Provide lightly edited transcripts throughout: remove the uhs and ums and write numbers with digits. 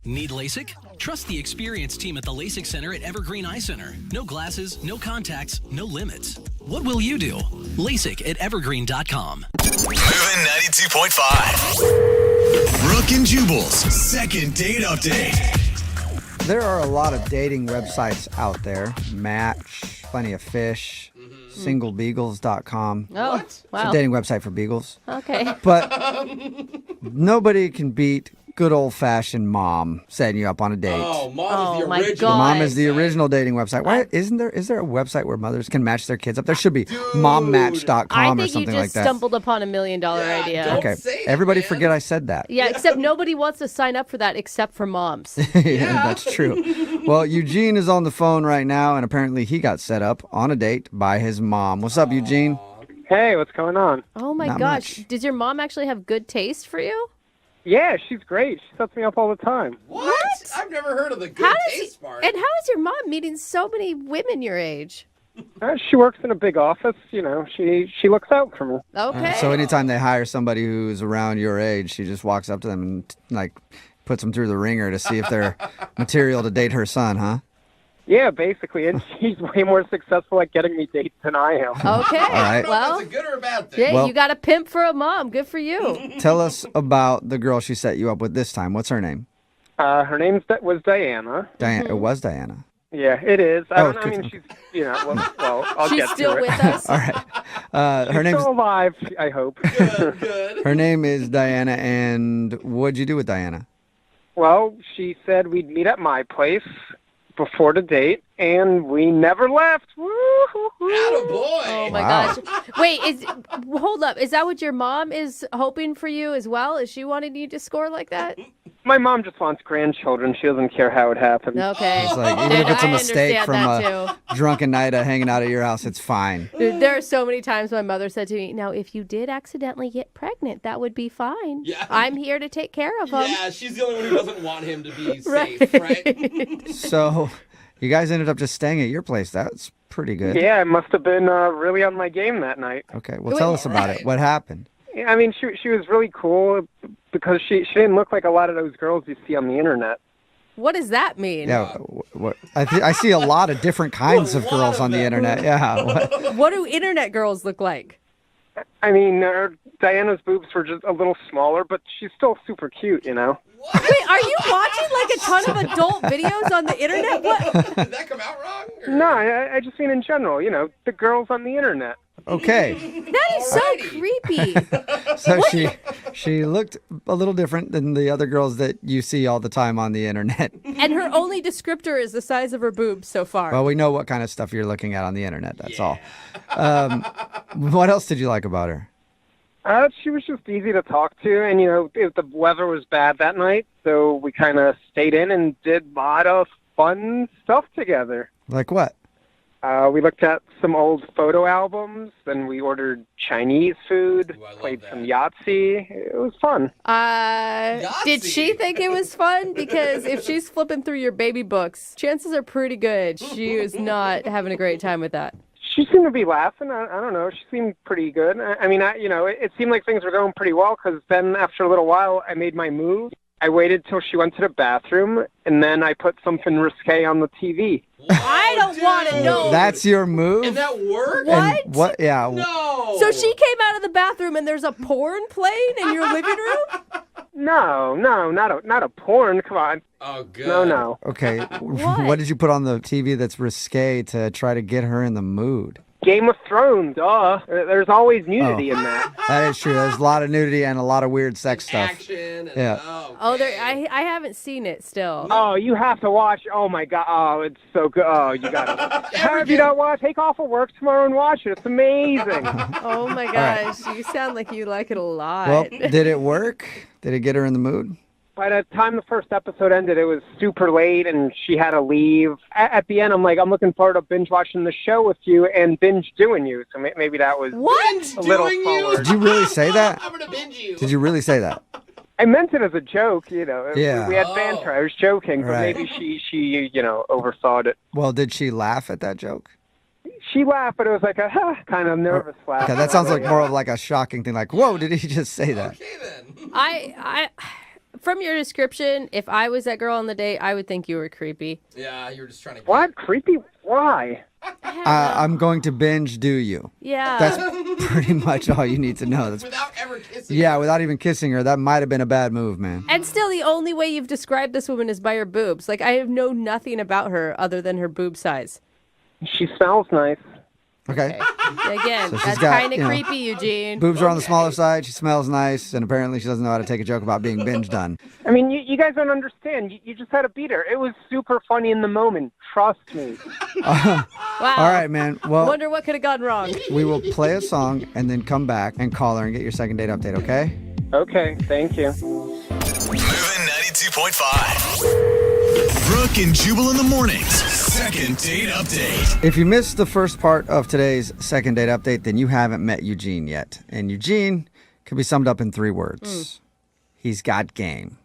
Need LASIK? Trust the experienced team at the LASIK Center at Evergreen Eye Center. No glasses, no contacts, no limits. What will you do? LASIK at evergreen.com. Moving 92.5. Brooke and Jubal's second date update. There are a lot of dating websites out there. Match, Plenty of Fish, singlebeagles.com. Oh, It's wow. a dating website for beagles. Okay. But nobody can beat good old-fashioned mom setting you up on a date. Oh, Mom is the my original. God. Mom is the original dating website. Why is there a website where mothers can match their kids up? There should be mommatch.com I or think you something just like that. stumbled upon $1 million idea. don't Okay. say it, Everybody man. forget I said that. Yeah, except nobody wants to sign up for that except for moms. Yeah, that's true. Well, Eugene is on the phone right now, and apparently he got set up on a date by his mom. What's up, Eugene? Hey, what's going on? Oh my Not gosh. much. Does your mom actually have good taste for you? Yeah, she's great. She sets me up all the time. What? I've never heard of the good taste part. And how is your mom meeting so many women your age? She works in a big office. You know, she looks out for me. Okay. So anytime they hire somebody who's around your age, she just walks up to them and puts them through the ringer to see if they're material to date her son, huh? Yeah, basically, and she's way more successful at getting me dates than I am. Okay. All right. Well, That's a good or a bad thing? yeah, Well- you got a pimp for a mom. Good for you. Tell us about the girl she set you up with this time. What's her name? Her name was Diana. Diana. It was Diana. Yeah, it is. I Oh, mean, she's, I'll She's get still to it. with us. All right. Her She's name's still alive, I hope. Good. her name is Diana. And what'd you do with Diana? Well, she said we'd meet at my place before the date, and we never left. Woo-hoo-hoo. Attaboy. Oh my Wow. gosh. Wait, hold up. Is that what your mom is hoping for you as well? Is she wanting you to score like that? My mom just wants grandchildren. She doesn't care how it happens. Okay. It's like, even if it's a I mistake understand from that a drunken night of hanging out at your house, it's fine. Dude, there are so many times my mother said to me, now, if you did accidentally get pregnant, that would be fine. Yeah. I'm here to take care of them. Yeah, she's the only one who doesn't want him to be Right. safe, right? So you guys ended up just staying at your place. That's pretty good. Yeah, I must have been really on my game that night. Okay. Well, tell us about it. What happened? Yeah, I mean, she was really cool because she didn't look like a lot of those girls you see on the internet. What does that mean? Yeah. What? I see a lot of different kinds of lot girls of on the them. internet. Yeah. What? What do internet girls look like? I mean, Diana's boobs were just a little smaller, but she's still super cute, you know? Wait, are you watching like a ton of adult videos on the internet? What? Did that come out wrong? Or? No, I just mean in general, you know, the girls on the internet. Okay. That is so Alrighty. creepy. So she looked a little different than the other girls that you see all the time on the internet. And her only descriptor is the size of her boobs so far. Well, we know what kind of stuff you're looking at on the internet. That's all. What else did you like about her? She was just easy to talk to, and, you know, the weather was bad that night, so we kind of stayed in and did a lot of fun stuff together. Like what? We looked at some old photo albums, then we ordered Chinese food, Ooh, I love played that. some Yahtzee. It was fun. Did she think it was fun? Because if she's flipping through your baby books, chances are pretty good she was not having a great time with that. She seemed to be laughing. I don't know. She seemed pretty good. I mean, it seemed like things were going pretty well because then after a little while, I made my move. I waited till she went to the bathroom, and then I put something risque on the TV. I don't want to know. That's your move? And that worked? What? And what? Yeah. No. So she came out of the bathroom and there's a porn playing in your living room? No, not a porn. Come on. Oh, good. No. Okay. What did you put on the TV that's risque to try to get her in the mood? Game of Thrones. There's always nudity in that. That is true. There's a lot of nudity and a lot of weird sex stuff. Action. And, Yeah. Oh, I haven't seen it still. Oh, you have to watch. Oh my God. Oh, it's so good. Oh, you got to. Have you not watched? Take off of work tomorrow and watch it. It's amazing. Oh my gosh, you sound like you like it a lot. Well, did it work? Did it get her in the mood? By the time the first episode ended, it was super late, and she had to leave. At the end, I'm looking forward to binge watching the show with you and binge doing you. So maybe that was What? a little Doing you? forward. Did you really say that? I'm going to binge you. Did you really say that? I meant it as a joke, you know. Yeah. We had banter. I was joking, but Right. maybe she overthought it. Well, did she laugh at that joke? She laughed, but it was like a kind of nervous laugh. Okay, that sounds like more of like a shocking thing. Like, whoa, did he just say that? Okay, then. I from your description, if I was that girl on the date, I would think you were creepy. Yeah, you were just trying to. What? Creepy? Why? I'm going to binge do you. Yeah. That's pretty much all you need to know. That's Without ever kissing. yeah, without even kissing her. That might have been a bad move, man. And still, the only way you've described this woman is by her boobs. Like, I know nothing about her other than her boob size. She smells nice. Okay. Again, So she's that's got, kind of you know, creepy, Eugene. Boobs are on the smaller side. She smells nice, and apparently she doesn't know how to take a joke about being binge done. I mean, you guys don't understand. You just had to beat her. It was super funny in the moment. Trust me. Wow. All right, man. Well, Wonder what could have gone wrong. we will play a song and then come back and call her and get your second date update, okay? Okay, thank you. Moving 92.5. Brooke and Jubal in the mornings. Second date update. If you missed the first part of today's second date update, then you haven't met Eugene yet. And Eugene can be summed up in 3 words. He's got game.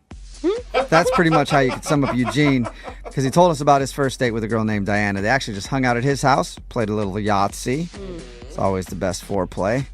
That's pretty much how you could sum up Eugene, because he told us about his first date with a girl named Diana. They actually just hung out at his house, played a little Yahtzee. It's always the best foreplay.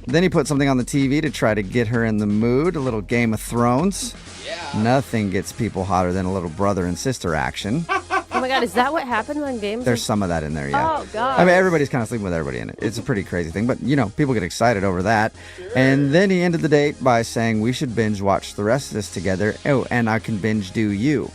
Then he put something on the TV to try to get her in the mood, a little Game of Thrones. Yeah. Nothing gets people hotter than a little brother and sister action. Oh my God, is that what happened on games? There's some of that in there, yeah. Oh, God. I mean, everybody's kind of sleeping with everybody in it. It's a pretty crazy thing, but, you know, people get excited over that. And then he ended the date by saying we should binge watch the rest of this together. Oh, and I can binge do you.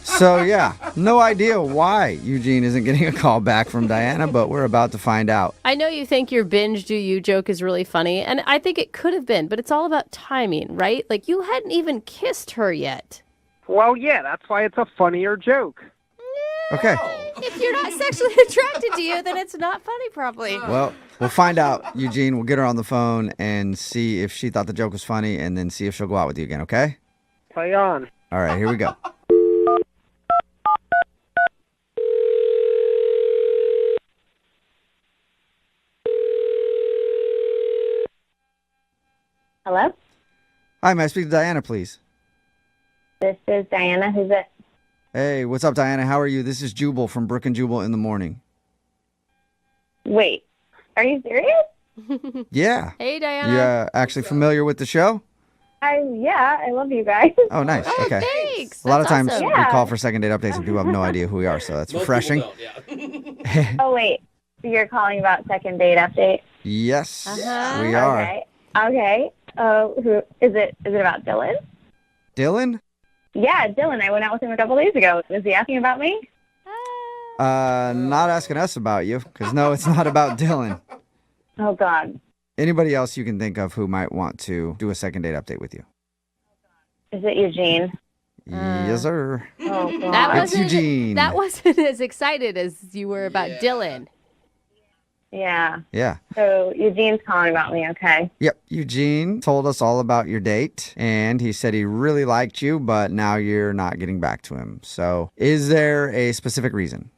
So, yeah, no idea why Eugene isn't getting a call back from Diana, but we're about to find out. I know you think your binge do you joke is really funny, and I think it could have been, but it's all about timing, right? Like, you hadn't even kissed her yet. Well, yeah, that's why it's a funnier joke. Okay, If you're not sexually attracted to you, then it's not funny, probably. well, we'll find out, Eugene. We'll get her on the phone and see if she thought the joke was funny, and then see if she'll go out with you again, okay? Play on. All right, here we go. Hello? Hi, may I speak to Diana, please? This is Diana. Who's it? Hey, what's up, Diana? How are you? This is Jubal from Brooke and Jubal in the morning. Wait, are you serious? Yeah. Hey, Diana. You actually familiar with the show? Yeah, I love you guys. Oh, nice. Oh, Okay. thanks. A lot of That's times awesome. we Yeah. call for second date updates and people have no idea who we are, so that's Most refreshing. people don't, yeah. Oh, wait. So you're calling about second date update? Yes, Uh-huh. we are. Okay. Okay. Who is it? Is it about Dylan? Dylan? Yeah, Dylan. I went out with him a couple days ago. Was he asking about me? Not asking us about you, because no, it's not about Dylan. Oh, God. Anybody else you can think of who might want to do a second date update with you? Is it Eugene? Yes, sir. Oh, God. That It's wasn't, Eugene. That wasn't as excited as you were about Yeah. Dylan. Yeah. Yeah. So Eugene's calling about me, okay? Yep. Eugene told us all about your date, and he said he really liked you, but now you're not getting back to him. So is there a specific reason?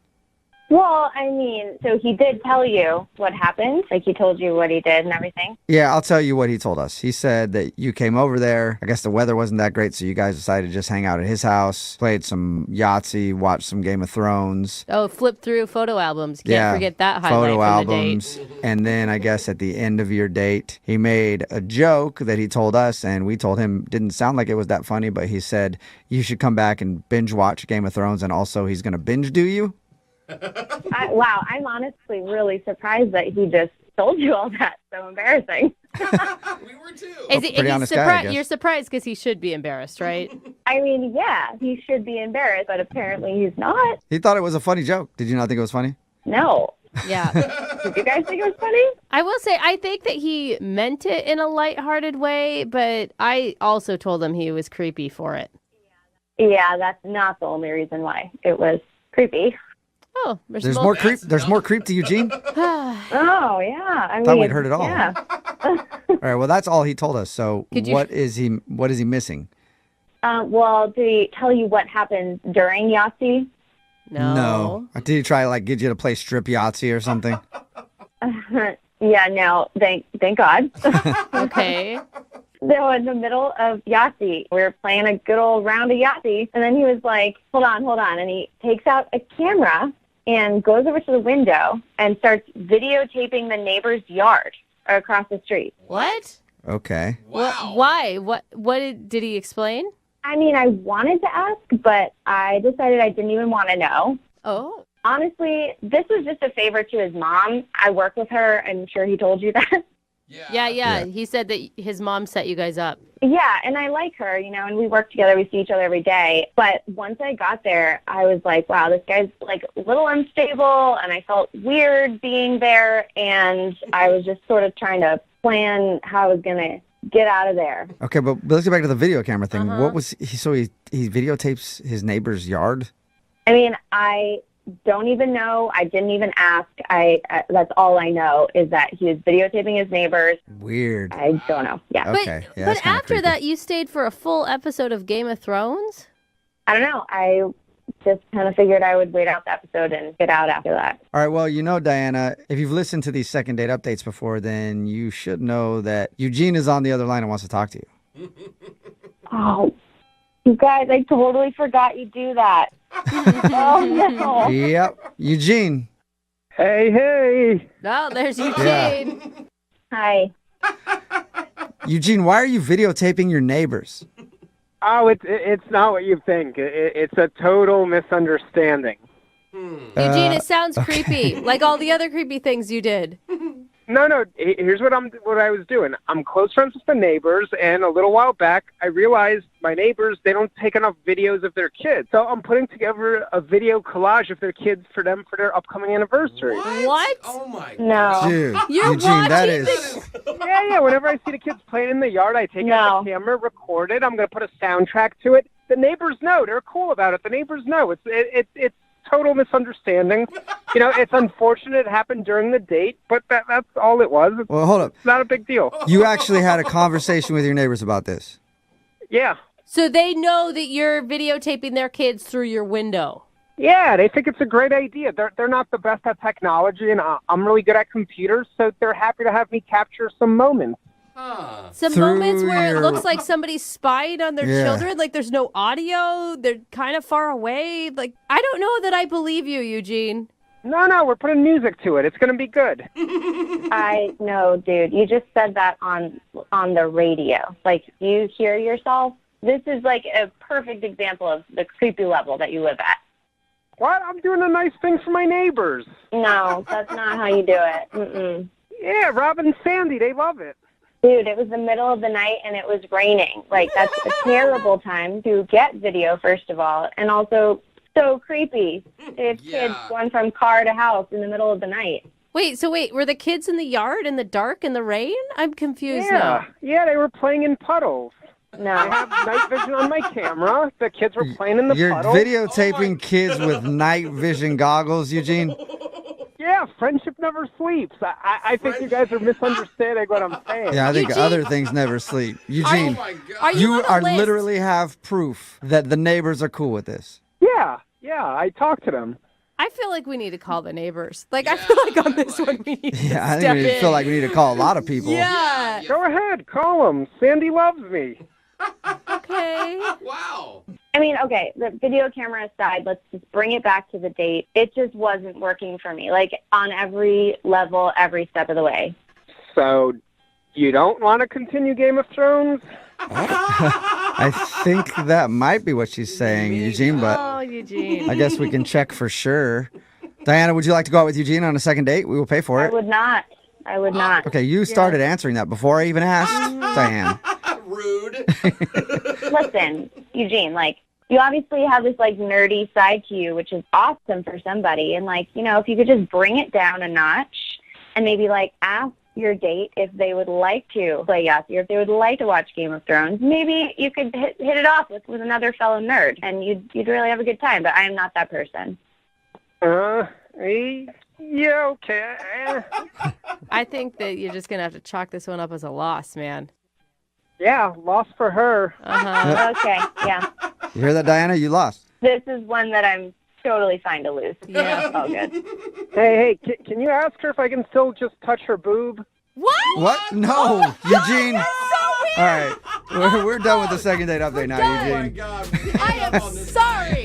Well, I mean, so he did tell you what happened? Like, he told you what he did and everything? Yeah, I'll tell you what he told us. He said that you came over there. I guess the weather wasn't that great, so you guys decided to just hang out at his house, played some Yahtzee, watched some Game of Thrones. Oh, flip through photo albums. Can't Yeah, forget that highlight photo from the date. albums. And then I guess at the end of your date, he made a joke that he told us, and we told him didn't sound like it was that funny, but he said you should come back and binge watch Game of Thrones, and also he's going to binge do you. Wow, I'm honestly really surprised that he just told you all that. So embarrassing. We were too. Is he, pretty he's honest guy, I guess. You're surprised because he should be embarrassed, right? I mean, yeah, he should be embarrassed, but apparently he's not. He thought it was a funny joke. Did you not think it was funny? No. Yeah. Did you guys think it was funny? I will say, I think that he meant it in a lighthearted way, but I also told him he was creepy for it. Yeah, that's not the only reason why it was creepy. Oh, There's more creep. There's more creep to Eugene. Oh, yeah. I Thought mean, we'd heard it all. Yeah. All right. Well, that's all he told us. So Could you- what is he missing? Well, did he tell you what happened during Yahtzee? No. Did he try to like get you to play strip Yahtzee or something? Yeah, no. Thank God. Okay. So in the middle of Yahtzee, we were playing a good old round of Yahtzee, and then he was like, hold on, and he takes out a camera and goes over to the window and starts videotaping the neighbor's yard across the street. What? Okay. Wow. Why? Did he explain? I mean, I wanted to ask, but I decided I didn't even want to know. Oh. Honestly, this was just a favor to his mom. I work with her. I'm sure he told you that. Yeah. He said that his mom set you guys up. Yeah, and I like her, and we work together. We see each other every day. But once I got there, I was like, wow, this guy's like a little unstable, and I felt weird being there. And I was just sort of trying to plan how I was going to get out of there. Okay, but let's get back to the video camera thing. What was he? So he videotapes his neighbor's yard? I mean, I don't even know. I didn't even ask. That's all I know is that he was videotaping his neighbors. Weird. I don't know. Yeah. Okay. Yeah, that's But kinda after creepy. that, you stayed for a full episode of Game of Thrones? I don't know. I just kind of figured I would wait out the episode and get out after that. All right, well, Diana, if you've listened to these second date updates before, then you should know that Eugene is on the other line and wants to talk to you. Oh, you guys, I totally forgot you do that. Oh, no. Yep. Eugene. Hey. Oh, there's Eugene. Yeah. Hi. Eugene, why are you videotaping your neighbors? Oh, it's not what you think. It's a total misunderstanding. Eugene, it sounds creepy, like all the other creepy things you did. No. Here's what I was doing. I'm close friends with the neighbors, and a little while back, I realized my neighbors, they don't take enough videos of their kids. So I'm putting together a video collage of their kids for their upcoming anniversary. What? Oh my. No. Dude, You're Eugene, that watching is... Yeah. Whenever I see the kids playing in the yard, I take out the camera, record it. I'm going to put a soundtrack to it. The neighbors know. They're cool about it. The neighbors know. It's total misunderstanding. It's unfortunate it happened during the date, but that's all it was. Well, hold up. It's not a big deal. You actually had a conversation with your neighbors about this. Yeah. So they know that you're videotaping their kids through your window. Yeah, they think it's a great idea. They're not the best at technology, and I'm really good at computers, so they're happy to have me capture some moments. Some Through moments where your- it looks like somebody spied on their children, like there's no audio, they're kind of far away. Like, I don't know that I believe you, Eugene. No, we're putting music to it. It's going to be good. I know, dude. You just said that on the radio. Like, you hear yourself? This is like a perfect example of the creepy level that you live at. What? I'm doing a nice thing for my neighbors. No, that's not how you do it. Mm-mm. Yeah, Rob and Sandy, they love it. Dude, it was the middle of the night and it was raining. Like, that's a terrible time to get video, first of all, and also so creepy. They have kids going from car to house in the middle of the night. Wait, were the kids in the yard in the dark in the rain? I'm confused now. Yeah, they were playing in puddles. No. I have night vision on my camera. The kids were playing in the You're puddles. videotaping kids with night vision goggles, Eugene? Yeah, friendship never sleeps. I think you guys are misunderstanding what I'm saying. Yeah, I think Eugene- other things never sleep. Eugene, Oh my God. Are you you on the are list? literally have proof that the neighbors are cool with this. Yeah, I talked to them. I feel like we need to call the neighbors. Like, I feel like on this one we need to Yeah, I step think we in. feel like we need to call a lot of people. Yeah. Go ahead, call them. Sandy loves me. Okay. Wow. I mean, okay, the video camera aside, let's just bring it back to the date. It just wasn't working for me, like on every level, every step of the way. So, you don't want to continue Game of Thrones? I think that might be what she's saying, Eugene, but Oh, Eugene. I guess we can check for sure. Diana, would you like to go out with Eugene on a second date? We will pay for I it. would not. I would not. Okay, you started answering that before I even asked Diane. Rude. Listen, Eugene, like, you obviously have this, like, nerdy side to you, which is awesome for somebody. And, like, if you could just bring it down a notch and maybe, like, ask your date if they would like to play Yahtzee or if they would like to watch Game of Thrones, maybe you could hit it off with another fellow nerd and you'd really have a good time. But I am not that person. Yeah, okay. I think that you're just going to have to chalk this one up as a loss, man. Yeah, loss for her. Uh-huh. Okay, yeah. You hear that, Diana? You lost. This is one that I'm totally fine to lose. Yeah. All good. Hey, can you ask her if I can still just touch her boob? What? What? No, Eugene. All right, we're done with the second date update now, Oh my Eugene. God. I am sorry.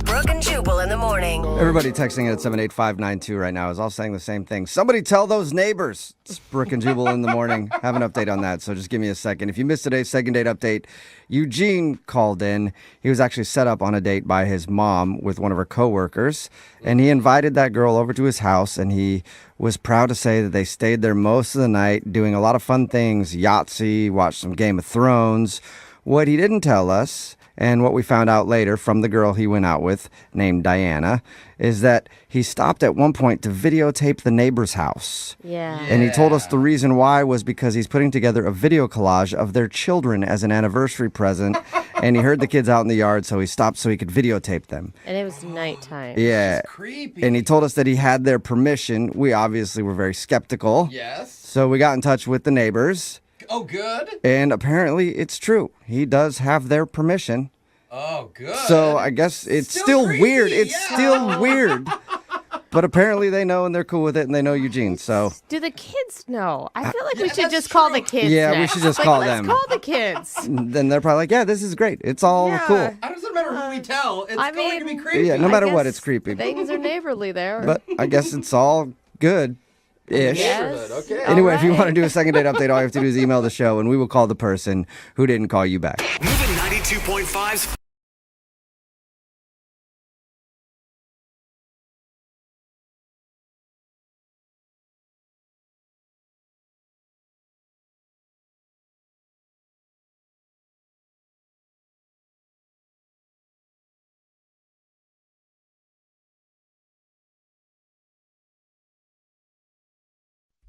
Brooke and Jubal in the morning. Everybody texting at 78592 right now is all saying the same thing. Somebody tell those neighbors. It's Brooke and Jubal in the morning. Have an update on that, so just give me a second. If you missed today's second date update, Eugene called in. He was actually set up on a date by his mom with one of her coworkers, and he invited that girl over to his house, and he was proud to say that they stayed there most of the night doing a lot of fun things, Yahtzee, watched some Game of Thrones. What he didn't tell us, and what we found out later from the girl he went out with, named Diana, is that he stopped at one point to videotape the neighbor's house. Yeah. And he told us the reason why was because he's putting together a video collage of their children as an anniversary present. And he heard the kids out in the yard, so he stopped so he could videotape them. And it was nighttime. Yeah. Creepy. And he told us that he had their permission. We obviously were very skeptical. Yes. So we got in touch with the neighbors. Oh, good. And apparently it's true. He does have their permission. Oh, good. So I guess it's still creepy, weird. It's yeah. still weird. But apparently they know and they're cool with it and they know Eugene. So Do the kids know? I feel like we Yeah, should that's just call the true. kids. Yeah, we next. should just Like, call let's them. call the kids. then they're probably like, yeah, this is great. It's all Yeah. cool. It doesn't matter who we tell. It's I going to be mean- creepy. Yeah, no I matter what, guess it's creepy. Things are neighborly there. But I guess it's all good-ish. Yes. Okay. Anyway, if you All want to right. do a second date update, all you have to do is email the show and we will call the person who didn't call you back. Moving 92.5's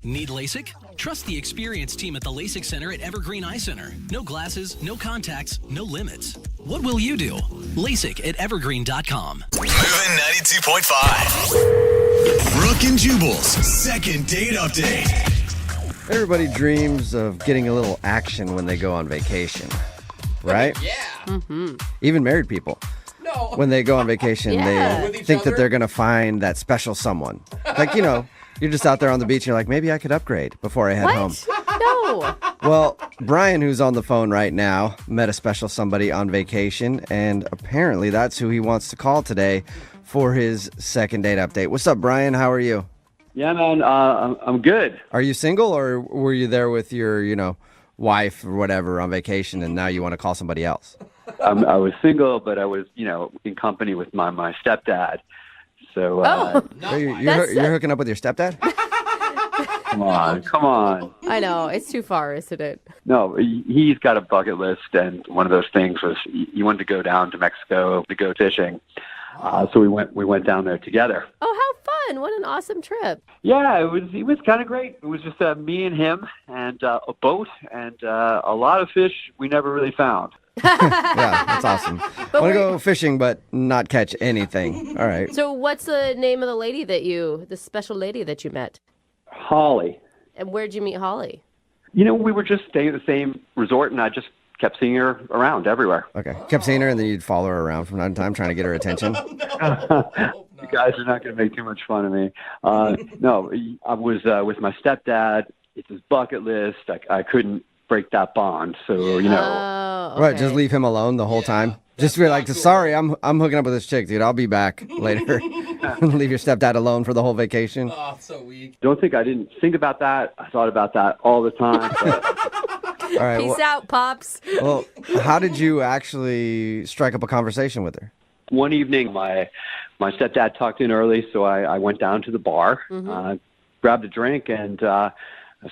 Need LASIK? Trust the experienced team at the LASIK Center at Evergreen Eye Center. No glasses, no contacts, no limits. What will you do? LASIK at evergreen.com. Moving 92.5. Brooke and Jubal's second date update. Everybody dreams of getting a little action when they go on vacation, right? Yeah. Even married people. No. When they go on vacation, Yeah. they With each think that other? they're going to find that special someone. Like, you're just out there on the beach and you're like, maybe I could upgrade before I head home. What? No. Well, Brian, who's on the phone right now, met a special somebody on vacation, and apparently that's who he wants to call today for his second date update. What's up, Brian? How are you? Yeah, man, I'm good. Are you single, or were you there with your, wife or whatever on vacation, and now you want to call somebody else? I was single, but I was, in company with my stepdad. So, So you're hooking up with your stepdad? come on. I know. It's too far, isn't it? No, he's got a bucket list, and one of those things was he wanted to go down to Mexico to go fishing. So we went down there together. Oh, how fun. What an awesome trip. Yeah, it was kind of great. It was just me and him and a boat and a lot of fish we never really found. Yeah, that's awesome. Want to go fishing, but not catch anything. All right. So what's the name of the special lady that you met? Holly. And where'd you meet Holly? We were just staying at the same resort, and I just kept seeing her around everywhere. Okay. Kept seeing her, and then you'd follow her around from time to time, trying to get her attention. You guys are not going to make too much fun of me. No, I was with my stepdad. It's his bucket list. I couldn't break that bond. So, Oh, okay. Right, just leave him alone the whole time. Just be like, sorry, I'm hooking up with this chick, dude. I'll be back later. Leave your stepdad alone for the whole vacation. Oh, so weak. don't think I didn't think about that. I thought about that all the time. But All right. Peace out, Pops. Well, how did you actually strike up a conversation with her? one evening, my stepdad tucked in early, so I went down to the bar, grabbed a drink, and I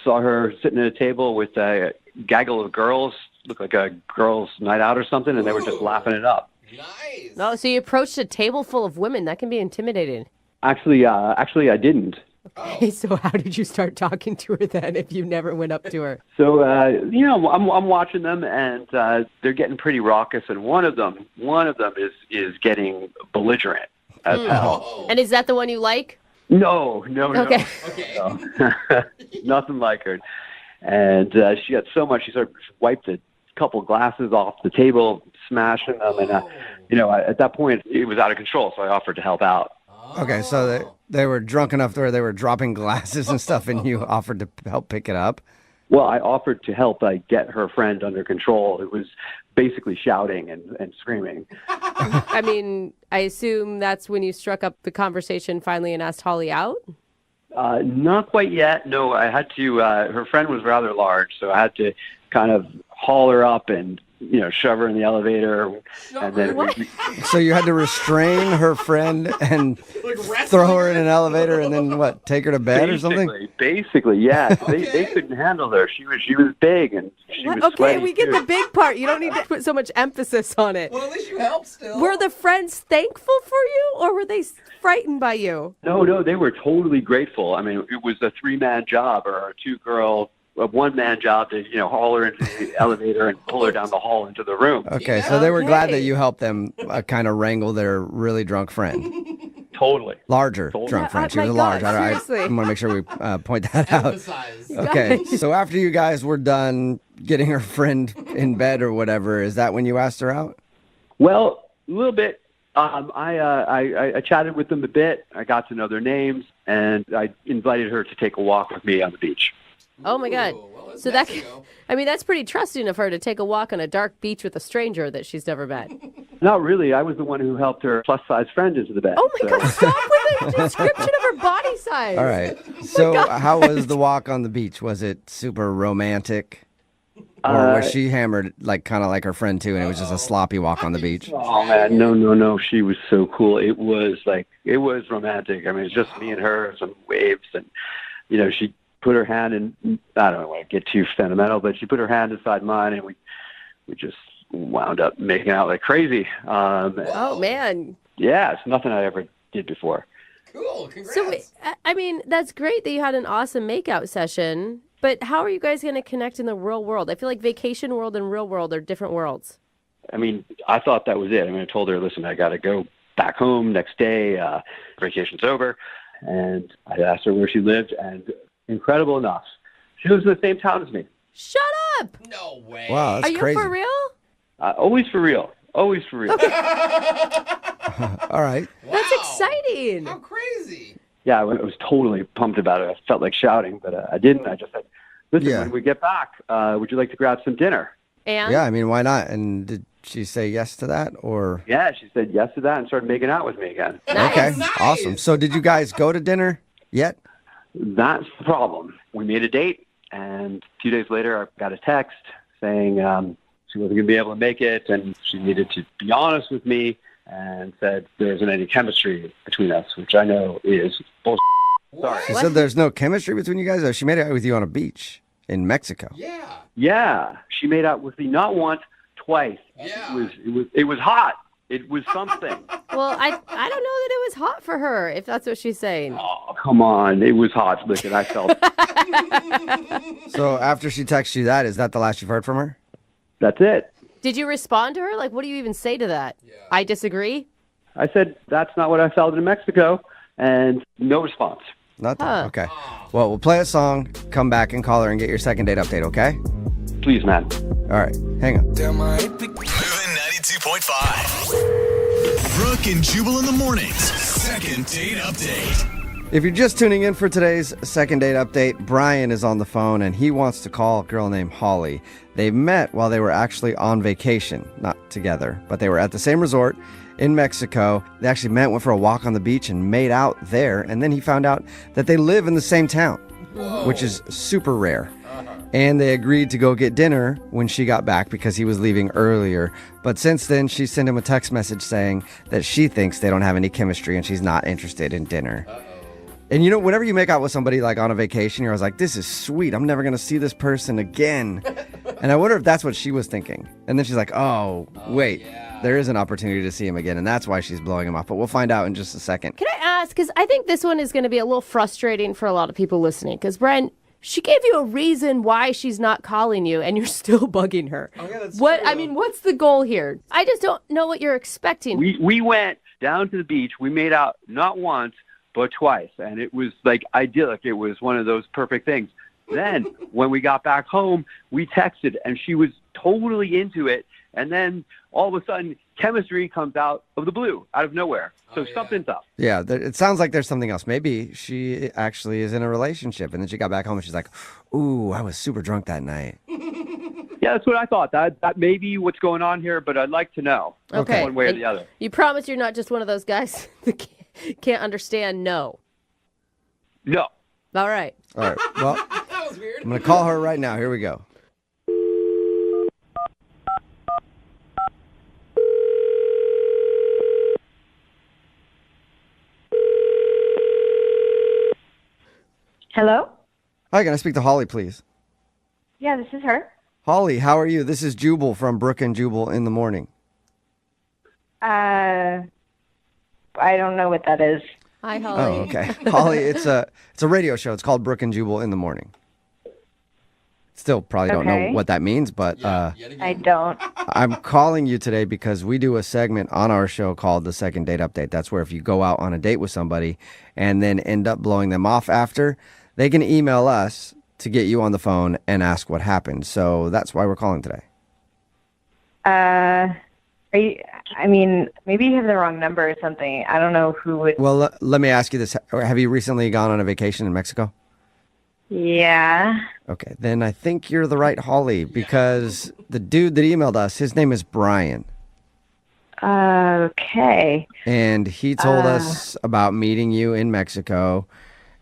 saw her sitting at a table with a gaggle of girls, looked like a girls' night out or something, and they were just laughing it up. Nice. No, so you approached a table full of women. That can be intimidating. Actually, I didn't. Okay, so how did you start talking to her then if you never went up to her? So, I'm watching them, and they're getting pretty raucous, and one of them is getting belligerent as hell. And is that the one you like? No. Okay. Okay. No. Nothing like her. And she got so much, she sort of wiped a couple glasses off the table, smashing them, and at that point it was out of control. So I offered to help out. Okay, so they were drunk enough to where they were dropping glasses and stuff, and you offered to help pick it up? Well, I offered to help get her friend under control. It was basically shouting and screaming. I mean, I assume that's when you struck up the conversation finally and asked Holly out? Not quite yet. No, I had to, her friend was rather large, so I had to kind of haul her up and, shove her in the elevator. And then So you had to restrain her friend and throw her in an elevator and then what, take her to bed or something? Basically, yeah. They couldn't handle her. She was big and she was Okay, sweaty, we get too. the big part. You don't need to put so much emphasis on it. Well, at least you helped still. Were the friends thankful for you, or were they frightened by you? No, they were totally grateful. I mean, it was a 3-man job or a 2-girl, a 1-man job to, haul her into the elevator and pull her down the hall into the room. Okay, so they were glad that you helped them kind of wrangle their really drunk friend. Totally. Larger Totally. drunk friend. She my was large. God, I seriously. want to make sure we point that out. Emphasize. Okay, so after you guys were done getting her friend in bed or whatever, is that when you asked her out? Well, a little bit. I chatted with them a bit. I got to know their names, and I invited her to take a walk with me on the beach. Oh my God. Well, it's So Mexico. that's pretty trusting of her to take a walk on a dark beach with a stranger that she's never met. Not really. I was the one who helped her plus-size friend into the bed. Oh my so. God, stop with the description of her body size. All right. So how was the walk on the beach? Was it super romantic? Or was she hammered kind of like her friend too, and it was just a sloppy walk on the beach? Oh man, no. She was so cool. It was romantic. I mean, it's just me and her, some waves, and she put her hand in. I don't want to get too sentimental, but she put her hand inside mine, and we just wound up making out like crazy. Oh man. Yeah, it's nothing I ever did before. Cool. Congrats. So, I mean, that's great that you had an awesome makeout session, but how are you guys going to connect in the real world? I feel like vacation world and real world are different worlds. I mean, I thought that was it. I mean, I told her, listen, I got to go back home next day. Vacation's over. And I asked her where she lived, and incredible enough, she lives in the same town as me. Shut up! No way. Wow, that's Are you crazy. for real? Always for real. Always for real. All right. That's Wow. exciting. How crazy. Yeah, I was totally pumped about it. I felt like shouting, but I didn't. I just said, listen, Yeah. when we get back, would you like to grab some dinner? And Yeah, I mean, why not? And did she say yes to that, or? Yeah, she said yes to that and started making out with me again. Okay, Nice. awesome. So did you guys go to dinner yet? That's the problem. We made a date, and a few days later, I got a text saying she wasn't going to be able to make it, and she needed to be honest with me, and said there isn't any chemistry between us, which I know is bullshit. Sorry. She said there's no chemistry between you guys. Or she made it out with you on a beach in Mexico. Yeah. Yeah, she made out with me not once, twice. Yeah. It was hot. It was something. well, I don't know that it was hot for her, if that's what she's saying. Oh, come on. It was hot. Listen, I felt So after she texted you that, is that the last you've heard from her? that's it. Did you respond to her? Like, what do you even say to that? Yeah. I disagree. I said, that's not what I felt in Mexico, and no response. Nothing. Huh. Okay. Well, we'll play a song, come back and call her and get your second date update, okay? Please, man. All right. Hang on. Moving 92.5. Brooke and Jubal in the mornings. Second date update. If you're just tuning in for today's second date update, Brian is on the phone and he wants to call a girl named Holly. They met while they were actually on vacation, not together, but they were at the same resort in Mexico. They actually met, went for a walk on the beach and made out there. And then he found out that they live in the same town, which is super rare. And they agreed to go get dinner when she got back because he was leaving earlier. But since then, she sent him a text message saying that she thinks they don't have any chemistry and she's not interested in dinner. And whenever you make out with somebody like on a vacation, you're always like, this is sweet. I'm never going to see this person again. And I wonder if that's what she was thinking. And then she's like, oh wait, yeah. there is an opportunity to see him again. And that's why she's blowing him off. But we'll find out in just a second. Can I ask, because I think this one is going to be a little frustrating for a lot of people listening, because Brian, she gave you a reason why she's not calling you, and you're still bugging her. Oh, yeah, that's What? true. I mean, what's the goal here? I just don't know what you're expecting. We went down to the beach. We made out not once, but twice. And it was like idyllic. It was one of those perfect things. Then when we got back home, we texted and she was totally into it. And then all of a sudden, chemistry comes out of the blue, out of nowhere. So something's up. Yeah, it sounds like there's something else. Maybe she actually is in a relationship. And then she got back home and she's like, ooh, I was super drunk that night. Yeah, that's what I thought. That may be what's going on here, but I'd like to know Okay. one way or And the other. You promise you're not just one of those guys that can't understand no. No. All right. All right. Well, That was weird. I'm going to call her right now. Here we go. Hello? Hi, can I speak to Holly, please? Yeah, this is her. Holly, how are you? This is Jubal from Brooke and Jubal in the morning. I don't know what that is. Hi, Holly. Oh, okay. Holly, it's a radio show. It's called Brooke and Jubal in the morning. Still probably don't know Okay. what that means, but Yet again. I don't. I'm calling you today because we do a segment on our show called the Second Date Update. That's where if you go out on a date with somebody and then end up blowing them off after, they can email us to get you on the phone and ask what happened. So that's why we're calling today. Are you, I mean, maybe you have the wrong number or something. I don't know who would. Well, let me ask you this. Have you recently gone on a vacation in Mexico? Yeah. Okay, then I think you're the right Holly because the dude that emailed us, his name is Brian. Okay. And he told us about meeting you in Mexico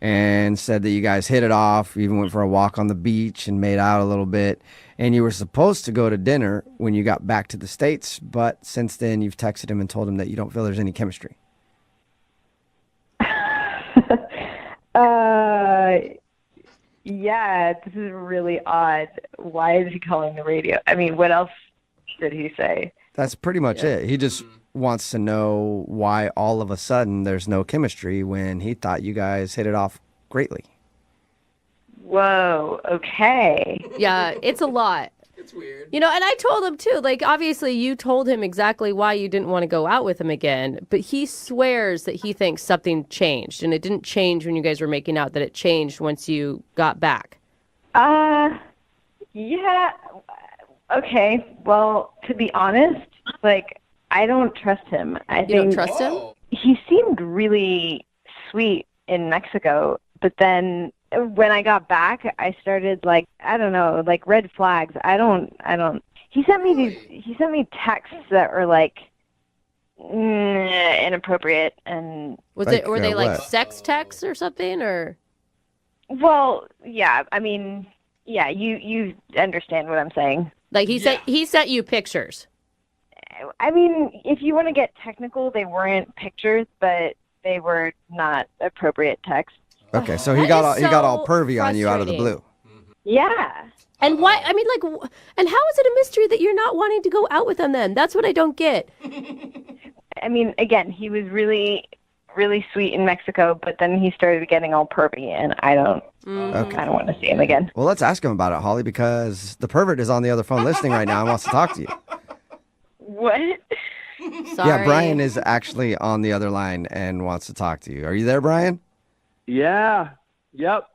and said that you guys hit it off, even went for a walk on the beach and made out a little bit. And you were supposed to go to dinner when you got back to the States, but since then you've texted him and told him that you don't feel there's any chemistry. Yeah, this is really odd. Why is he calling the radio? I mean, what else did he say? That's pretty much it. He just wants to know why all of a sudden there's no chemistry when he thought you guys hit it off greatly. Whoa, okay. Yeah, it's a lot. It's weird. You know, and I told him too, like, obviously you told him exactly why you didn't want to go out with him again, but he swears that he thinks something changed, and it didn't change when you guys were making out, that it changed once you got back. Yeah, okay. Well, to be honest, like, I don't trust him. I You don't think trust him? Whoa. he seemed really sweet in Mexico, but then when I got back, I started like, I don't know, like red flags. I don't, he sent me texts that were like inappropriate and, Were Like, they like what? sex texts or something, or? well, yeah, I mean, yeah, you understand what I'm saying. Like he sent you pictures. I mean, if you want to get technical, they weren't pictures, but they were not appropriate text. Okay, so That he got is all so pervy on you out of the frustrating. blue. Yeah. And why? I mean, like, and how is it a mystery that you're not wanting to go out with them then? That's what I don't get. I mean, again, he was really, really sweet in Mexico, but then he started getting all pervy, and I don't want to see him again. Well, let's ask him about it, Holly, because the pervert is on the other phone listening right now and wants to talk to you. What? Sorry. Yeah, Brian is actually on the other line and wants to talk to you. Are you there, Brian? Yeah. Yep.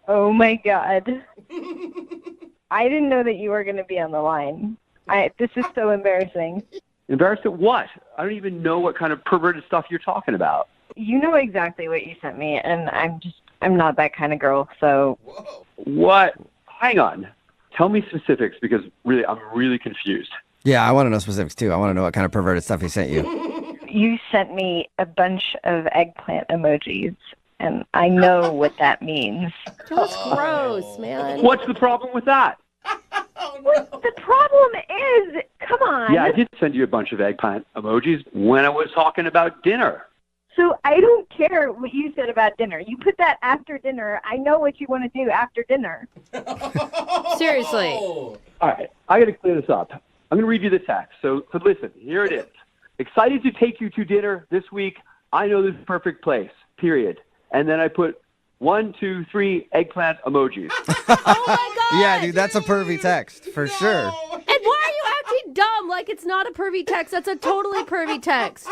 Oh my God. I didn't know that you were going to be on the line. This is so embarrassing. Embarrassed at what? I don't even know what kind of perverted stuff you're talking about. You know exactly what you sent me, and I'm not that kind of girl, so. Whoa. What? Hang on. Tell me specifics because really, I'm really confused. Yeah, I want to know specifics too. I want to know what kind of perverted stuff he sent you. You sent me a bunch of eggplant emojis, and I know what that means. That's gross, man. What's the problem with that? The problem is, come on. Yeah, I did send you a bunch of eggplant emojis when I was talking about dinner. So I don't care what you said about dinner. You put that after dinner. I know what you want to do after dinner. Seriously. Oh. All right, I got to clear this up. I'm going to read you the text. So listen, here it is. Excited to take you to dinner this week. I know this perfect place, period. And then I put 1, 2, 3 eggplant emojis. Oh my God. Yeah, dude, that's a pervy text for sure. And why are you acting dumb like it's not a pervy text? That's a totally pervy text.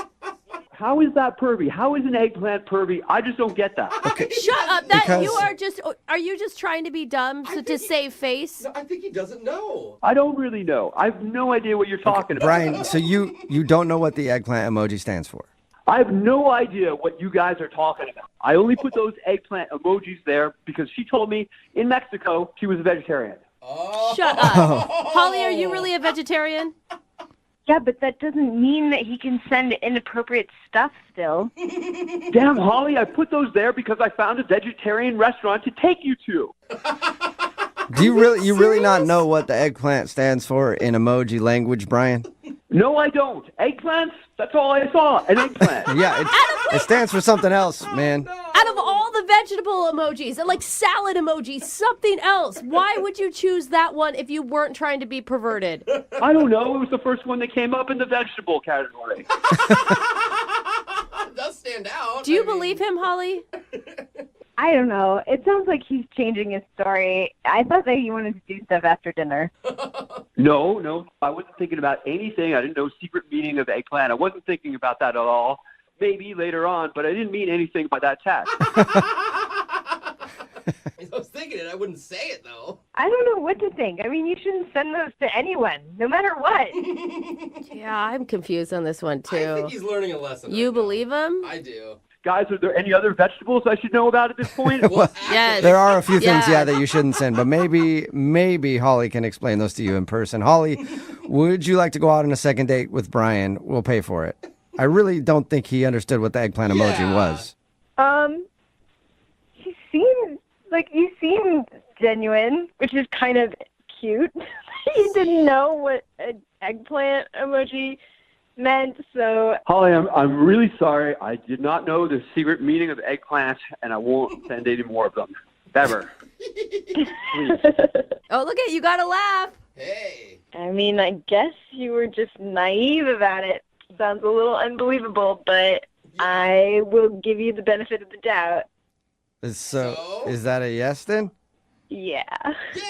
How is that pervy? How is an eggplant pervy? I just don't get that. Shut up. That Because- are you just trying to be dumb to save face? No, I think he doesn't know. I don't really know. I have no idea what you're talking about. Brian, so you don't know what the eggplant emoji stands for? I have no idea what you guys are talking about. I only put those eggplant emojis there because she told me in Mexico she was a vegetarian. Oh. Shut up. Holly, are you really a vegetarian? Yeah, but that doesn't mean that he can send inappropriate stuff still. Damn, Holly, I put those there because I found a vegetarian restaurant to take you to. Do you really not know what the eggplant stands for in emoji language, Brian? No, I don't. Eggplants? That's all I saw. An eggplant. Yeah, it stands for something else, man. Out of all the vegetable emojis, like salad emojis, something else. Why would you choose that one if you weren't trying to be perverted? I don't know. It was the first one that came up in the vegetable category. It does stand out. Do you believe him, Holly? I don't know. It sounds like he's changing his story. I thought that he wanted to do stuff after dinner. No. I wasn't thinking about anything. I didn't know secret meaning of eggplant. I wasn't thinking about that at all. Maybe later on, but I didn't mean anything by that text. I was thinking it. I wouldn't say it, though. I don't know what to think. I mean, you shouldn't send those to anyone, no matter what. Yeah, I'm confused on this one, too. I think he's learning a lesson. You right now. believe him? I do. Guys, are there any other vegetables I should know about at this point? Yes. There are a few things, Yeah. that you shouldn't send, but maybe Holly can explain those to you in person. Holly, would you like to go out on a second date with Brian? We'll pay for it. I really don't think he understood what the eggplant emoji was. He seemed genuine, which is kind of cute. He didn't know what an eggplant emoji meant, so Holly, I'm really sorry. I did not know the secret meaning of eggplant, and I won't send any more of them. Ever. Please. Oh, look at you. Got to laugh. Hey. I mean, I guess you were just naive about it. Sounds a little unbelievable, but I will give you the benefit of the doubt. So, is that a yes then? Yeah.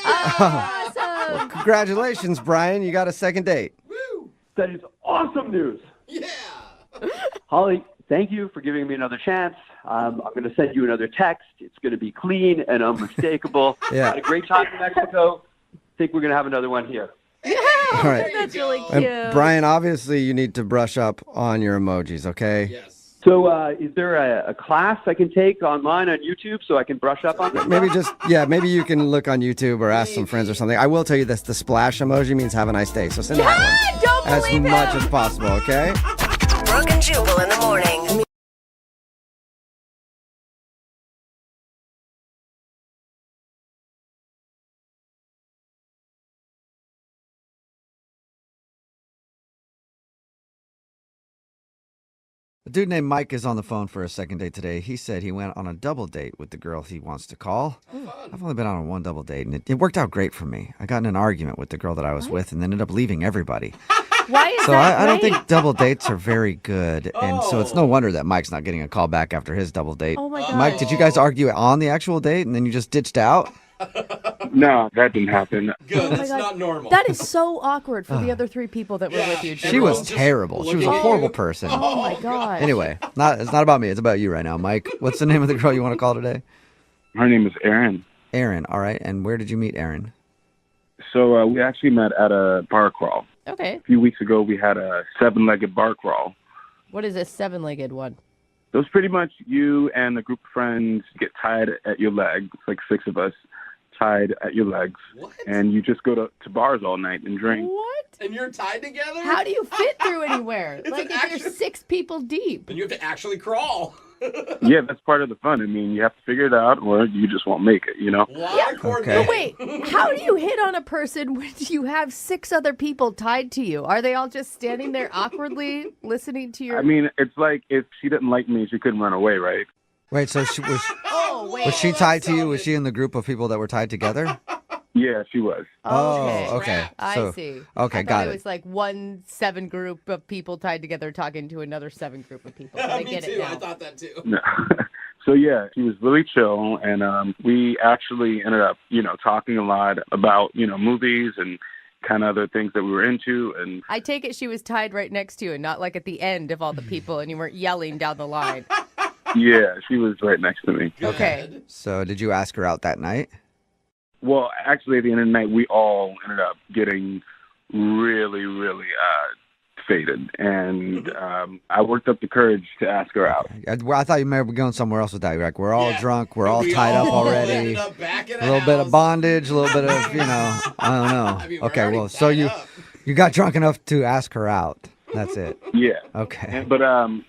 Awesome. Congratulations, Brian. You got a second date. Woo. That is awesome news. Yeah. Holly, thank you for giving me another chance. I'm going to send you another text. It's going to be clean and unmistakable. Yeah. Had a great time in Mexico. Think we're going to have another one here. All right. That's really And cute. Brian, obviously you need to brush up on your emojis, okay? Yes. So is there a class I can take online on YouTube so I can brush up on them? Maybe you can look on YouTube or ask some friends or something. I will tell you this, the splash emoji means have a nice day. So send that one Don't as believe much him. as possible, okay? Brooke and Jubal in the morning. A dude named Mike is on the phone for a second date today. He said he went on a double date with the girl he wants to call. I've only been on one double date, and it worked out great for me. I got in an argument with the girl that I was with and then ended up leaving everybody. Why is So that I don't great? think double dates are very good. And so it's no wonder that Mike's not getting a call back after his double date. Oh, my God. Mike, did you guys argue on the actual date and then you just ditched out? No, that didn't happen. Good. my That's God. not normal. That is so awkward for the other three people that were with you. She Jubal. was terrible. She was a looking at horrible you. person. Oh, my God. Anyway, it's not about me. It's about you right now, Mike. What's the name of the girl you want to call today? Her name is Erin. Erin. All right. And where did you meet Erin? So we actually met at a bar crawl. Okay. A few weeks ago, we had a 7-legged bar crawl. What is a 7-legged one? So it's pretty much you and a group of friends get tied at your leg. It's like 6 of us tied at your legs. What? And you just go to bars all night and drink. What? And you're tied together? How do you fit through anywhere? It's Like an if you're action- 6 people deep. And you have to actually crawl. Yeah, that's part of the fun. I mean, you have to figure it out or you just won't make it, you know? A lot of coordination. Okay. But wait, how do you hit on a person when you have 6 other people tied to you? Are they all just standing there awkwardly listening to your... I mean, it's like if she didn't like me, she couldn't run away, right? Wait, so oh, wait. was she tied to you? Was she in the group of people that were tied together? Yeah, she was. Okay. Oh, okay. I So- see. Okay, I thought got it it. was like one 7 group of people tied together talking to another 7 group of people. I Me get too. it now. I thought that too. No. So yeah, she was really chill, and we actually ended up, talking a lot about, movies and kind of other things that we were into, and I take it she was tied right next to you and not like at the end of all the people and you weren't yelling down the line. yeah, she was right next to me. Okay. So did you ask her out that night? Well, actually, at the end of the night, we all ended up getting really, really faded, and I worked up the courage to ask her out. I thought you may be going somewhere else with that. You're like, we're all drunk, we're all We tied up all already. ended up back in A little bit of bondage, a little bit of, I don't know. I mean, we're Okay, already well, so tied up. you got drunk enough to ask her out. That's it. Yeah. Okay. But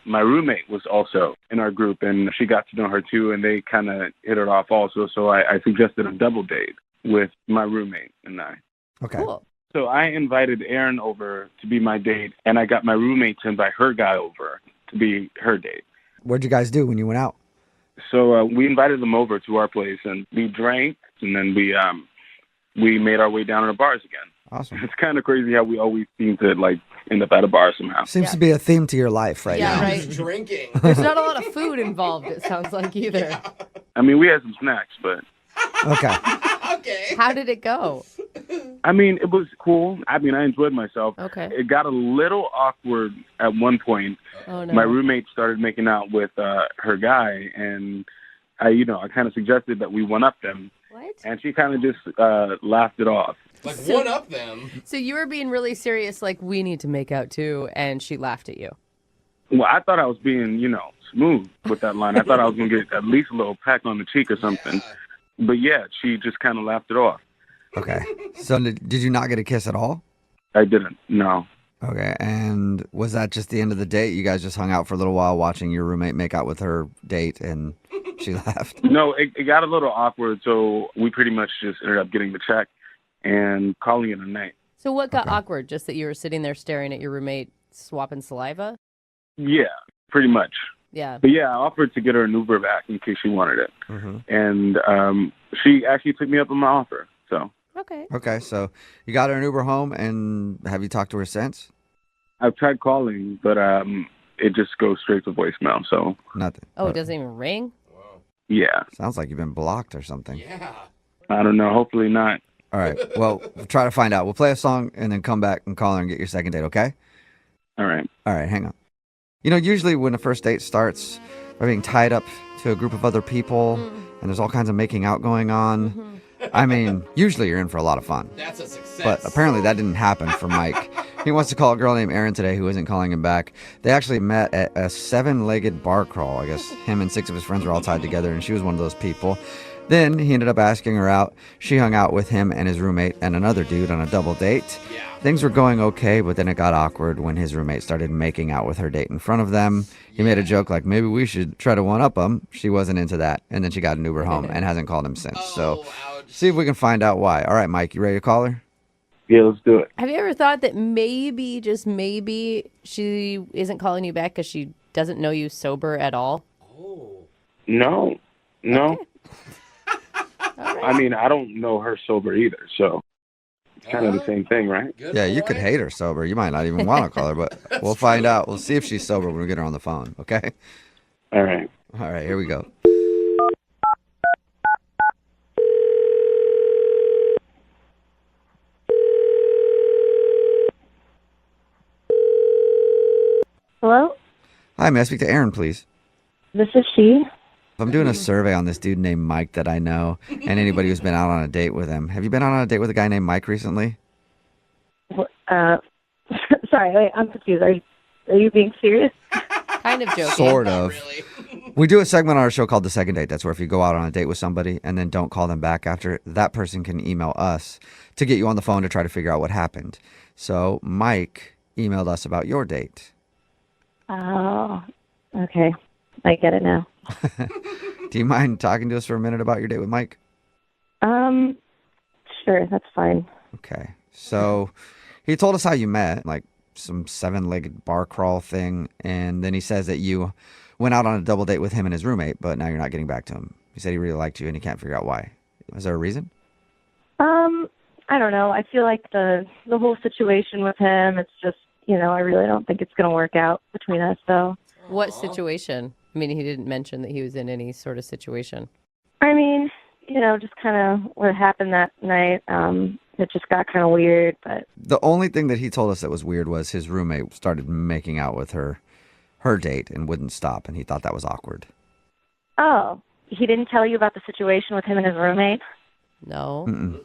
my roommate was also in our group, and she got to know her too, and they kind of hit it off also. So I suggested a double date with my roommate and I. Okay. Cool. So I invited Erin over to be my date, and I got my roommate to invite her guy over to be her date. What'd you guys do when you went out? So we invited them over to our place, and we drank, and then we made our way down to the bars again. Awesome. It's kind of crazy how we always seem to end up at a bar somehow. Seems to be a theme to your life right Yeah, now. right. Just drinking. There's not a lot of food involved, it sounds like, either. I mean, we had some snacks, but Okay. Okay. How did it go? I mean, it was cool. I mean, I enjoyed myself. Okay. It got a little awkward at one point. Oh, no. My roommate started making out with her guy, and I kind of suggested that we one up them. What? And she kind of just laughed it off. Like, one up them. So you were being really serious, like, we need to make out too, and she laughed at you. Well, I thought I was being, smooth with that line. I thought I was going to get at least a little peck on the cheek or something. Yeah. But yeah, she just kind of laughed it off. Okay. So did you not get a kiss at all? I didn't, no. Okay. And was that just the end of the date? You guys just hung out for a little while watching your roommate make out with her date and she laughed? No, it got a little awkward, so we pretty much just ended up getting the check and calling it a night. So what got awkward? Just that you were sitting there staring at your roommate swapping saliva? Yeah, pretty much. Yeah. But yeah, I offered to get her an Uber back in case she wanted it. Mm-hmm. And she actually took me up on my offer, so. Okay. Okay. So you got her an Uber home, and have you talked to her since? I've tried calling, but it just goes straight to voicemail, so. Nothing. Oh, it doesn't even ring? Yeah. Sounds like you've been blocked or something. Yeah. I don't know. Hopefully not. All right. Well, we'll try to find out. We'll play a song and then come back and call her and get your second date, okay? All right. All right, hang on. Usually when a first date starts by being tied up to a group of other people and there's all kinds of making out going on, I mean, usually you're in for a lot of fun. That's a success. But apparently that didn't happen for Mike. He wants to call a girl named Erin today who isn't calling him back. They actually met at a 7-legged bar crawl. I guess him and 6 of his friends were all tied together, and she was one of those people. Then he ended up asking her out. She hung out with him and his roommate and another dude on a double date. Yeah. Things were going okay, but then it got awkward when his roommate started making out with her date in front of them. He made a joke like, maybe we should try to one-up him. She wasn't into that. And then she got an Uber home and hasn't called him since. So ouch. see if we can find out why. All right, Mike, you ready to call her? Yeah, let's do it. Have you ever thought that maybe, just maybe, she isn't calling you back because she doesn't know you sober at all? Oh. No. All right. I mean, I don't know her sober either, so it's kind of the same thing, right? Good Yeah, you boy. could hate her sober. You might not even want to call her, but we'll find out. We'll see if she's sober when we get her on the phone, okay? All right. All right, here we go. Hello? Hi, may I speak to Erin, please? This is she. I'm doing a survey on this dude named Mike that I know and anybody who's been out on a date with him. Have you been out on a date with a guy named Mike recently? Sorry, wait, I'm confused. Are you being serious? Kind of joking. Sort Not of. really. We do a segment on our show called The Second Date. That's where if you go out on a date with somebody and then don't call them back after, that person can email us to get you on the phone to try to figure out what happened. So Mike emailed us about your date. Oh, okay. I get it now. Do you mind talking to us for a minute about your date with Mike? Sure, that's fine. Okay. So he told us how you met, like some 7-legged bar crawl thing, and then he says that you went out on a double date with him and his roommate, but now you're not getting back to him. He said he really liked you and he can't figure out why. Is there a reason? I don't know. I feel like the whole situation with him, it's just, I really don't think it's going to work out between us, so. What situation? I mean, he didn't mention that he was in any sort of situation. I mean, just kind of what happened that night. It just got kind of weird, but. The only thing that he told us that was weird was his roommate started making out with her date and wouldn't stop, and he thought that was awkward. Oh, he didn't tell you about the situation with him and his roommate? No. Mm-mm.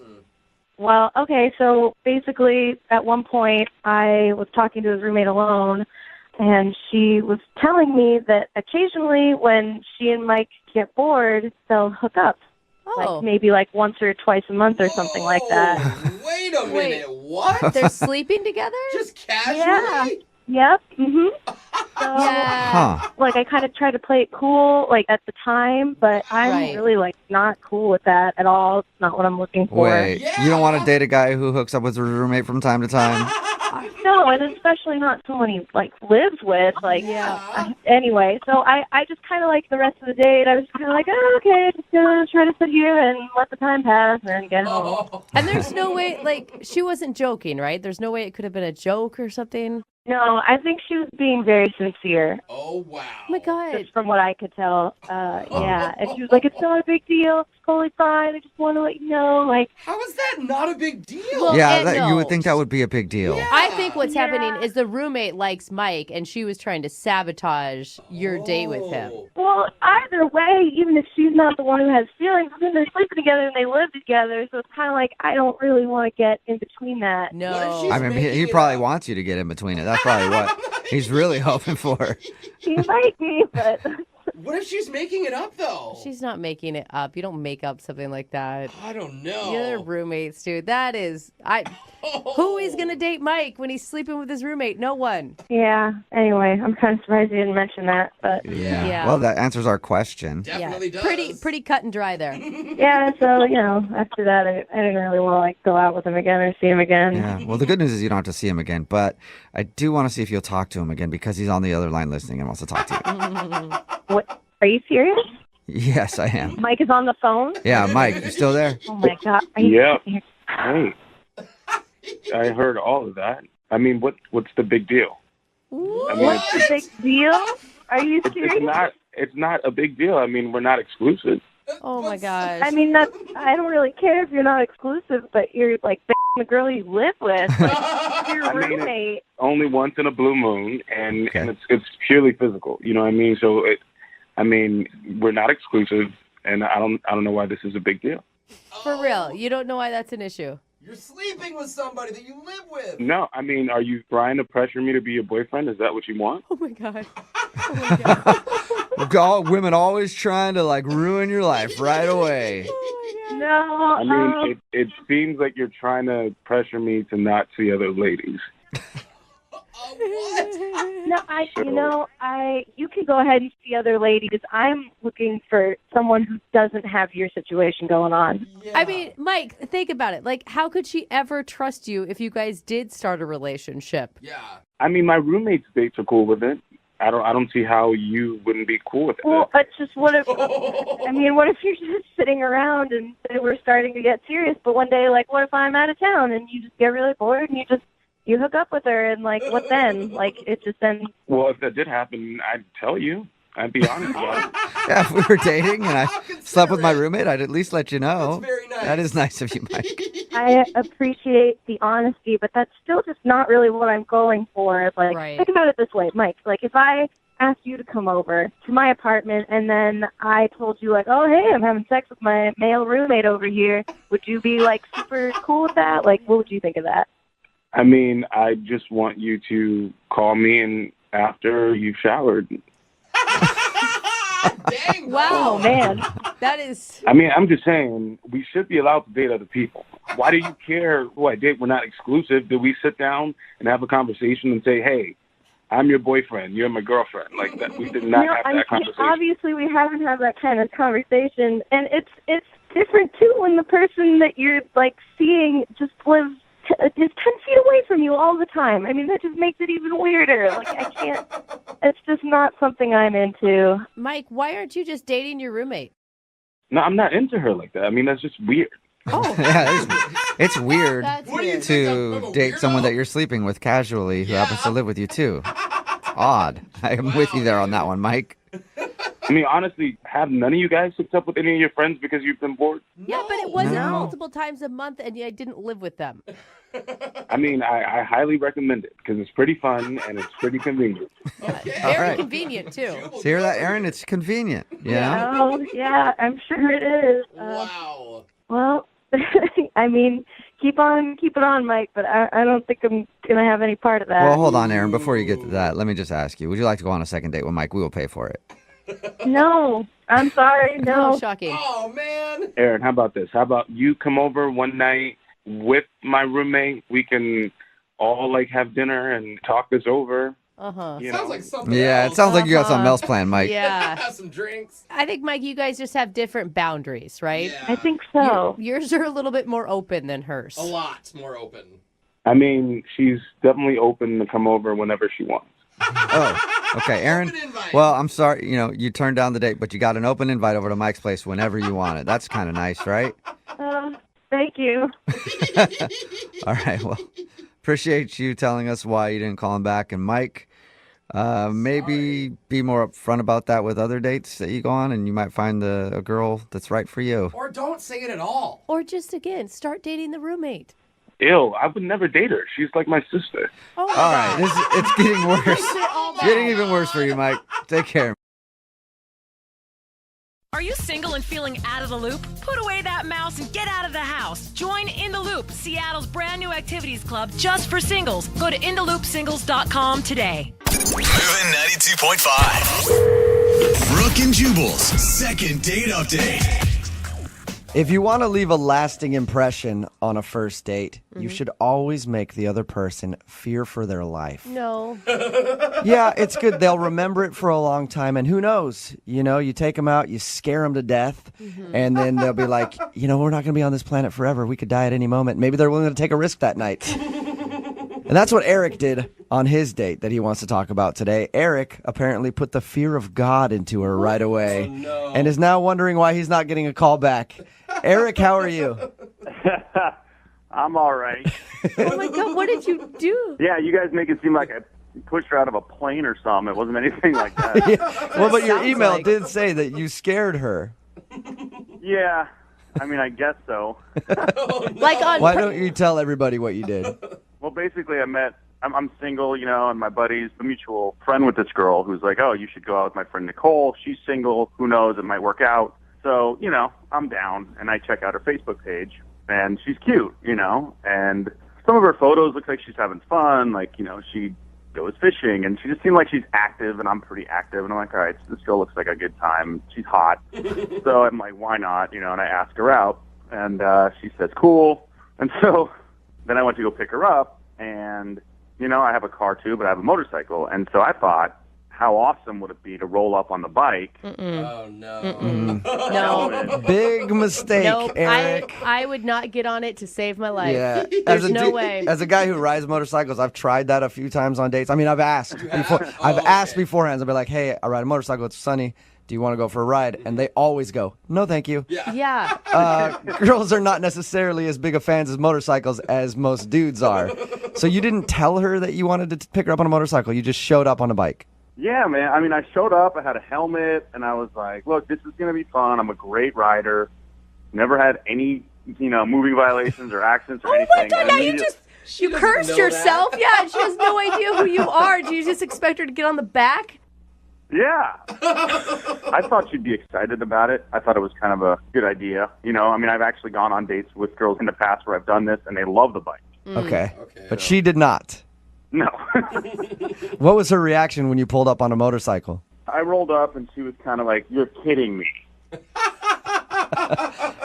Well, okay, so basically at one point I was talking to his roommate alone, and she was telling me that occasionally when she and Mike get bored, they'll hook up. Like maybe like once or twice a month or something like that. Wait a minute, what? They're sleeping together? Just casually? Yeah. Yep. So, like, I kind of try to play it cool, like, at the time, but I'm really, like, not cool with that at all. It's not what I'm looking for. Wait, you don't want to date a guy who hooks up with his roommate from time to time? No, and especially not someone he, like, lives with. Like, anyway, so I just kind of, like, the rest of the date, I was kind of like, oh, okay, just gonna try to sit here and let the time pass and get home. And there's no way, like, she wasn't joking, right? There's no way it could have been a joke or something? No, I think she was being very sincere. Oh, wow. Oh, my God. Just from what I could tell. Yeah. And she was like, it's not a big deal. It's totally fine. I just want to let you know. Like, how is that not a big deal? Well, you would think that would be a big deal. Yeah. I think what's happening is the roommate likes Mike, and she was trying to sabotage your date with him. Well, either way, even if she's not the one who has feelings, then they're sleeping together and they live together. So it's kind of like I don't really want to get in between that. No. I mean, he probably wants you to get in between it. That's probably what he's really hoping for. He might be, but... What if she's making it up, though? She's not making it up. You don't make up something like that. I don't know. You're roommates, dude. That is... Who is going to date Mike when he's sleeping with his roommate? No one. Yeah. Anyway, I'm kind of surprised you didn't mention that, but... Yeah. Well, that answers our question. Definitely does. Pretty cut and dry there. Yeah, so, after that, I didn't really want to, like, go out with him again or see him again. Yeah. Well, the good news is you don't have to see him again, but I do want to see if you'll talk to him again because he's on the other line listening and wants to talk to you. What? Are you serious? Yes, I am. Mike is on the phone? Yeah, Mike, you still there? Oh, my God. Yeah. Hey. I heard all of that. I mean, what's the big deal? What's the big deal? Are you serious? It's not a big deal. I mean, we're not exclusive. Oh, my gosh. I mean, I don't really care if you're not exclusive, but you're, like, the girl you live with. Like, your roommate. Only once in a blue moon, and it's purely physical. You know what I mean? So, we're not exclusive, and I don't know why this is a big deal. For real. You don't know why that's an issue. You're sleeping with somebody that you live with. No, I mean, are you trying to pressure me to be your boyfriend? Is that what you want? Oh, my God. Oh, my God. Women always trying to, like, ruin your life right away. No. I mean, it seems like you're trying to pressure me to not see other ladies. What? No, you can go ahead and see other ladies. I'm looking for someone who doesn't have your situation going on. Yeah. I mean, Mike, think about it. Like, how could she ever trust you if you guys did start a relationship? Yeah. I mean, my roommate's dates are cool with it. I don't see how you wouldn't be cool with it. Well, it's just what if you're just sitting around and we're starting to get serious, but one day, like, what if I'm out of town and you just get really bored and you hook up with her and, like, what then? Like, it just then... Well, if that did happen, I'd tell you. I'd be honest about it. Yeah, if we were dating and I slept with my roommate, I'd at least let you know. That's very nice. That is nice of you, Mike. I appreciate the honesty, but that's still just not really what I'm going for. Like, think about it this way, Mike. Like, if I asked you to come over to my apartment and then I told you, like, oh, hey, I'm having sex with my male roommate over here, would you be, like, super cool with that? Like, what would you think of that? I mean, I just want you to call me and after you've showered. Dang. Wow, man. That is... I mean, I'm just saying, we should be allowed to date other people. Why do you care who I date? We're not exclusive. Do we sit down and have a conversation and say, hey, I'm your boyfriend, you're my girlfriend? Like that. We did not have that conversation. Obviously, we haven't had that kind of conversation. And it's different, too, when the person that you're, like, seeing just lives is 10 feet away from you all the time. I mean, that just makes it even weirder. Like, I can't, it's just not something I'm into. Mike, why aren't you just dating your roommate? No, I'm not into her like that. I mean, that's just weird. Oh. Yeah, it's weird Weird. to date someone that you're sleeping with casually who happens to live with you, too. It's odd. I'm with you there on that one, Mike. I mean, honestly, have none of you guys hooked up with any of your friends because you've been bored? Yeah, but it wasn't No. multiple times a month, and I didn't live with them. I mean, I highly recommend it because it's pretty fun and it's pretty convenient. Very convenient, too. So hear that, Aaron? It's convenient. You know? Oh, yeah, I'm sure it is. Wow. Well, I mean, keep it on, Mike, but I don't think I'm going to have any part of that. Well, hold on, Aaron. Before you get to that, let me just ask you, would you like to go on a second date with Mike? We will pay for it. No, I'm sorry, no. Oh, shocking. Oh, man. Aaron, how about this? How about you come over one night with my roommate? We can all like have dinner and talk this over. Uh-huh. Sounds like something Yeah, else. it sounds like you got something else planned, Mike. Yeah. Have some drinks. I think, Mike, you guys just have different boundaries, right? Yeah. I think so. Yours are a little bit more open than hers. A lot more open. I mean, she's definitely open to come over whenever she wants. Oh, okay, Aaron. Open invite. Well, I'm sorry, you turned down the date, but you got an open invite over to Mike's place whenever you want it. That's kind of nice, right? Thank you. All right, well, appreciate you telling us why you didn't call him back. And Mike, maybe be more upfront about that with other dates that you go on, and you might find a girl that's right for you. Or don't say it at all. Or just, again, start dating the roommate. Ew, I would never date her. She's like my sister. Oh, All right, it's getting worse. all It's getting even worse for you, Mike. Take care. Are you single and feeling out of the loop? Put away that mouse and get out of the house. Join In the Loop, Seattle's brand new activities club just for singles. Go to intheloopsingles.com today. Moving 92.5. Brooke and Jubal's second date update. If you want to leave a lasting impression on a first date, you should always make the other person fear for their life. No. Yeah, it's good. They'll remember it for a long time. And who knows? You take them out, you scare them to death, and then they'll be like, we're not going to be on this planet forever. We could die at any moment. Maybe they're willing to take a risk that night. And that's what Eric did on his date that he wants to talk about today. Eric apparently put the fear of God into her right away and is now wondering why he's not getting a call back. Eric, how are you? I'm all right. Oh, my God, what did you do? Yeah, you guys make it seem like I pushed her out of a plane or something. It wasn't anything like that. Yeah. Well, but your email did say that you scared her. Yeah, I mean, I guess so. Why don't you tell everybody what you did? Well, basically, I'm single, and my buddy's a mutual friend with this girl who's like, oh, you should go out with my friend Nicole. She's single. Who knows? It might work out. So, I'm down, and I check out her Facebook page, and she's cute, and some of her photos look like she's having fun, like, she goes fishing, and she just seemed like she's active, and I'm pretty active, and I'm like, all right, so this girl looks like a good time. She's hot. So I'm like, why not, and I ask her out, and she says, cool. And so then I went to go pick her up, and, I have a car too, but I have a motorcycle, and so I thought, how awesome would it be to roll up on the bike? Oh, no. No. Big mistake, Nope. Eric. I would not get on it to save my life. Yeah. There's no way. As a guy who rides motorcycles, I've tried that a few times on dates. I mean, I've asked before. I've asked beforehand. I'll be like, hey, I ride a motorcycle. It's sunny. Do you want to go for a ride? And they always go, no, thank you. Yeah. Girls are not necessarily as big of fans of motorcycles as most dudes are. So you didn't tell her that you wanted to pick her up on a motorcycle. You just showed up on a bike. Yeah, man. I mean, I showed up. I had a helmet, and I was like, look, this is going to be fun. I'm a great rider. Never had any, moving violations or accidents or anything. Oh, my God. Yeah, you cursed yourself. Yeah, and she has no idea who you are. Do you just expect her to get on the back? Yeah. I thought she'd be excited about it. I thought it was kind of a good idea. I've actually gone on dates with girls in the past where I've done this, and they love the bike. Okay. But she did not. No. What was her reaction when you pulled up on a motorcycle? I rolled up, and she was kind of like, you're kidding me.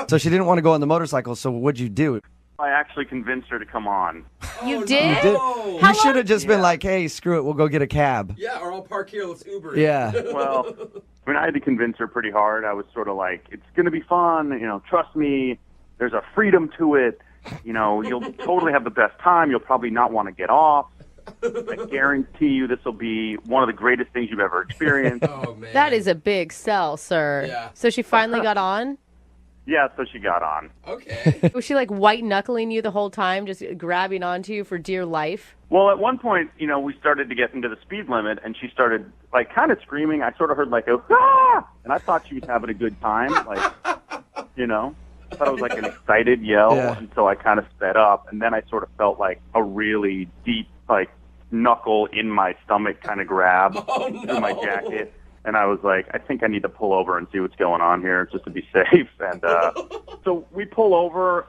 So she didn't want to go on the motorcycle, so what'd you do? I actually convinced her to come on. You did? You did? You should have just been like, hey, screw it, we'll go get a cab. Yeah, or I'll park here, let's Uber. Yeah. Well, I had to convince her pretty hard. I was sort of like, it's going to be fun, trust me, there's a freedom to it, you'll totally have the best time, you'll probably not want to get off. I guarantee you this will be one of the greatest things you've ever experienced. Oh, man. That is a big sell, sir. Yeah. So she finally got on? Yeah, so she got on. Okay. Was she like white knuckling you the whole time, just grabbing onto you for dear life? Well, at one point, we started to get into the speed limit, and she started like kind of screaming. I sort of heard like a ah! And I thought she was having a good time, like I thought it was like an excited yell, and so I kind of sped up, and then I sort of felt like a really deep like knuckle in my stomach kind of grab through my jacket. And I was like, I think I need to pull over and see what's going on here just to be safe. And so we pull over,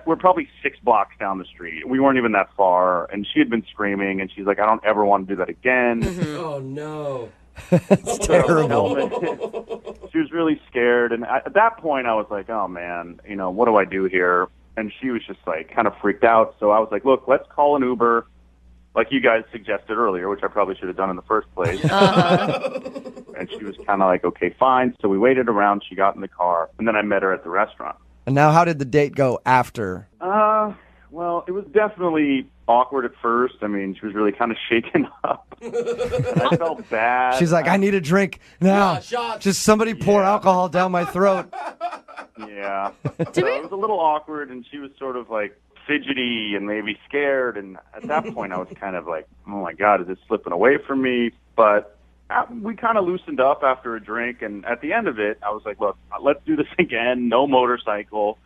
we're probably 6 blocks down the street. We weren't even that far. And she had been screaming, and she's like, I don't ever want to do that again. Oh, no. It's terrible. She was really scared. And at that point, I was like, oh, man, what do I do here? And she was just like kind of freaked out. So I was like, look, let's call an Uber, like you guys suggested earlier, which I probably should have done in the first place. And she was kind of like, okay, fine. So we waited around. She got in the car, and then I met her at the restaurant. And now how did the date go after? Well, it was definitely awkward at first. I mean, she was really kind of shaken up. And I felt bad. She's like, I need a drink now. Just somebody pour alcohol down my throat. Yeah. So it was a little awkward, and she was sort of like fidgety and maybe scared. And at that point, I was kind of like, oh, my God, is this slipping away from me? But we kind of loosened up after a drink. And at the end of it, I was like, look, let's do this again. No motorcycle.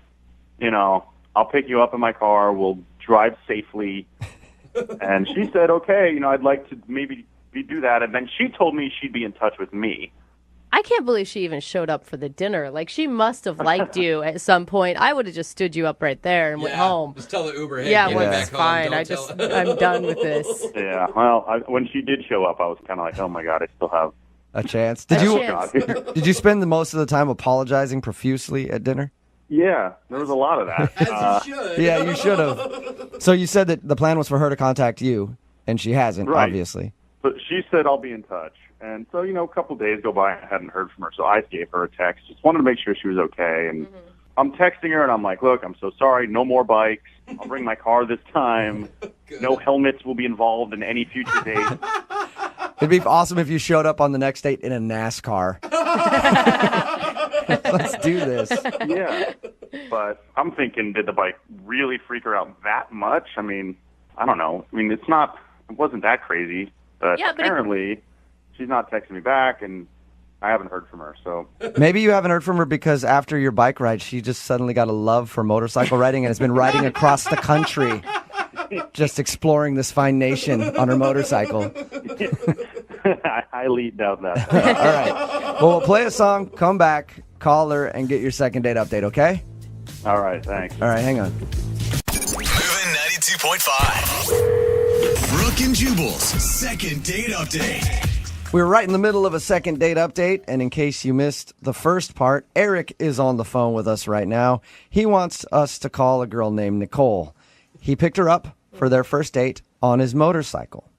I'll pick you up in my car. We'll drive safely. And she said, okay, I'd like to maybe do that. And then she told me she'd be in touch with me. I can't believe she even showed up for the dinner. Like, she must have liked you at some point. I would have just stood you up right there and went home. Just tell the Uber, hey, yeah, get me back home. Fine. I'm done with this. Yeah, well, when she did show up, I was kind of like, oh, my God, I still have a chance. Did you spend the most of the time apologizing profusely at dinner? Yeah, there was a lot of that. As you should. Yeah, you should have. So you said that the plan was for her to contact you, and she hasn't, obviously. But she said, I'll be in touch. And so, a couple of days go by and I hadn't heard from her. So I gave her a text. Just wanted to make sure she was okay. And I'm texting her, and I'm like, look, I'm so sorry. No more bikes. I'll bring my car this time. No helmets will be involved in any future dates. It'd be awesome if you showed up on the next date in a NASCAR. Let's do this. Yeah. But I'm thinking, did the bike really freak her out that much? I mean, I don't know. I mean, it wasn't that crazy. But apparently, she's not texting me back, and I haven't heard from her. So maybe you haven't heard from her because after your bike ride, she just suddenly got a love for motorcycle riding and has been riding across the country, just exploring this fine nation on her motorcycle. I highly doubt that. All right. Well, we'll play a song, come back, call her, and get your second date update, okay? All right, thanks. All right, hang on. Moving 92.5. Brooke and Jubal's second date update. We're right in the middle of a second date update, and in case you missed the first part, Eric is on the phone with us right now. He wants us to call a girl named Nicole. He picked her up for their first date on his motorcycle.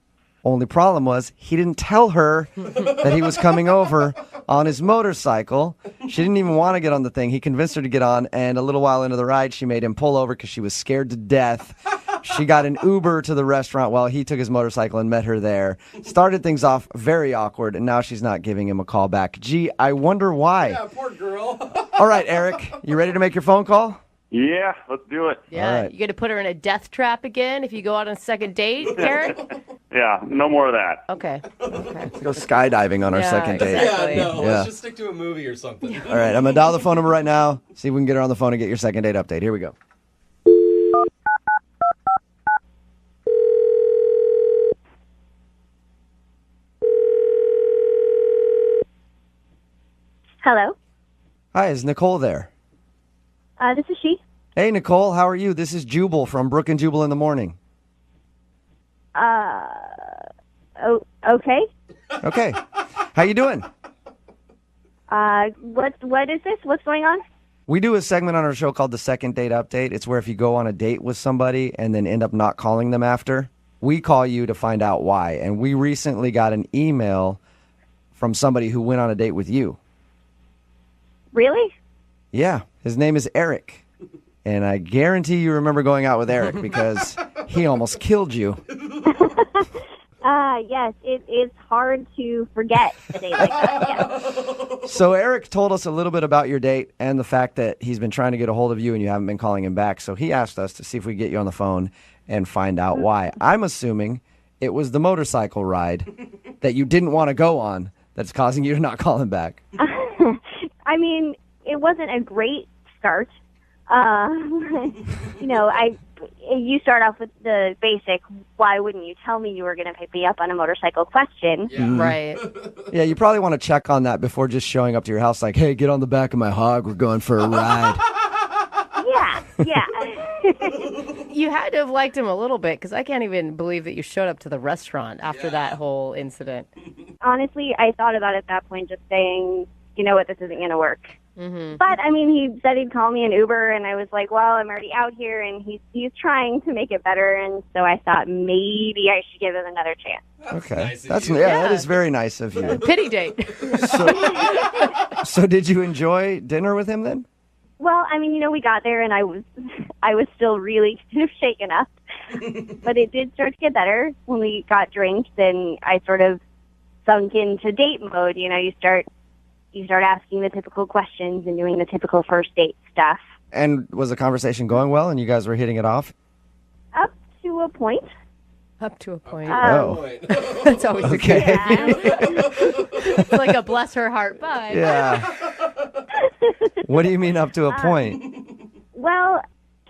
Only problem was he didn't tell her that he was coming over on his motorcycle. She didn't even want to get on the thing. He convinced her to get on, and a little while into the ride, she made him pull over because she was scared to death. She got an Uber to the restaurant while he took his motorcycle and met her there. Started things off very awkward, and now she's not giving him a call back. Gee, I wonder why. Yeah, poor girl. All right, Eric, you ready to make your phone call? Yeah, let's do it. Yeah, right. You going to put her in a death trap again if you go out on a second date, Eric? Yeah, no more of that. Okay. Let's go skydiving on our second date. Exactly. Yeah, no, let's just stick to a movie or something. All right, I'm going to dial the phone number right now, see if we can get her on the phone and get your second date update. Here we go. Hello. Hi, is Nicole there? This is she. Hey, Nicole, how are you? This is Jubal from Brooke and Jubal in the Morning. Okay. Okay. How you doing? What is this? What's going on? We do a segment on our show called the Second Date Update. It's where if you go on a date with somebody and then end up not calling them after, we call you to find out why. And we recently got an email from somebody who went on a date with you. Really? Yeah. His name is Eric. And I guarantee you remember going out with Eric because he almost killed you. Yes. It's hard to forget a date like that. Yes. So Eric told us a little bit about your date and the fact that he's been trying to get a hold of you and you haven't been calling him back. So he asked us to see if we could get you on the phone and find out why. I'm assuming it was the motorcycle ride that you didn't want to go on that's causing you to not call him back. I mean, it wasn't a great start. you start off with the basic, why wouldn't you tell me you were going to pick me up on a motorcycle question. Right. Yeah, you probably want to check on that before just showing up to your house like, hey, get on the back of my hog. We're going for a ride. Yeah. You had to have liked him a little bit, because I can't even believe that you showed up to the restaurant after that whole incident. Honestly, I thought about at that point just saying, you know what, this isn't going to work. Mm-hmm. But, I mean, he said he'd call me an Uber, and I was like, well, I'm already out here, and he's trying to make it better, and so I thought maybe I should give him another chance. Okay. That is very nice of you. Pity date. So did you enjoy dinner with him then? Well, I mean, we got there, and I was still really kind of shaken up. But it did start to get better when we got drinks, and I sort of sunk into date mode. You start asking the typical questions and doing the typical first date stuff. And was the conversation going well and you guys were hitting it off? Up to a point. Up to a point. That's always okay. It's like a bless her heart vibe. Yeah. What do you mean up to a point? Well,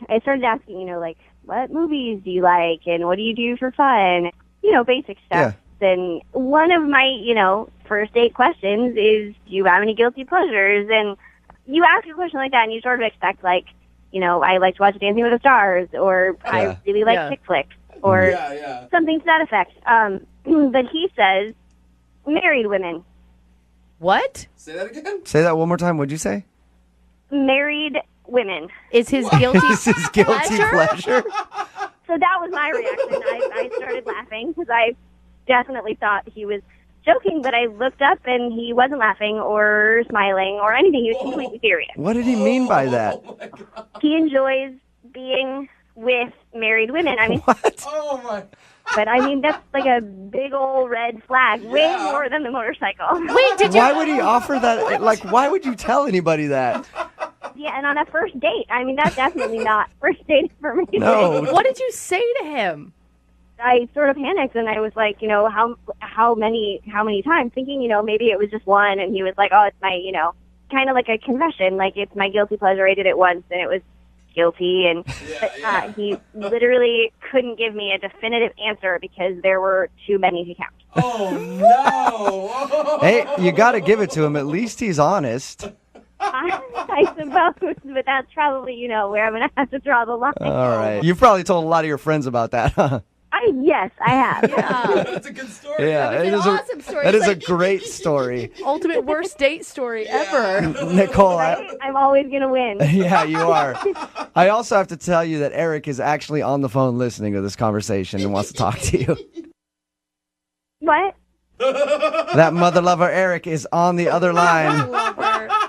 I started asking, like, what movies do you like and what do you do for fun? Basic stuff. Yeah. And one of my, first date questions is, do you have any guilty pleasures? And you ask a question like that and you sort of expect, like, I like to watch Dancing with the Stars, or I really like chick flicks, or something to that effect. But he says, married women. What? Say that again? Say that one more time. What'd you say? Married women. Is his guilty Is his guilty pleasure? So that was my reaction. I started laughing because I definitely thought he was joking, but I looked up and he wasn't laughing or smiling or anything. He was completely serious. What did he mean by that? He enjoys being with married women. I mean, what? Oh my! But I mean, that's like a big old red flag, way more than the motorcycle. Wait, Why would he offer that? Like, why would you tell anybody that? Yeah, and on a first date. I mean, that's definitely not first date for me. No. What did you say to him? I sort of panicked, and I was like, how many times? Thinking, maybe it was just one, and he was like, oh, it's my, kind of like a confession, like it's my guilty pleasure. I did it once, and it was guilty, and he literally couldn't give me a definitive answer because there were too many to count. Oh no! Hey, you got to give it to him. At least he's honest. I suppose, but that's probably, where I'm going to have to draw the line. All right. You've probably told a lot of your friends about that, huh? Yes, I have. Yeah. That's a good story. Yeah, It's an awesome story. That It's is like a great story. ultimate worst date story ever. Nicole, I'm always going to win. yeah, you are. I also have to tell you that Eric is actually on the phone listening to this conversation and wants to talk to you. What? That mother lover Eric is on the other line.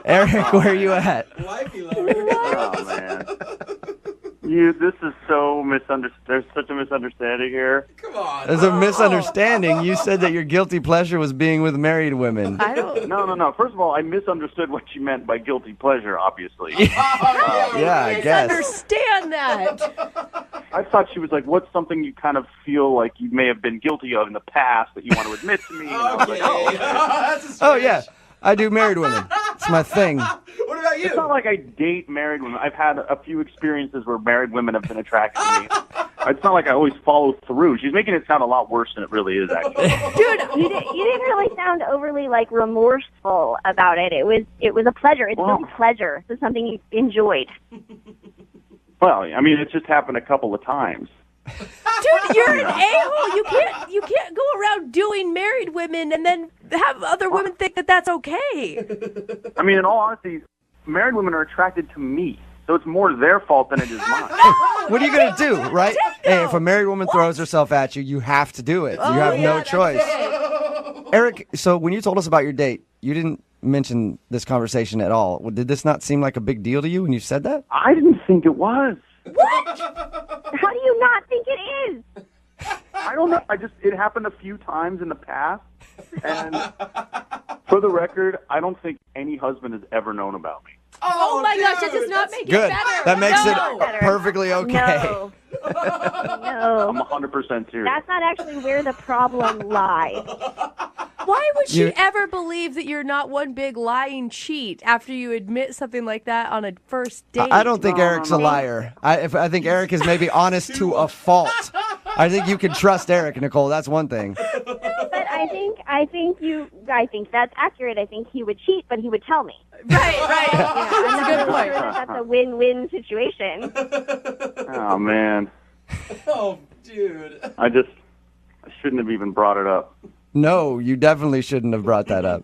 Eric, where are you at? Wifey lover. Oh man, this is so misunderstood. There's such a misunderstanding here. Come on. There's a misunderstanding. You said that your guilty pleasure was being with married women. I don't. No. First of all, I misunderstood what you meant by guilty pleasure. Obviously, Yeah, I guess. Understand that. I thought she was like, "What's something you kind of feel like you may have been guilty of in the past that you want to admit to me?" And I was like, "Oh, That's a Oh, yeah. I do married women. It's my thing. What about you? It's not like I date married women. I've had a few experiences where married women have been attracted to me. It's not like I always follow through. She's making it sound a lot worse than it really is, actually. Dude, you didn't really sound overly, like, remorseful about it. It was a pleasure. It's really pleasure. It's something you enjoyed. Well, I mean, it's just happened a couple of times. Dude, you're an a-hole. You can't go around doing married women and then have other women think that that's okay. I mean, in all honesty, married women are attracted to me, so it's more their fault than it is mine. What are you going to do, right? Hey, if a married woman throws herself at you, you have to do it. You have no choice. Eric, so when you told us about your date, you didn't mention this conversation at all. Did this not seem like a big deal to you when you said that? I didn't think it was. What? How do you not think it is? I don't know. It happened a few times in the past, and for the record, I don't think any husband has ever known about me. Oh my gosh, that does not make it Good. better. That makes No. it perfectly okay. No. I'm 100% serious. That's not actually where the problem lies. Why would she You- ever believe that you're not one big lying cheat after you admit something like that on a first date? I don't think Eric's a liar. I think Eric is maybe honest to a fault. I think you can trust Eric, Nicole. That's one thing. But I think that's accurate. I think he would cheat, but he would tell me. Right. Yeah, I'm That's a good not point. sure that that's a win-win situation. Oh man, Oh, dude. I shouldn't have even brought it up. No, you definitely shouldn't have brought that up.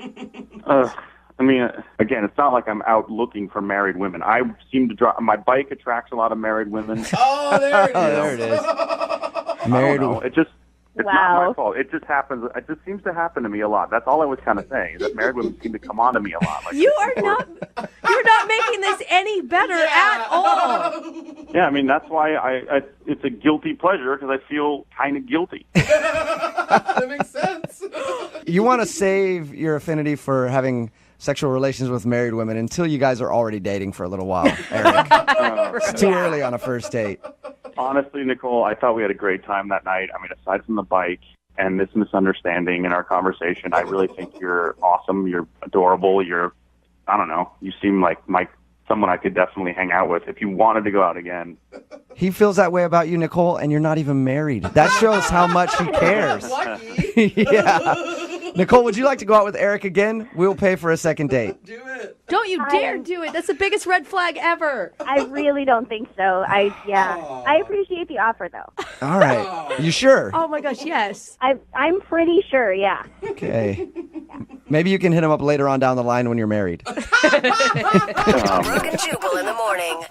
I mean, again, it's not like I'm out looking for married women. I seem to drive. My bike attracts a lot of married women. Oh, there it is. There it is. I Married. don't know. It's not Wow. my fault. It just happens. It just seems to happen to me a lot. That's all I was kind of saying. Is that married women seem to come on to me a lot. Like, You're not making this any better at all. yeah, I mean that's why it's a guilty pleasure because I feel kind of guilty. That makes sense. You want to save your affinity for having sexual relations with married women until you guys are already dating for a little while, Eric. It's too early on a first date. Honestly, Nicole, I thought we had a great time that night. I mean, aside from the bike and this misunderstanding in our conversation, I really think you're awesome. You're adorable. I don't know. You seem like someone I could definitely hang out with if you wanted to go out again. He feels that way about you, Nicole, and you're not even married. That shows how much he cares. Yeah. Nicole, would you like to go out with Eric again? We'll pay for a second date. Do it. Don't you dare do it. That's the biggest red flag ever. I really don't think so. I appreciate the offer though. All right. You sure? Oh my gosh, yes. I'm pretty sure. Yeah. Okay. Maybe you can hit him up later on down the line when you're married. Brooke and Jubal in the morning.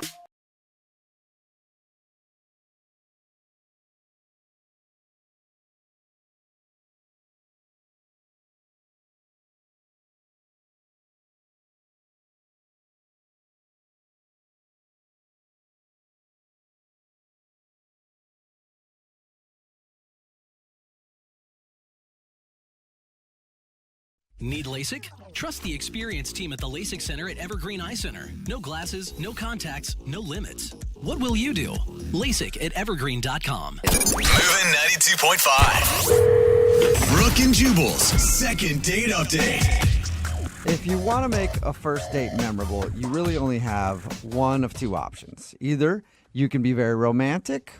Need LASIK? Trust the experienced team at the LASIK Center at Evergreen Eye Center. No glasses, no contacts, no limits. What will you do? LASIK at evergreen.com. Moving 92.5. Brooke and Jubal's second date update. If you want to make a first date memorable, you really only have one of two options. Either you can be very romantic,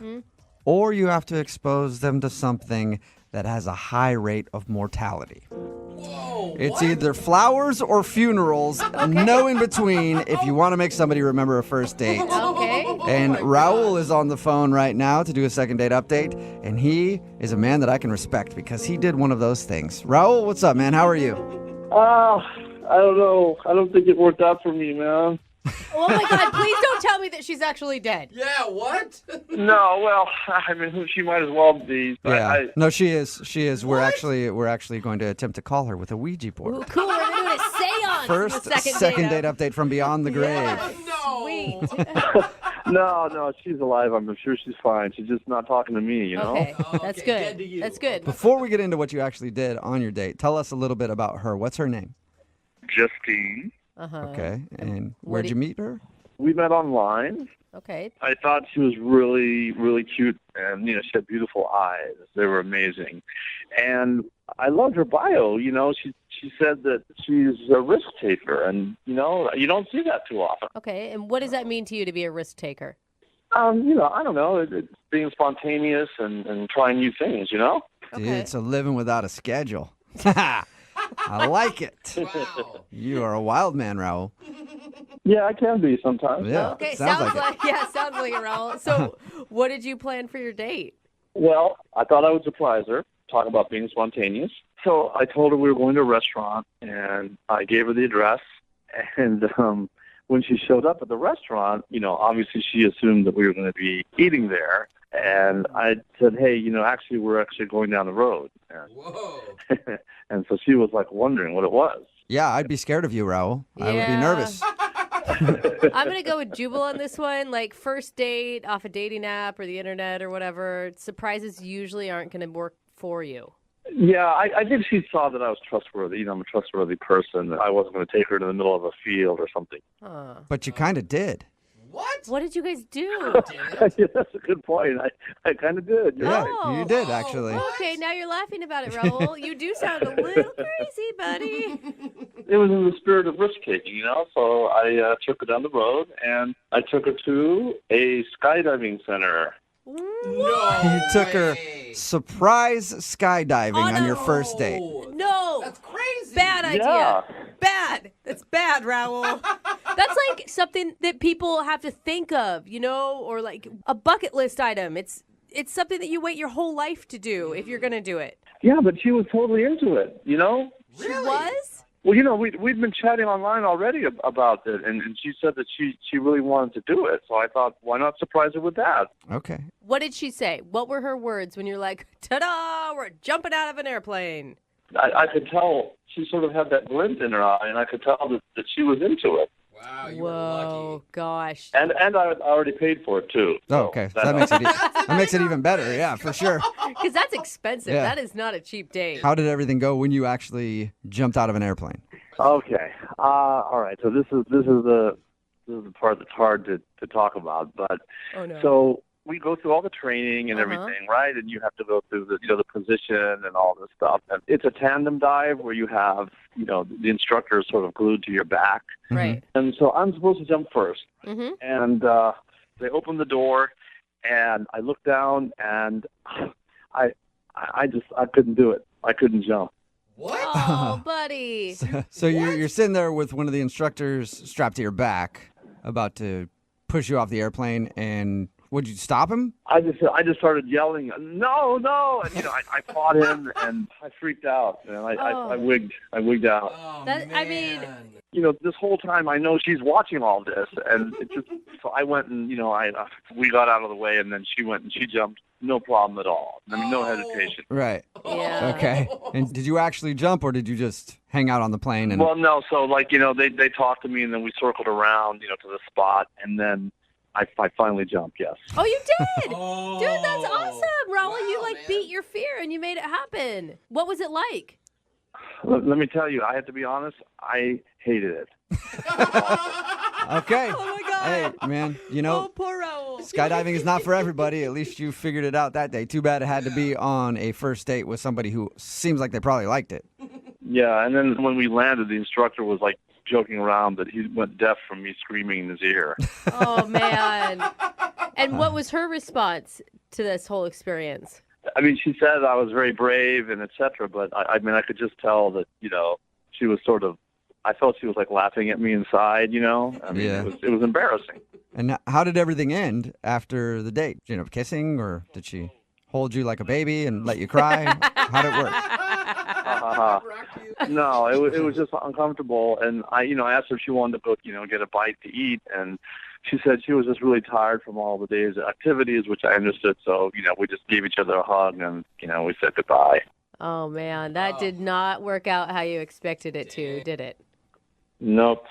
or you have to expose them to something that has a high rate of mortality. It's either flowers or funerals, no in between if you want to make somebody remember a first date. Okay. And Raul is on the phone right now to do a second date update, and he is a man that I can respect because he did one of those things. Raul, what's up, man? How are you? I don't know. I don't think it worked out for me, man. Oh my God, please don't tell me that she's actually dead. Yeah, what? No, well, I mean, she might as well be. Yeah. No, she is. She is. We're actually going to attempt to call her with a Ouija board. Ooh, cool, we're doing a seance. First second date update from beyond the grave. Sweet. No, she's alive. I'm sure she's fine. She's just not talking to me, you know? Okay, that's good. That's good. Before we get into what you actually did on your date, tell us a little bit about her. What's her name? Justine. Okay. And where'd you meet her? We met online. Okay. I thought she was really, really cute, and she had beautiful eyes. They were amazing, and I loved her bio. She said that she's a risk taker, and you don't see that too often. Okay, and what does that mean to you to be a risk taker? I don't know. It's being spontaneous and trying new things. Dude, it's a living without a schedule. I like it. Wow. You are a wild man, Raul. Yeah, I can be sometimes. Yeah. Okay, sounds sounds like like it, Raul. So, what did you plan for your date? Well, I thought I would surprise her, talk about being spontaneous. So I told her we were going to a restaurant, and I gave her the address. And when she showed up at the restaurant, obviously she assumed that we were going to be eating there. And I said, hey, actually, we're actually going down the road. Whoa. And so she was like wondering what it was. Yeah, I'd be scared of you, Raul. I would be nervous. I'm going to go with Jubal on this one. Like, first date off a dating app or the internet or whatever, surprises usually aren't going to work for you. Yeah, I think she saw that I was trustworthy. I'm a trustworthy person. I wasn't going to take her to the middle of a field or something. But you kind of did. What did you guys do? Yeah, that's a good point. I kind of did. You're Yeah, right. you did actually. Okay, now you're laughing about it, Raul. You do sound a little crazy, buddy. It was in the spirit of risk taking, So I took her down the road and I took her to a skydiving center. You took her surprise skydiving on your first date. No. That's crazy. Bad idea. Yeah. Bad. That's bad, Raul. That's like something that people have to think of, or like a bucket list item. It's something that you wait your whole life to do if you're going to do it. Yeah, but she was totally into it, She was? Well, we'd been chatting online already about it, and she said that she really wanted to do it. So I thought, why not surprise her with that? Okay. What did she say? What were her words when you're like, ta-da, we're jumping out of an airplane? I could tell she sort of had that glint in her eye, and I could tell that she was into it. Wow, you Whoa, were lucky. gosh. And I already paid for it, too. Oh, okay. So that makes it even better. Yeah, for sure. Because that's expensive. Yeah. That is not a cheap date. How did everything go when you actually jumped out of an airplane? Okay. All right. So this is the part that's hard to talk about. But Oh, no. so we go through all the training and everything, right? And you have to go through the position and all this stuff. And it's a tandem dive where you have the instructor is sort of glued to your back. Right. And so I'm supposed to jump first. Mm-hmm. And they open the door, and I look down, and I couldn't do it. I couldn't jump. What? Oh, buddy. So you're sitting there with one of the instructors strapped to your back, about to push you off the airplane, and would you stop him? I just started yelling, no, and I fought him, and I freaked out, and I wigged out. Oh, I mean, This whole time I know she's watching all this, and so I went and we got out of the way, and then she went and she jumped, no problem at all. I mean, no hesitation. Right. yeah. Okay. And did you actually jump, or did you just hang out on the plane? And Well, no. So they talked to me, and then we circled around, to the spot, and then I finally jumped. Yes. Oh, you did? Oh. Dude, that's awesome, Raul. Wow, you man. beat your fear and you made it happen. What was it like? Let me tell you, I have to be honest. I hated it. Okay. Oh, my God. Hey, man, Oh, poor Raul. skydiving is not for everybody. At least you figured it out that day. Too bad it had to be on a first date with somebody who seems like they probably liked it. Yeah, and then when we landed, the instructor was joking around that he went deaf from me screaming in his ear. Oh, man. And what was her response to this whole experience? I mean, she said I was very brave and et cetera, but I could just tell that, she was sort of, I felt she was laughing at me inside, I mean, Yeah. it was embarrassing. And how did everything end after the date? Kissing, or did she hold you like a baby and let you cry? How'd it work? No, it was just uncomfortable, and I asked her if she wanted to go, get a bite to eat, and she said she was just really tired from all the day's activities, which I understood. So, we just gave each other a hug, and we said goodbye. Oh, man. That did not work out how you expected it to, did it? Nope.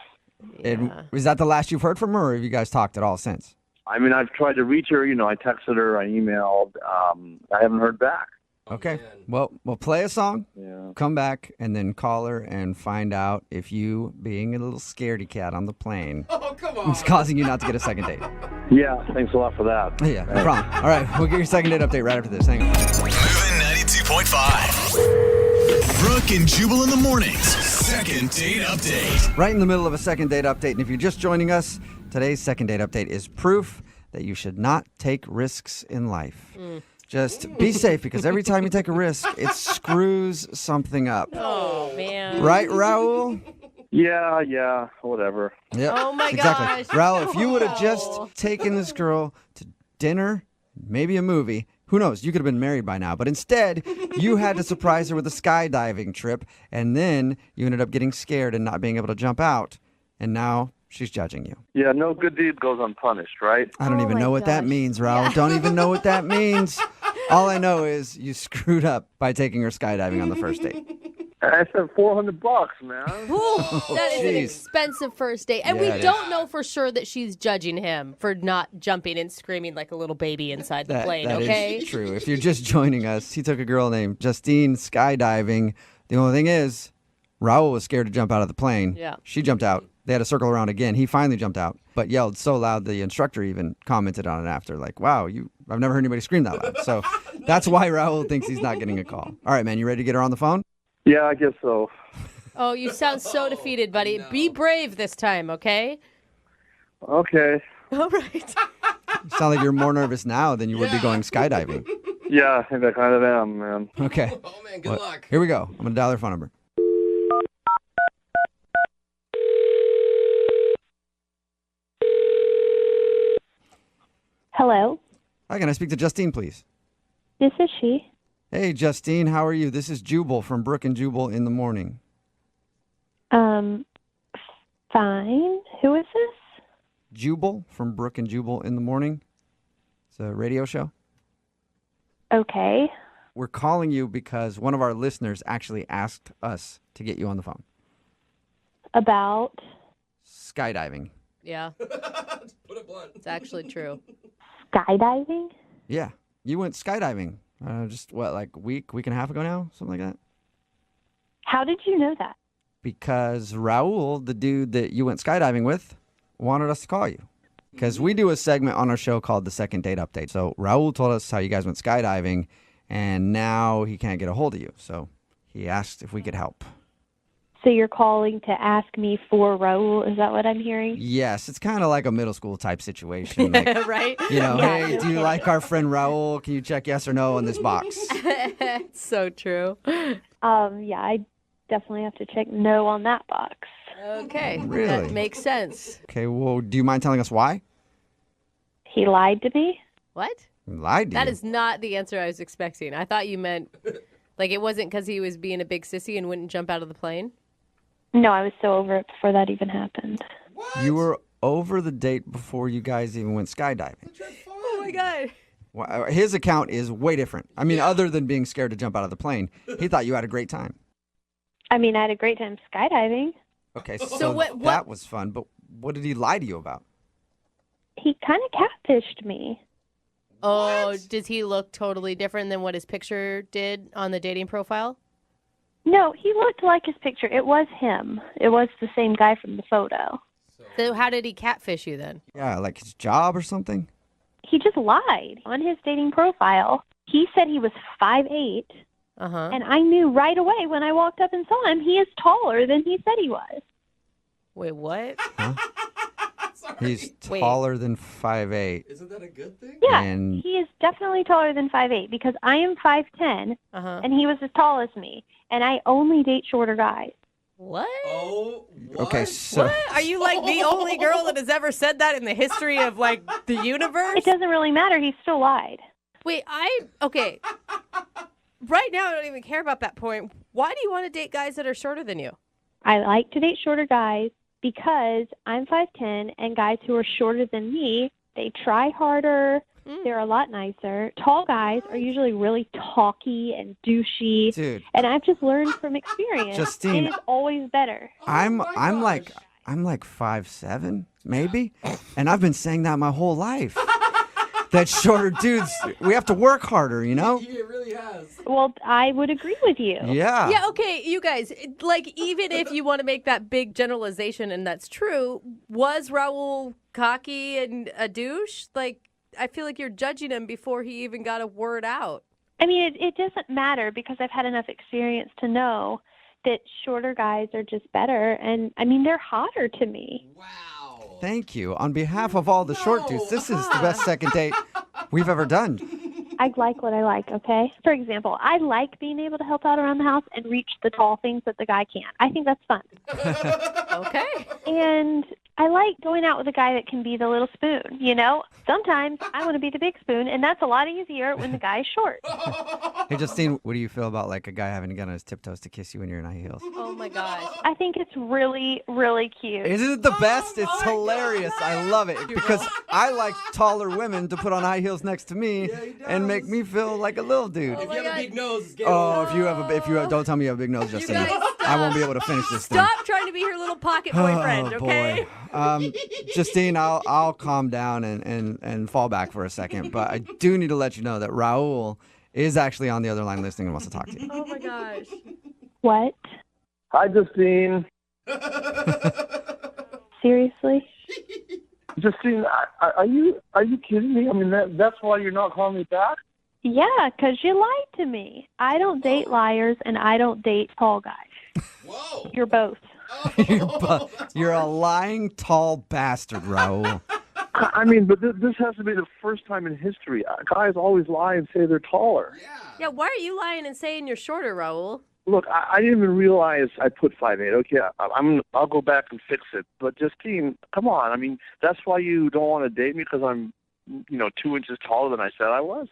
And is that the last you've heard from her, or have you guys talked at all since? I mean, I've tried to reach her. I texted her, I emailed. I haven't heard back. Okay. Well, we'll play a song, Yeah. come back, and then call her and find out if you, being a little scaredy cat on the plane, Oh, come on. is causing you not to get a second date. Yeah, thanks a lot for that. Yeah, no problem. All right, we'll get your second date update right after this. Hang on. Moving 92.5. Brooke and Jubal in the mornings. Second date update. Right in the middle of a second date update. And if you're just joining us, today's second date update is proof that you should not take risks in life. Just be safe, because every time you take a risk, it screws something up. Oh, man. Right, Raul? Yeah, whatever. Yep. Oh, my exactly. gosh. Raul, if you would have Oh. just taken this girl to dinner, maybe a movie, who knows? You could have been married by now. But instead, you had to surprise her with a skydiving trip, and then you ended up getting scared and not being able to jump out. And now she's judging you. Yeah, no good deed goes unpunished, right? I don't even my know what that gosh. means, Raul. Don't even know what that means. All I know is you screwed up by taking her skydiving on the first date. I spent $400, man. Ooh, that is an jeez. expensive first date. And Yeah, we it don't know for sure that she's judging him for not jumping and screaming like a little baby inside the plane, that okay? is true. If you're just joining us, he took a girl named Justine skydiving. The only thing is, Raul was scared to jump out of the plane. Yeah. She jumped out They had to circle around again. He finally jumped out, but yelled so loud the instructor even commented on it after, like, wow, I've never heard anybody scream that loud. So that's why Raul thinks he's not getting a call. All right, man, you ready to get her on the phone? Yeah, I guess so. Oh, you sound so defeated, buddy. No. Be brave this time, okay? Okay. All right. You sound like you're more nervous now than you would be going skydiving. Yeah, I think I kind of am, man. Okay. Oh, man, good luck. Here we go. I'm going to dial their phone number. Hello. Hi, can I speak to Justine, please? This is she. Hey, Justine, how are you? This is Jubal from Brooke and Jubal in the morning. Fine. Who is this? Jubal from Brooke and Jubal in the morning. It's a radio show. Okay. We're calling you because one of our listeners actually asked us to get you on the phone. About? Skydiving. Yeah. Put it blunt. It's actually true. Skydiving? Yeah. You went skydiving just, like a week and a half ago now? Something like that? How did you know that? Because Raul, the dude that you went skydiving with, wanted us to call you. Because we do a segment on our show called the Second Date Update. So Raul told us how you guys went skydiving, and now he can't get a hold of you. So he asked if we could help. So you're calling to ask me for Raul? Is that what I'm hearing? Yes, it's kind of like a middle school type situation. Like, right? You know, Yeah. hey, do you like our friend Raul? Can you check yes or no on this box? It's so true. Yeah, I definitely have to check no on that box. Okay. Really? That makes sense. Okay, well, do you mind telling us why? He lied to me? What? He lied to That you. is not the answer I was expecting. I thought you meant, like, it wasn't because he was being a big sissy and wouldn't jump out of the plane? No, I was so over it before that even happened. You were over the date before you guys even went skydiving. Oh, my God. Well, his account is way different. I mean, other than being scared to jump out of the plane, he thought you had a great time. I mean, I had a great time skydiving. Okay, so that was fun, but what did he lie to you about? He kind of catfished me. Oh, does he look totally different than what his picture did on the dating profile? No, he looked like his picture. It was him. It was the same guy from the photo. So how did he catfish you then? Yeah, like his job or something? He just lied. On his dating profile, he said he was 5'8", Uh-huh. and I knew right away when I walked up and saw him, he is taller than he said he was. Wait, what? Huh? He's Wait. taller than 5'8". Isn't that a good thing? Yeah, And he is definitely taller than 5'8", because I am 5'10", Uh-huh. and he was as tall as me, and I only date shorter guys. What? Oh, what? okay, so What? Are you like the only girl that has ever said that in the history of like the universe? It doesn't really matter. He still lied. Wait, okay. Right now, I don't even care about that point. Why do you want to date guys that are shorter than you? I like to date shorter guys because I'm 5'10", and guys who are shorter than me, they try harder. They're a lot nicer. Tall guys are usually really talky and douchey. Dude. And I've just learned from experience, Justine. it is always better. I'm like 5'7", maybe, and I've been saying that my whole life. That shorter dudes, we have to work harder, you know? It really has. Well, I would agree with you. Yeah. Yeah, okay, you guys, like, even if you want to make that big generalization and that's true, was Raul cocky and a douche? Like, I feel like you're judging him before he even got a word out. I mean, it doesn't matter because I've had enough experience to know that shorter guys are just better. And, I mean, they're hotter to me. Wow. Thank you. On behalf of all the short dudes, this is the best second date we've ever done. I like what I like, okay? For example, I like being able to help out around the house and reach the tall things that the guy can't. I think that's fun. Okay. And I like going out with a guy that can be the little spoon, you know? Sometimes I want to be the big spoon, and that's a lot easier when the guy is short. Hey, Justine, what do you feel about like a guy having to get on his tiptoes to kiss you when you're in high heels? Oh, my gosh. I think it's really, really cute. Isn't it the best? It's hilarious. I love it because I like taller women to put on high heels next to me and make me feel like a little dude. If you have a big nose, it's game Oh, over. if you have, don't tell me you have a big nose, Justine. guys, I won't be able to finish this thing. Stop trying to be her little pocket boyfriend, Oh, okay? boy. Justine, I'll calm down and fall back for a second, but I do need to let you know that Raul is actually on the other line listening and wants to talk to you. Oh, my gosh. What? Hi, Justine. Seriously? Justine, are you kidding me? I mean, that's why you're not calling me back? Yeah, 'cause you lied to me. I don't date liars, and I don't date tall guys. Whoa. You're both. You're a lying tall bastard, Raul. I mean, but this has to be the first time in history. Guys always lie and say they're taller. Yeah, why are you lying and saying you're shorter, Raul? Look, I didn't even realize I put 5'8". Okay, I'll go back and fix it. But Justine, come on. I mean, that's why you don't want to date me, because I'm, 2 inches taller than I said I was.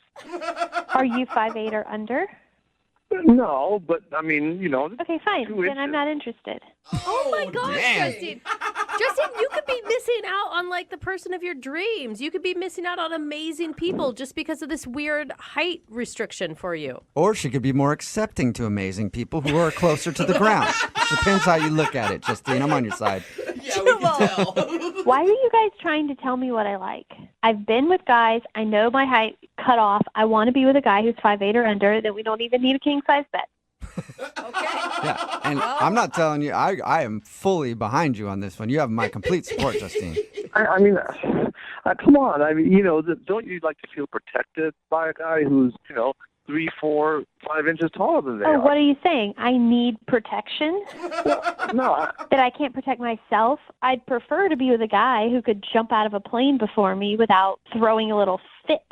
Are you 5'8" or under? No, but I mean, Okay, fine. 2 Then inches. I'm not interested. Oh my gosh, damn. Justine. Justine, you could be missing out on like the person of your dreams. You could be missing out on amazing people just because of this weird height restriction for you. Or she could be more accepting to amazing people who are closer to the ground. Depends how you look at it, Justine. I'm on your side. Yeah, we can tell. Why are you guys trying to tell me what I like? I've been with guys. I know my height cut off. I want to be with a guy who's 5'8" or under, then we don't even need a king-size bed. Yeah, and I'm not telling you, I am fully behind you on this one. You have my complete support, Justine. I mean, come on. I mean, don't you like to feel protected by a guy who's, 3, 4, 5 inches taller than they are? What are you saying? I need protection? No. That I can't protect myself? I'd prefer to be with a guy who could jump out of a plane before me without throwing a little fit.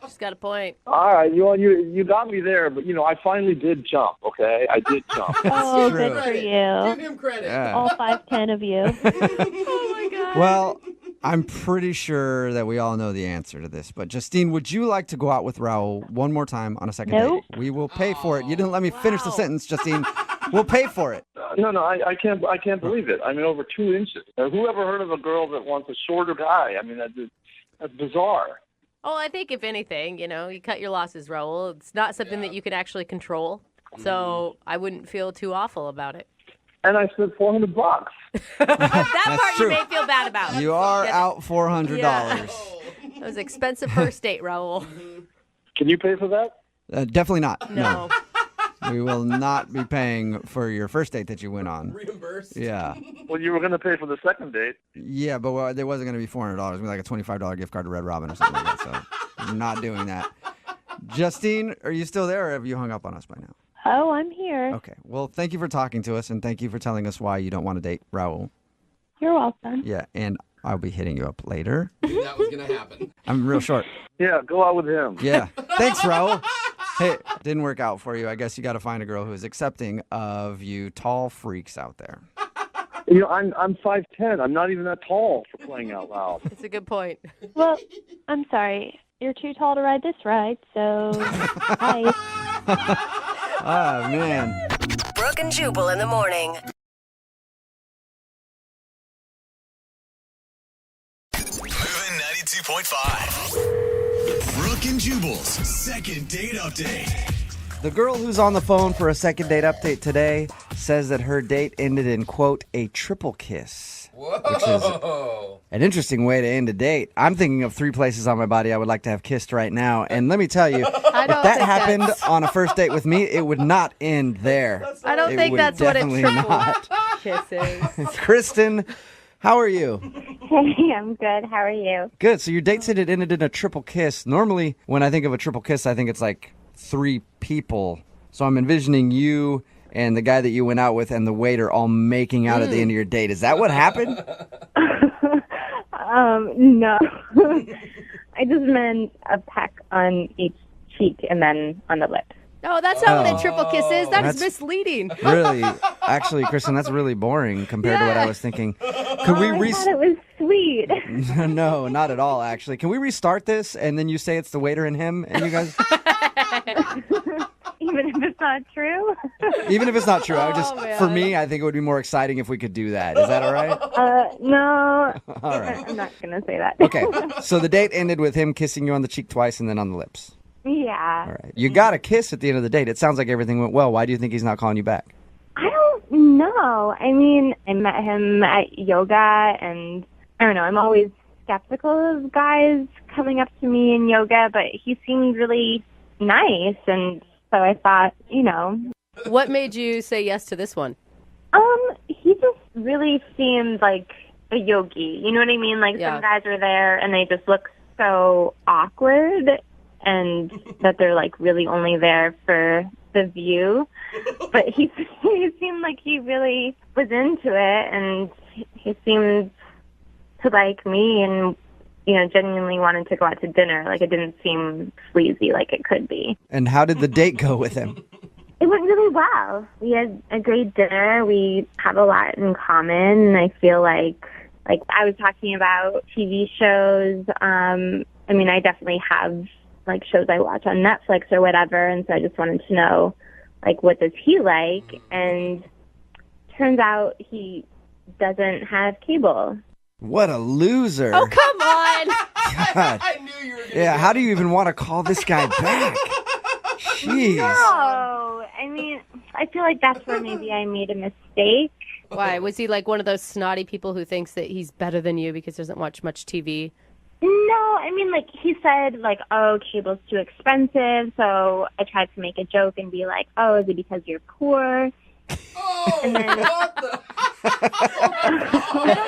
She's got a point. All right, you got me there, but I finally did jump. Okay, I did jump. Oh, true. good for you. Give him credit. Yeah. All 5'10" of you. Oh my God. Well, I'm pretty sure that we all know the answer to this, but Justine, would you like to go out with Raul one more time on a second Nope. date? We will pay for it. You didn't let me finish the sentence, Justine. We'll pay for it. No, I can't believe it. I mean, over 2 inches. Who ever heard of a girl that wants a shorter guy? I mean, that's bizarre. Oh, I think if anything, you cut your losses, Raul. It's not something that you can actually control. So I wouldn't feel too awful about it. And I spent $400. That part true. you may feel bad about. You are Yeah. out $400. Yeah. That was an expensive first date, Raul. Can you pay for that? Definitely not. No. We will not be paying for your first date that you went on. Reimbursed. Yeah. Well, you were going to pay for the second date. Yeah, but there wasn't going to be $400. It was gonna be like a $25 gift card to Red Robin or something like that. So we're not doing that. Justine, are you still there or have you hung up on us by now? Oh, I'm here. Okay. Well, thank you for talking to us and thank you for telling us why you don't want to date Raul. You're welcome. Yeah, and I'll be hitting you up later. That was going to happen. I'm real short. Yeah, go out with him. Yeah. Thanks, Raul. Hey, didn't work out for you. I guess you got to find a girl who is accepting of you tall freaks out there. I'm 5'10". I'm not even that tall, for crying out loud. It's a good point. Well, I'm sorry. You're too tall to ride this ride, so bye. Oh, man. Brooke and Jubal in the morning. Moving 92.5. Brooke and Jubal's second date update. The girl who's on the phone for a second date update today says that her date ended in, quote, a triple kiss. Whoa. Which is an interesting way to end a date. I'm thinking of 3 places on my body I would like to have kissed right now. And let me tell you, if that happened on a first date with me, it would not end there. I don't think that's what a triple kiss is. Kristen, how are you? Hey, I'm good. How are you? Good. So your date said it ended in a triple kiss. Normally, when I think of a triple kiss, I think it's like 3 people. So I'm envisioning you and the guy that you went out with and the waiter all making out at the end of your date. Is that what happened? No. I just meant a peck on each cheek and then on the lips. No, that's not what a triple kiss is. That is That's misleading. Really? Actually, Kristen, that's really boring compared to what I was thinking. Could we I thought it was sweet. No, not at all, actually. Can we restart this and then you say it's the waiter and him and you guys? Even if it's not true? Even if it's not true, I would just, man. for me, I think it would be more exciting if we could do that. Is that all right? No. All right. I'm not going to say that. Okay. So the date ended with him kissing you on the cheek twice and then on the lips. Yeah. All right. You got a kiss at the end of the date. It sounds like everything went well. Why do you think he's not calling you back? I don't know. I mean, I met him at yoga, and I don't know. I'm always skeptical of guys coming up to me in yoga, but he seemed really nice, and so I thought, What made you say yes to this one? he just really seemed like a yogi. You know what I mean? Like some guys are there and they just look so awkward and that they're like really only there for the view. But he seemed like he really was into it, and he seemed to like me and, you know, genuinely wanted to go out to dinner. Like, it didn't seem sleazy like it could be. And how did the date go with him? It went really well. We had a great dinner. We have a lot in common, and I feel like I was talking about TV shows. I mean, I definitely have like shows I watch on Netflix or whatever, and so I just wanted to know, like, what does he like? And turns out he doesn't have cable. What a loser. Oh, come on. God. I knew you were going to Yeah, how do you even want to call this guy back? Jeez. No, I mean, I feel like that's where maybe I made a mistake. Why? Was he like one of those snotty people who thinks that he's better than you because he doesn't watch much TV? No, I mean, like, he said, like, oh, cable's too expensive, so I tried to make a joke and be like, oh, is it because you're poor? Oh, and then, what the? I don't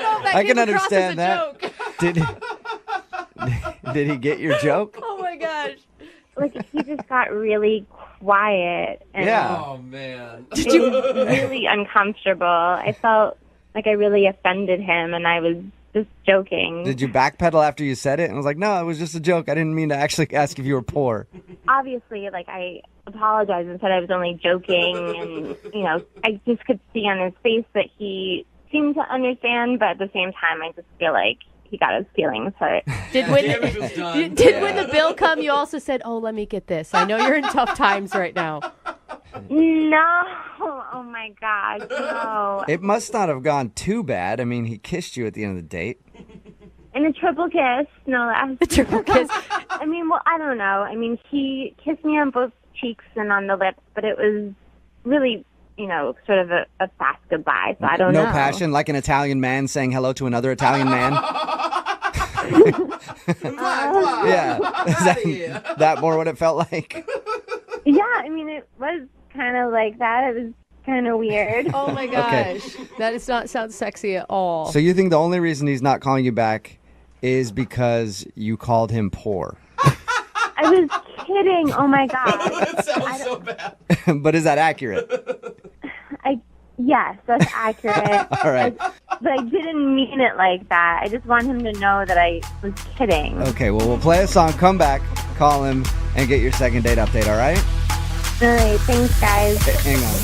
know if that I can came across understand as a that. joke. Did he get your joke? Oh, my gosh. like, he just got really quiet. And Oh, man. it was really uncomfortable. I felt like I really offended him, and I was just joking. Did you backpedal after you said it? And I was like, no, it was just a joke. I didn't mean to actually ask if you were poor. Obviously, like, I apologized and said I was only joking, and, you know, I just could see on his face that he seemed to understand, but at the same time, I just feel like he got his feelings hurt. Did when the bill come, you also said, oh, let me get this. I know you're in tough times right now. No. Oh, my gosh, no. It must not have gone too bad. I mean, he kissed you at the end of the date. And a triple kiss, no less. A triple kiss. I mean, well, I don't know. I mean, he kissed me on both cheeks and on the lips, but it was really, you know, sort of a fast goodbye, so I don't know. No passion, like an Italian man saying hello to another Italian man? Yeah. Is that more what it felt like? Yeah, I mean, it was kind of like that. It was kind of weird. Oh, my gosh. That does not sound sexy at all. So you think the only reason he's not calling you back is because you called him poor? I was kidding. Oh, my God. That sounds so bad. But is that accurate? Yes, that's accurate. All right. But I didn't mean it like that. I just want him to know that I was kidding. Okay, well, we'll play a song, come back, call him, and get your second date update, all right? All right, thanks, guys. Hang on.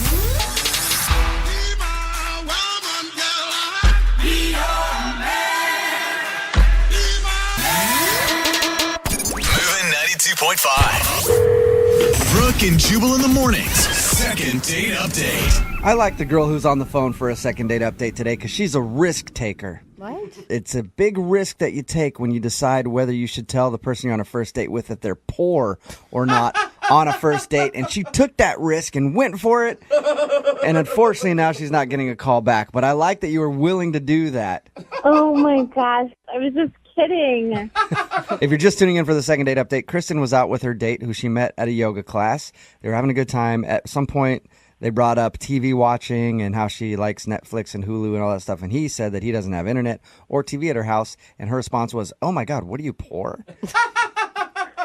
Moving 92.5. Brooke and Jubal in the mornings. Second date update. I like the girl who's on the phone for a second date update today because she's a risk taker. What? It's a big risk that you take when you decide whether you should tell the person you're on a first date with that they're poor or not on a first date. And she took that risk and went for it. And unfortunately, now she's not getting a call back. But I like that you were willing to do that. Oh, my gosh. I was just kidding. If you're just tuning in for the second date update, Kristen was out with her date who she met at a yoga class. They were having a good time. At some point, they brought up TV watching and how she likes Netflix and Hulu and all that stuff. And he said that he doesn't have internet or TV at her house. And her response was, oh, my God, what are you, poor?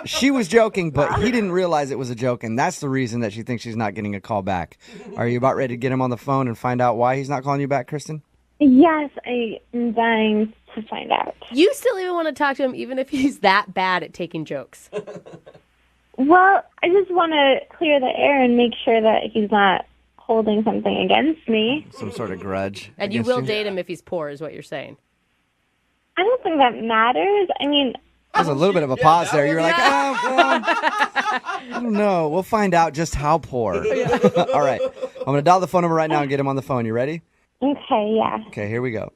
She was joking, but he didn't realize it was a joke. And that's the reason that she thinks she's not getting a call back. Are you about ready to get him on the phone and find out why he's not calling you back, Kristen? Yes, I am dying to find out. You still even want to talk to him even if he's that bad at taking jokes? Well, I just want to clear the air and make sure that he's not holding something against me. Some sort of grudge. And you will date him if he's poor, is what you're saying. I don't think that matters. I mean, There's a little bit of a pause there. You were like, oh, well, I don't know. We'll find out just how poor. All right. I'm going to dial the phone number right now and get him on the phone. You ready? okay, yeah. Okay, here we go.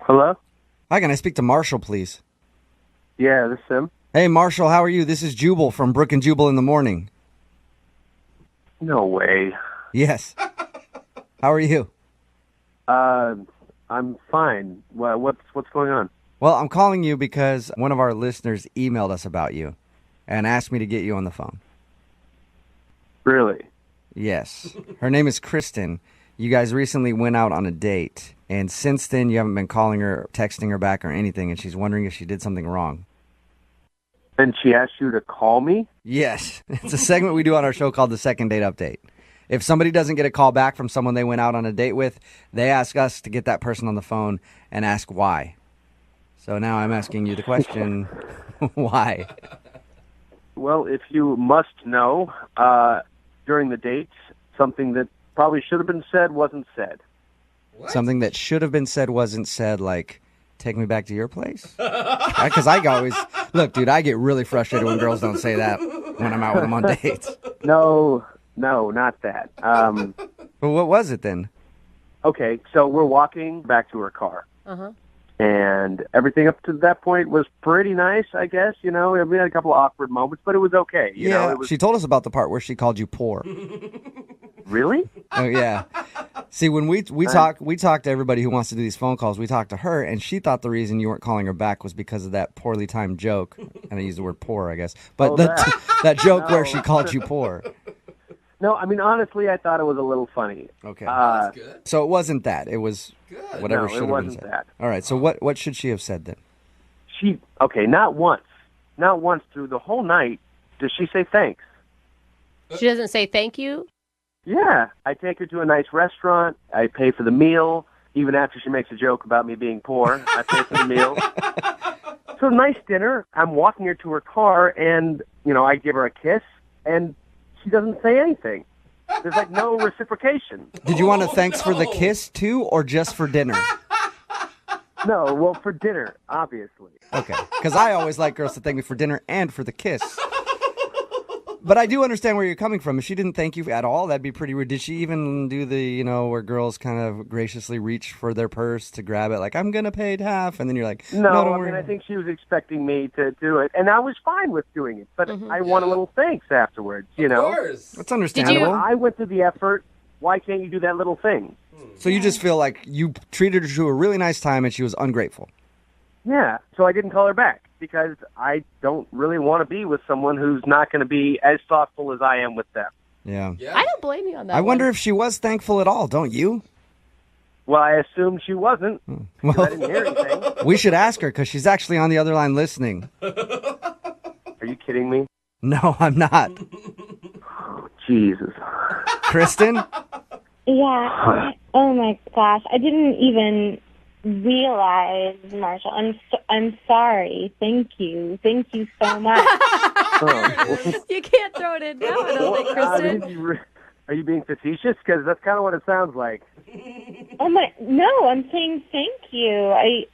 Hello? Hi, can I speak to Marshall, please? Yeah, this is him. Hey, Marshall, how are you? This is Jubal from Brooke and Jubal in the morning. No way. Yes. How are you? I'm fine. What's going on? Well, I'm calling you because one of our listeners emailed us about you and asked me to get you on the phone. Really? Yes. Her name is Kristen. You guys recently went out on a date, and since then you haven't been calling her, texting her back or anything, and she's wondering if she did something wrong. And she asked you to call me? Yes. It's a segment we do on our show called the Second Date Update. If somebody doesn't get a call back from someone they went out on a date with, they ask us to get that person on the phone and ask why. So now I'm asking you the question, why? Well, if you must know, during the date, something that probably should have been said wasn't said. What? Something that should have been said wasn't said, like, take me back to your place? Because I always, look, dude, I get really frustrated when girls don't say that when I'm out with them on dates. No, not that. But what was it then? Okay, so we're walking back to her car. Uh-huh. And everything up to that point was pretty nice, I guess. You know, we had a couple of awkward moments, but it was okay. You know, it was... She told us about the part where she called you poor. Really? Oh, yeah. See, when we talk to everybody who wants to do these phone calls, we talk to her, and she thought the reason you weren't calling her back was because of that poorly timed joke. And I use the word poor, I guess. But that joke where she called you poor. No, I mean, honestly, I thought it was a little funny. Okay. That's good. So it wasn't that. It was whatever should have been said. That. All right. So what should she have said then? Not once. Not once through the whole night does she say thanks. She doesn't say thank you? Yeah. I take her to a nice restaurant. I pay for the meal. Even after she makes a joke about me being poor, I pay for the meal. So nice dinner. I'm walking her to her car, and, you know, I give her a kiss, and she doesn't say anything. There's like no reciprocation. Did you want to thanks for the kiss too, or just for dinner? No, well, for dinner, obviously. Okay, because I always like girls to thank me for dinner and for the kiss. But I do understand where you're coming from. If she didn't thank you at all, that'd be pretty weird. Did she even do the, you know, where girls kind of graciously reach for their purse to grab it, like, I'm going to pay half, and then you're like, no, don't worry. I think she was expecting me to do it, and I was fine with doing it, but I want a little thanks afterwards, you know? Of course. That's understandable. I went through the effort. Why can't you do that little thing? So you just feel like you treated her to a really nice time, and she was ungrateful. Yeah, so I didn't call her back because I don't really want to be with someone who's not going to be as thoughtful as I am with them. Yeah. I don't blame you on that. I wonder if she was thankful at all, don't you? Well, I assumed she wasn't. Well, I didn't hear anything. We should ask her because she's actually on the other line listening. Are you kidding me? No, I'm not. Oh, Jesus. Kristen? Yeah. Oh my gosh, I didn't even realize, Marshall. I'm sorry. Thank you so much. You can't throw it in now, I don't think, Kristen. Are you being facetious? Because that's kind of what it sounds like. Oh my! No, I'm saying thank you. I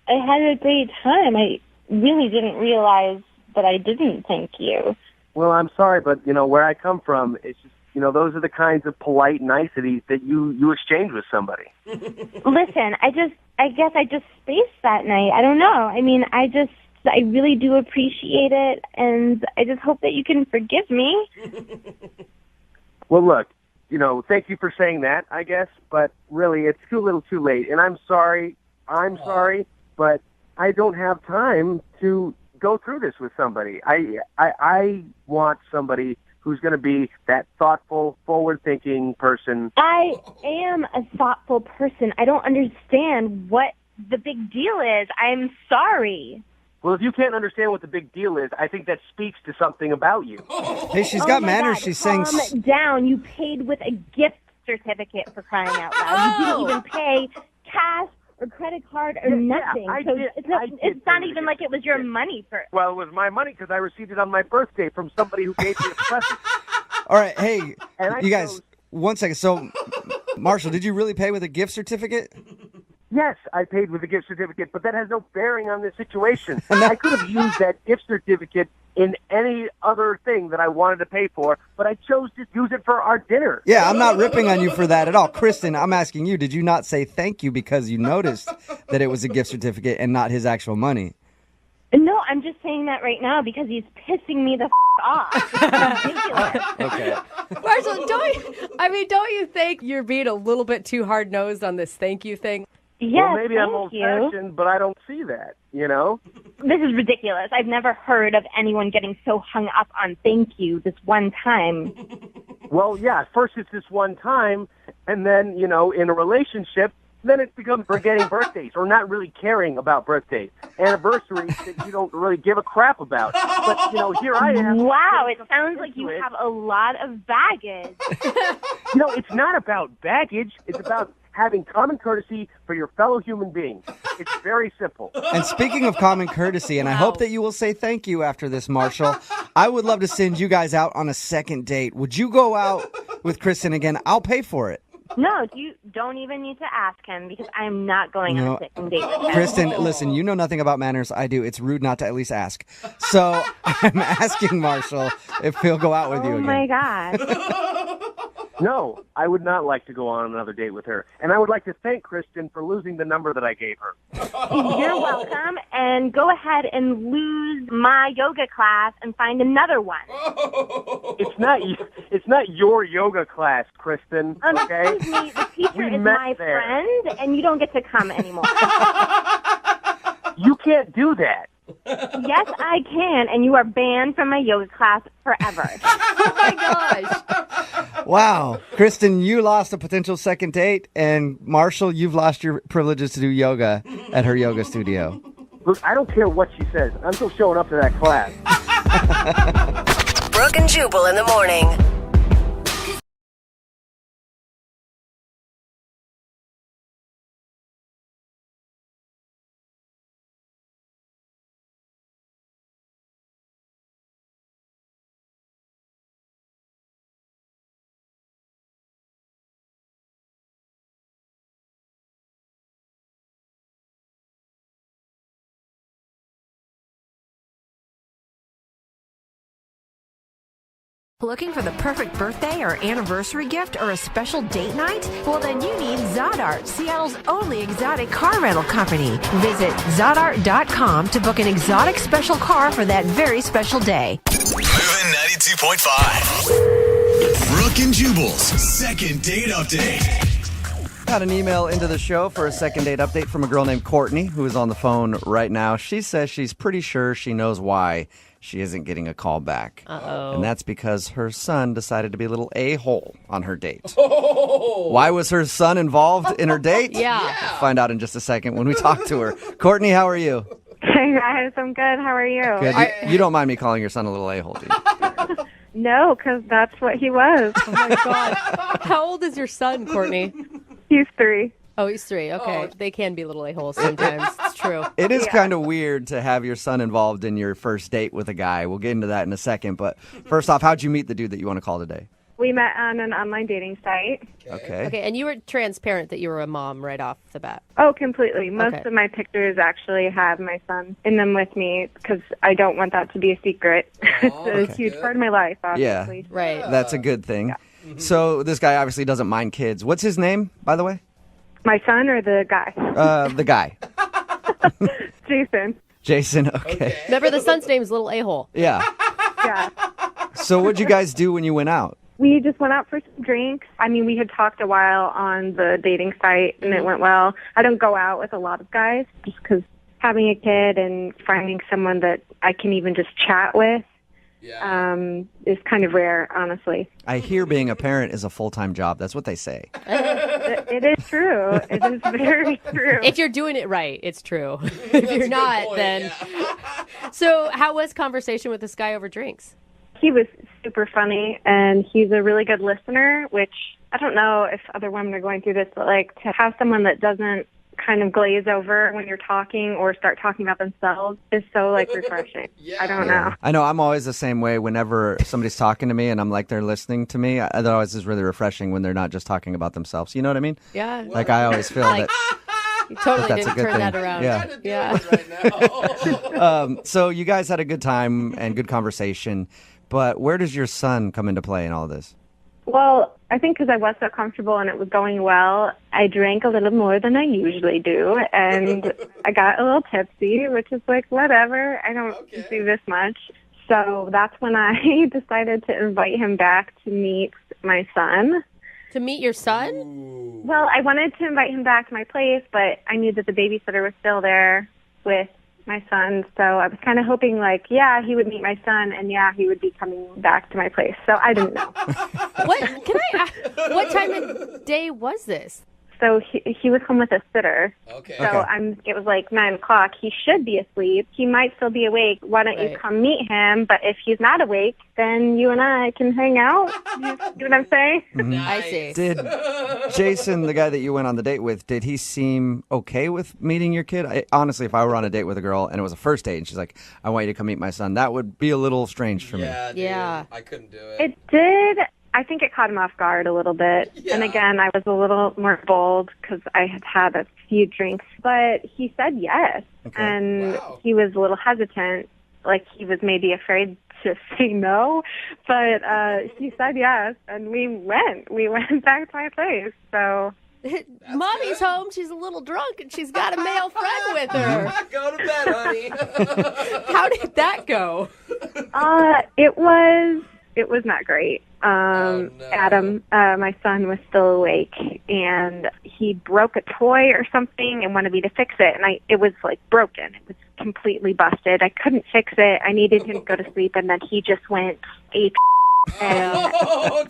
had a great time. I really didn't realize that I didn't thank you. Well, I'm sorry, but you know where I come from. It's just, you know, those are the kinds of polite niceties that you exchange with somebody. Listen, I guess I just spaced that night. I don't know. I mean, I really do appreciate it, and I just hope that you can forgive me. Well, look, you know, thank you for saying that, I guess, but really it's too little too late, and I'm sorry, but I don't have time to go through this with somebody. I want somebody who's going to be that thoughtful, forward-thinking person. I am a thoughtful person. I don't understand what the big deal is. I'm sorry. Well, if you can't understand what the big deal is, I think that speaks to something about you. Hey, she's got manners. God, she's saying... Calm down. You paid with a gift certificate, for crying out loud. You didn't even pay cash or credit card or nothing. It's not even like it was your money. Well, it was my money because I received it on my birthday from somebody who gave me a present. All right, hey, you guys, 1 second. So, Marshall, did you really pay with a gift certificate? Yes, I paid with a gift certificate, but that has no bearing on this situation. I could have used that gift certificate in any other thing that I wanted to pay for, but I chose to use it for our dinner. Yeah, I'm not ripping on you for that at all. Kristen, I'm asking you, did you not say thank you because you noticed that it was a gift certificate and not his actual money? No, I'm just saying that right now because he's pissing me the off. It's ridiculous. Okay. Marshall, don't you think you're being a little bit too hard-nosed on this thank you thing? Yes, well, maybe I'm thank you. old-fashioned, but I don't see that, you know? This is ridiculous. I've never heard of anyone getting so hung up on thank you this one time. Well, yeah, first it's this one time, and then, you know, in a relationship, then it becomes forgetting birthdays or not really caring about birthdays, anniversaries that you don't really give a crap about. But, you know, here I am. Wow, it sounds like you have a lot of baggage. You know, it's not about baggage. It's about having common courtesy for your fellow human beings. It's very simple. And speaking of common courtesy, and I hope that you will say thank you after this, Marshall, I would love to send you guys out on a second date. Would you go out with Kristen again? I'll pay for it. No, you don't even need to ask him because I'm not going on a second date with him. Kristen, listen, you know nothing about manners. I do. It's rude not to at least ask. So I'm asking Marshall if he'll go out with you again. Oh, my God. No, I would not like to go on another date with her. And I would like to thank Kristen for losing the number that I gave her. You're welcome, and go ahead and lose my yoga class and find another one. It's not your yoga class, Kristen, okay? Excuse me, the teacher We is met my there. friend, and you don't get to come anymore. You can't do that. Yes, I can, and you are banned from my yoga class forever. Oh, my gosh. Wow. Kristen, you lost a potential second date, and Marshall, you've lost your privileges to do yoga at her yoga studio. Look, I don't care what she says. I'm still showing up to that class. Brooke and Jubal in the morning. Looking for the perfect birthday or anniversary gift or a special date night? Well, then you need Zodart, Seattle's only exotic car rental company. Visit Zodart.com to book an exotic special car for that very special day. Moving 92.5. Brooke and Jubal's second date update. Got an email into the show for a second date update from a girl named Courtney who is on the phone right now. She says she's pretty sure she knows why she isn't getting a call back. Uh-oh. And that's because her son decided to be a little a-hole on her date. Why was her son involved in her date? Yeah. We'll find out in just a second when we talk to her. Courtney, how are you? Hey, guys, I'm good. How are you? Good. You don't mind me calling your son a little a-hole, do you? No, because that's what he was. Oh, my God. How old is your son, Courtney? He's 3. Oh, he's 3. Okay. They can be little a-holes sometimes. It's true. It is kind of weird to have your son involved in your first date with a guy. We'll get into that in a second. But first off, how'd you meet the dude that you want to call today? We met on an online dating site. Okay. Okay, and you were transparent that you were a mom right off the bat. Oh, completely. Most Okay. of my pictures actually have my son in them with me because I don't want that to be a secret. It's a huge part of my life, obviously. Yeah. Right. That's a good thing. So this guy obviously doesn't mind kids. What's his name, by the way? My son or the guy? The guy. Jason. Jason, okay. Remember, the son's name is Little A-hole. Yeah. Yeah. So what'd you guys do when you went out? We just went out for some drinks. I mean, we had talked a while on the dating site, and it went well. I don't go out with a lot of guys just because having a kid and finding someone that I can even just chat with is kind of rare, honestly. I hear being a parent is a full-time job. That's what they say. It is true. It is very true. If you're doing it right, it's true. If you're not, then... So how was conversation with this guy over drinks? He was super funny, and he's a really good listener, which I don't know if other women are going through this, but like to have someone that doesn't kind of glaze over when you're talking or start talking about themselves is so like refreshing. I don't know. I know I'm always the same way whenever somebody's talking to me and I'm like they're listening to me. That always is really refreshing when they're not just talking about themselves. You know what I mean? Yeah. Like I always feel that. You totally that's a didn't good turn thing. that around. Yeah. So you guys had a good time and good conversation, but where does your son come into play in all of this? Well, I think because I was so comfortable and it was going well, I drank a little more than I usually do, and I got a little tipsy, which is like, whatever, I don't do this much. So that's when I decided to invite him back to meet my son. To meet your son? Well, I wanted to invite him back to my place, but I knew that the babysitter was still there with my son, so I was kind of hoping, like, yeah, he would meet my son, and yeah, he would be coming back to my place. So I didn't know. What time of day was this? So he was home with a sitter. Okay. So it was like 9 o'clock. He should be asleep. He might still be awake. Why don't you come meet him? But if he's not awake, then you and I can hang out. You know what I'm saying? I see. Did Jason, the guy that you went on the date with, did he seem okay with meeting your kid? Honestly, if I were on a date with a girl and it was a first date and she's like, I want you to come meet my son, that would be a little strange for me. Yeah. I couldn't do it. It did. I think it caught him off guard a little bit. Yeah. And again, I was a little more bold because I had had a few drinks. But he said yes. Okay. And he was a little hesitant. Like he was maybe afraid to say no. But he said yes. And we went. We went back to my place. So... Mommy's home. She's a little drunk, and she's got a male friend with her. Go to bed, honey. How did that go? It was not great. Adam, my son, was still awake, and he broke a toy or something and wanted me to fix it. And it was like broken. It was completely busted. I couldn't fix it. I needed him to go to sleep, and then he just went ape and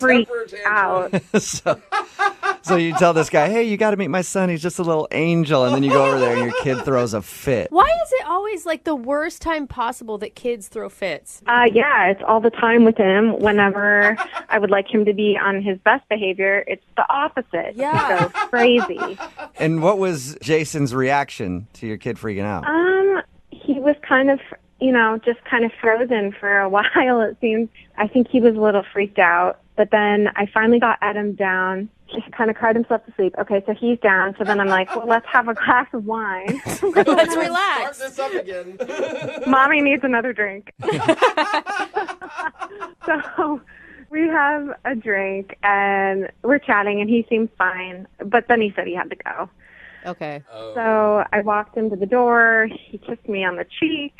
freaked out. So you tell this guy, hey, you got to meet my son. He's just a little angel. And then you go over there and your kid throws a fit. Why is it always like the worst time possible that kids throw fits? Yeah, it's all the time with him. Whenever I would like him to be on his best behavior, it's the opposite. Yeah. He goes crazy. And what was Jason's reaction to your kid freaking out? He was kind of, just kind of frozen for a while, it seemed. I think he was a little freaked out. But then I finally got Adam down. He kind of cried himself to sleep. Okay, so he's down. So then I'm like, well, let's have a glass of wine. Let's relax. Start this up again. Mommy needs another drink. So we have a drink, and we're chatting, and he seems fine. But then he said he had to go. Okay. So I walked him to the door. He kissed me on the cheek.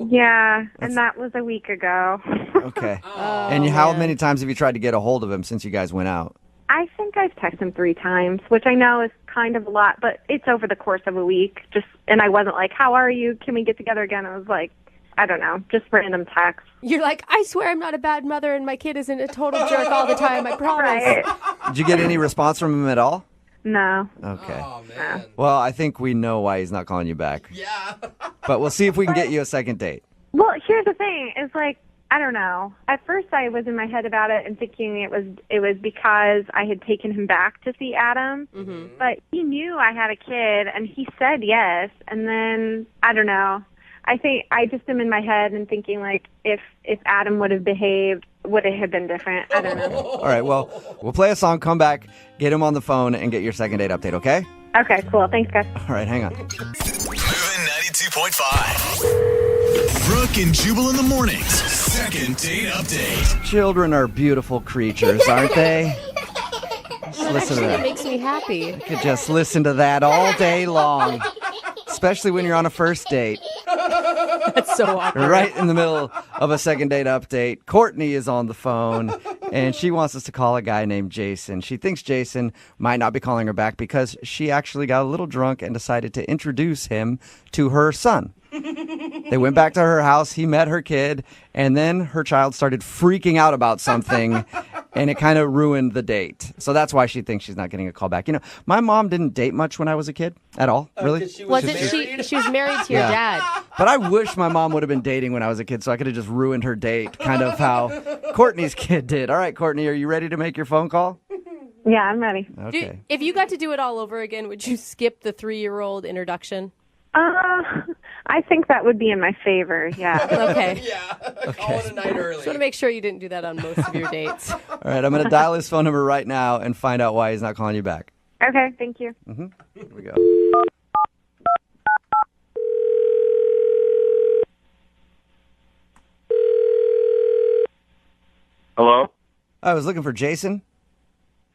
Yeah, and that was a week ago. Okay. And how many times have you tried to get a hold of him since you guys went out? I think I've texted him 3 times, which I know is kind of a lot, but it's over the course of a week. And I wasn't like, how are you? Can we get together again? I was like, I don't know, just random texts. You're like, I swear I'm not a bad mother and my kid isn't a total jerk all the time, I promise. Right. Did you get any response from him at all? No. Okay. Oh, man. Well, I think we know why he's not calling you back. Yeah. But we'll see if we can get you a second date. Well, here's the thing. It's like, I don't know. At first I was in my head about it and thinking it was because I had taken him back to see Adam. Mm-hmm. But he knew I had a kid, and he said yes. And then, I don't know. I think I just am in my head and thinking, like, if Adam would have behaved, would it have been different? I don't know. All right, well, we'll play a song, come back, get him on the phone, and get your second date update, okay? Okay, cool. Thanks, guys. All right, hang on. Moving 92.5. Brooke and Jubal in the mornings. Second date update. Children are beautiful creatures, aren't they? Just listen to It that. makes me happy. You could just listen to that all day long, especially when you're on a first date. That's so awkward. Right in the middle of a second date update, Courtney is on the phone, and she wants us to call a guy named Jason. She thinks Jason might not be calling her back because she actually got a little drunk and decided to introduce him to her son. They went back to her house, he met her kid, and then her child started freaking out about something, and it kind of ruined the date. So that's why she thinks she's not getting a call back. You know, my mom didn't date much when I was a kid at all, really. She was married to your dad. But I wish my mom would have been dating when I was a kid so I could have just ruined her date, kind of how Courtney's kid did. All right, Courtney, are you ready to make your phone call? Yeah, I'm ready. Okay. If you got to do it all over again, would you skip the 3-year-old introduction? I think that would be in my favor, yeah. Okay. Yeah. Call it a night early. Just want to make sure you didn't do that on most of your dates. All right, I'm going to dial his phone number right now and find out why he's not calling you back. Okay, thank you. Here we go. Hello? I was looking for Jason.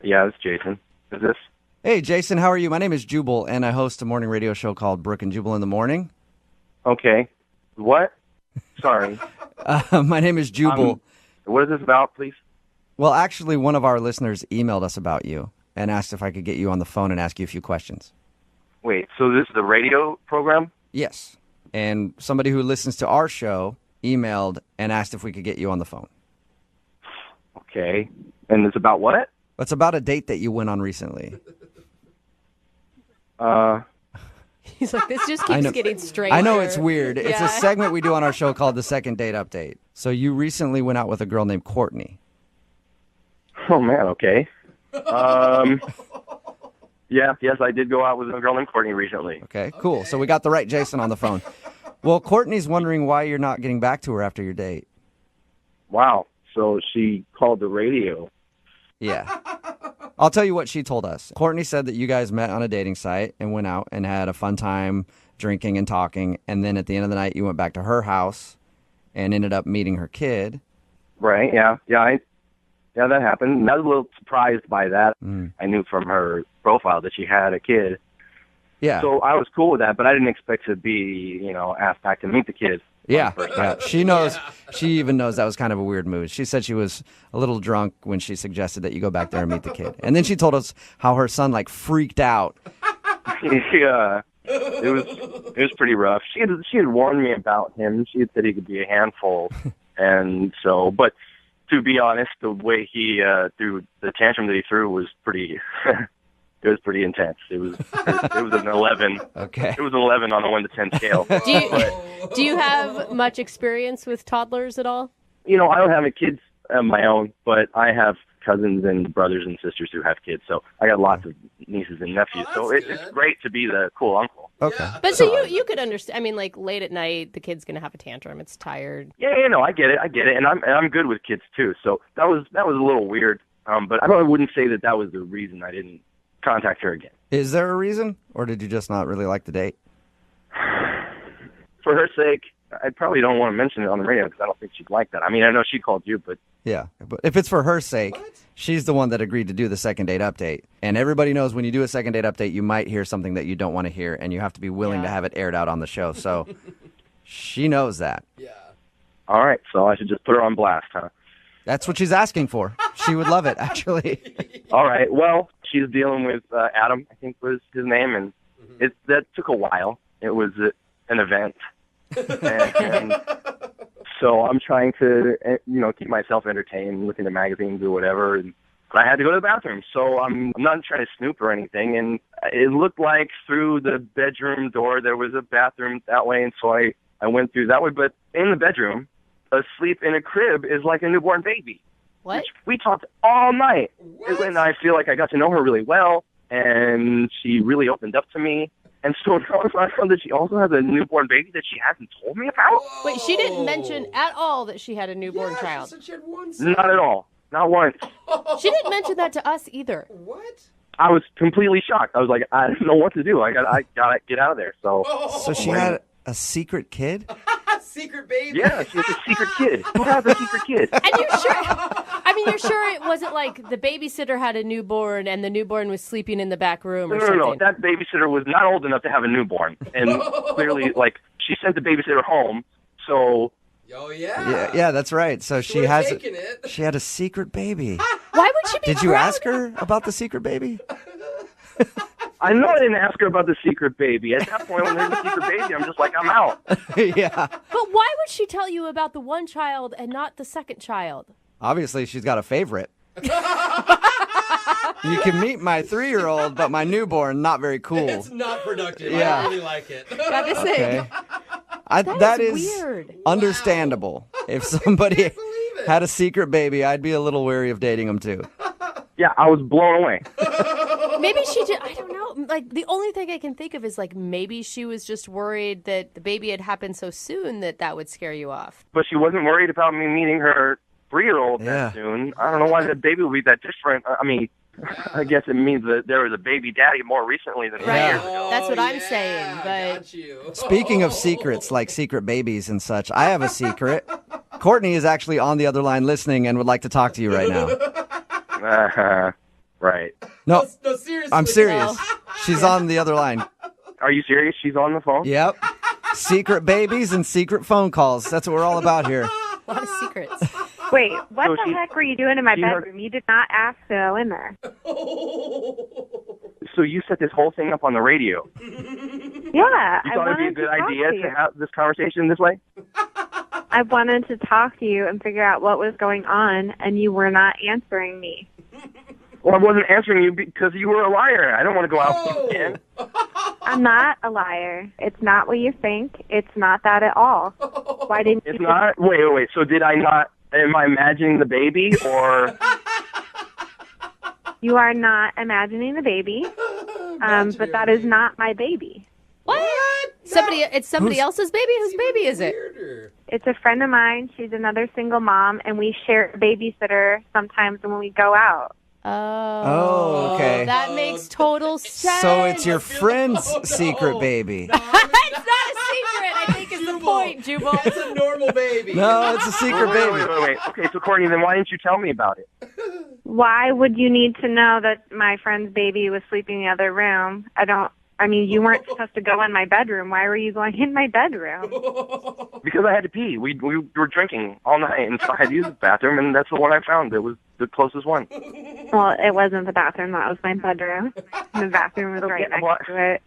Yeah, it's Jason. Is this? Hey, Jason, how are you? My name is Jubal, and I host a morning radio show called Brooke and Jubal in the Morning. Okay. What? Sorry. My name is Jubal. What is this about, please? Well, actually, one of our listeners emailed us about you and asked if I could get you on the phone and ask you a few questions. Wait, so this is the radio program? Yes. And somebody who listens to our show emailed and asked if we could get you on the phone. Okay. And it's about what? It's about a date that you went on recently. He's like, this just keeps getting stranger. I know it's weird. It's Yeah. a segment we do on our show called the Second Date Update. So you recently went out with a girl named Courtney. Oh, man, okay. Yes, I did go out with a girl named Courtney recently. Okay, cool. So we got the right Jason on the phone. Well, Courtney's wondering why you're not getting back to her after your date. Wow. So she called the radio. Yeah. I'll tell you what she told us. Courtney said that you guys met on a dating site and went out and had a fun time drinking and talking. And then at the end of the night, you went back to her house and ended up meeting her kid. Right, yeah, that happened. I was a little surprised by that. I knew from her profile that she had a kid. Yeah. So I was cool with that, but I didn't expect to be, asked back to meet the kid. Yeah. She knows. She even knows that was kind of a weird move. She said she was a little drunk when she suggested that you go back there and meet the kid. And then she told us how her son freaked out. Yeah. It was pretty rough. She had warned me about him. She had said he could be a handful. And so, but to be honest, the way he threw the tantrum that he threw was pretty it was pretty intense. It was an 11. Okay. It was an 11 on a 1 to 10 scale. Do you have much experience with toddlers at all? I don't have any kids of my own, but I have cousins and brothers and sisters who have kids, so I got lots of nieces and nephews. So it's great to be the cool uncle. Okay. But so you could understand. I mean, late at night, the kid's gonna have a tantrum. It's tired. Yeah, I get it, and I'm good with kids too. So that was a little weird, but I wouldn't say that was the reason I didn't contact her again. Is there a reason, or did you just not really like the date? For her sake, I probably don't want to mention it on the radio because I don't think she'd like that. I mean, I know she called you, but Yeah, but if it's for her sake, she's the one that agreed to do the second date update. And everybody knows when you do a second date update, you might hear something that you don't want to hear, and you have to be willing to have it aired out on the show. So she knows that. Yeah. All right, so I should just put her on blast, huh? That's what she's asking for. She would love it, actually. All right, well, she's dealing with Adam, I think was his name, and that took a while. It was an event. and so I'm trying to, keep myself entertained, looking at magazines or whatever, but I had to go to the bathroom. So I'm not trying to snoop or anything, and it looked like through the bedroom door there was a bathroom that way, and so I went through that way. But in the bedroom, asleep in a crib is like a newborn baby. What? We talked all night, and I feel like I got to know her really well, and she really opened up to me. And so now I found that she also has a newborn baby that she hasn't told me about. Wait, she didn't mention at all that she had a newborn child. She said she had one Not at all. Not once. She didn't mention that to us either. What? I was completely shocked. I was like, I don't know what to do. I gotta get out of there. So she had a secret kid? Secret baby. Yeah, she has a secret kid. Who has a secret kid? And you're sure? I mean, you're sure it wasn't like the babysitter had a newborn and the newborn was sleeping in the back room or something? No. That babysitter was not old enough to have a newborn, and clearly, she sent the babysitter home. So. Oh yeah. Yeah, that's right. So she had a secret baby. Why would she be? Did you ask her about the secret baby? I know I didn't ask her about the secret baby. At that point, when there's a secret baby, I'm just like, I'm out. Yeah. But why would she tell you about the one child and not the second child? Obviously, she's got a favorite. You can meet my 3-year-old, but my newborn, not very cool. It's not productive. Yeah. I really like it. Gotta say. Okay. That is weird. Understandable. If somebody had a secret baby, I'd be a little wary of dating them too. Yeah, I was blown away. Maybe she did. I don't know. The only thing I can think of is maybe she was just worried that the baby had happened so soon that would scare you off. But she wasn't worried about me meeting her 3-year-old that soon. I don't know why the baby would be that different. I mean, I guess it means that there was a baby daddy more recently than 3 years ago. That's what I'm saying. But Speaking of secrets, like secret babies and such, I have a secret. Courtney is actually on the other line listening and would like to talk to you right now. Right. No, seriously. I'm serious. She's on the other line. Are you serious? She's on the phone? Yep. Secret babies and secret phone calls. That's what we're all about here. a lot of secrets. Wait, what So the she- heck were you doing in my she heard- bedroom? You did not ask to go in there. So you set this whole thing up on the radio. Yeah, You I thought it'd be a wanted good to talk idea to to you. have this conversation this way? I wanted to talk to you and figure out what was going on, and you were not answering me. Well, I wasn't answering you because you were a liar. I don't want to go out with you again. I'm not a liar. It's not what you think. It's not that at all. Why didn't you? It's not. Wait. So did I not? Am I imagining the baby or? You are not imagining the baby, but that is not my baby. What? It's somebody else's baby? Whose baby is it? It's a friend of mine. She's another single mom, and we share a babysitter sometimes when we go out. Oh, okay. That makes total sense. So it's your friend's secret baby. It's not a secret, I think is the point, Jubal. It's a normal baby. No, it's a secret baby. Wait. Okay, so Courtney, then why didn't you tell me about it? Why would you need to know that my friend's baby was sleeping in the other room? I mean, you weren't supposed to go in my bedroom. Why were you going in my bedroom? Because I had to pee. We were drinking all night, and so I had to use the bathroom, and that's the one I found. It was the closest one. Well, it wasn't the bathroom. That was my bedroom. The bathroom was right next to it.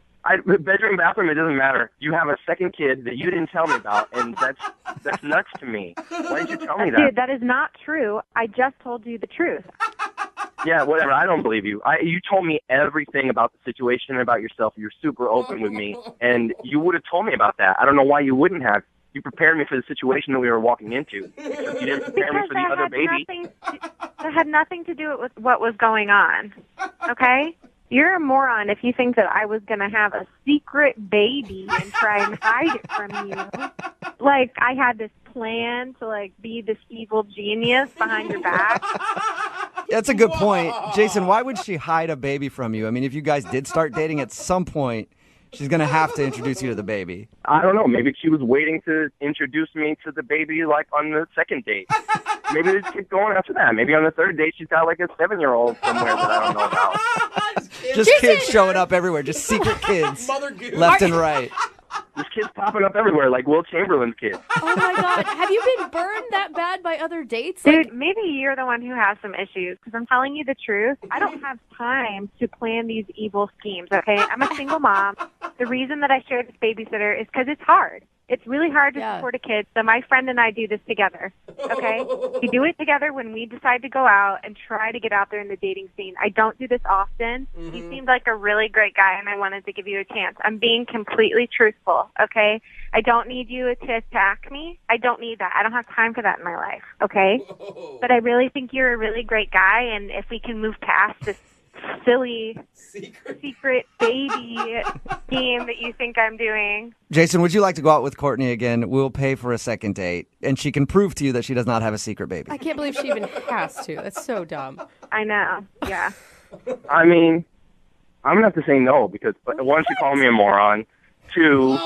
Bedroom, bathroom, it doesn't matter. You have a second kid that you didn't tell me about, and that's nuts to me. Why didn't you tell me that? Dude, that is not true. I just told you the truth. Yeah, whatever. I don't believe you. You told me everything about the situation and about yourself. You're super open with me, and you would have told me about that. I don't know why you wouldn't have. You prepared me for the situation that we were walking into. Except you didn't prepare me for the other baby. That had nothing to do with what was going on. Okay? You're a moron if you think that I was going to have a secret baby and try and hide it from you. Like, I had this plan to, like, be this evil genius behind your back. That's a good point. Jason, why would she hide a baby from you? I mean, if you guys did start dating at some point, she's going to have to introduce you to the baby. I don't know. Maybe she was waiting to introduce me to the baby, like, on the second date. Maybe they just keep going after that. Maybe on the third date, she's got, like, a 7-year-old somewhere that I don't know about. Just kids showing up everywhere. Just secret kids. Left and right. There's kids popping up everywhere, like Will Chamberlain's kids. Oh, my God. Have you been burned that bad by other dates? Dude, maybe you're the one who has some issues, because I'm telling you the truth. I don't have time to plan these evil schemes, okay? I'm a single mom. The reason that I share this babysitter is because it's hard. It's really hard to support a kid, so my friend and I do this together, okay? We do it together when we decide to go out and try to get out there in the dating scene. I don't do this often. You seemed like a really great guy, and I wanted to give you a chance. I'm being completely truthful, okay? I don't need you to attack me. I don't need that. I don't have time for that in my life, okay? But I really think you're a really great guy, and if we can move past this silly secret baby game that you think I'm doing. Jason, would you like to go out with Courtney again? We'll pay for a second date, and she can prove to you that she does not have a secret baby. I can't believe she even has to. That's so dumb. I know. Yeah. I mean, I'm going to have to say no, because one, she called me a moron. Two,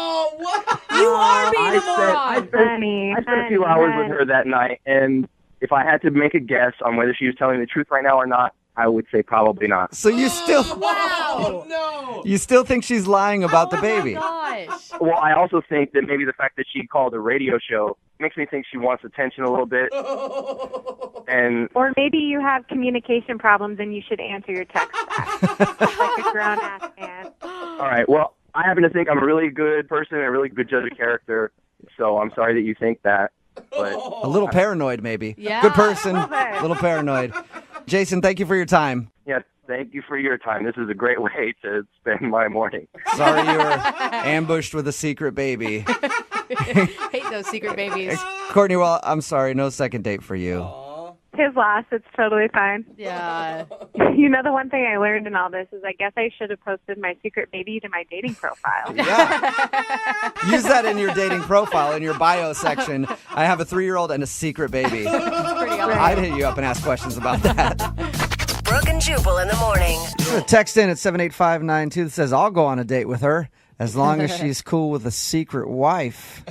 You are being a moron. I spent a few hours with her that night, and if I had to make a guess on whether she was telling the truth right now or not, I would say probably not. So you still... Wow. No. You still think she's lying about the baby? Gosh. Well, I also think that maybe the fact that she called a radio show makes me think she wants attention a little bit. And Or maybe you have communication problems and you should answer your text back. Like a grown-ass man. all right, well, I happen to think I'm a really good person, a really good judge of character, so I'm sorry that you think that. But A little paranoid, maybe. Yeah. Good person. A little bit. A little paranoid. Jason, thank you for your time. yeah, thank you for your time. This is a great way to spend my morning. Sorry you were ambushed with a secret baby. Hate those secret babies. Courtney, well, I'm sorry. No second date for you. His loss. It's totally fine. Yeah. You know, the one thing I learned in all this is I guess I should have posted my secret baby to my dating profile. Yeah. Use that in your dating profile, in your bio section. I have a 3-year-old and a secret baby. Pretty awesome. I'd hit you up and ask questions about that. Brooke and Jubal in the morning. Text in at 78592 that says, I'll go on a date with her as long as she's cool with a secret wife.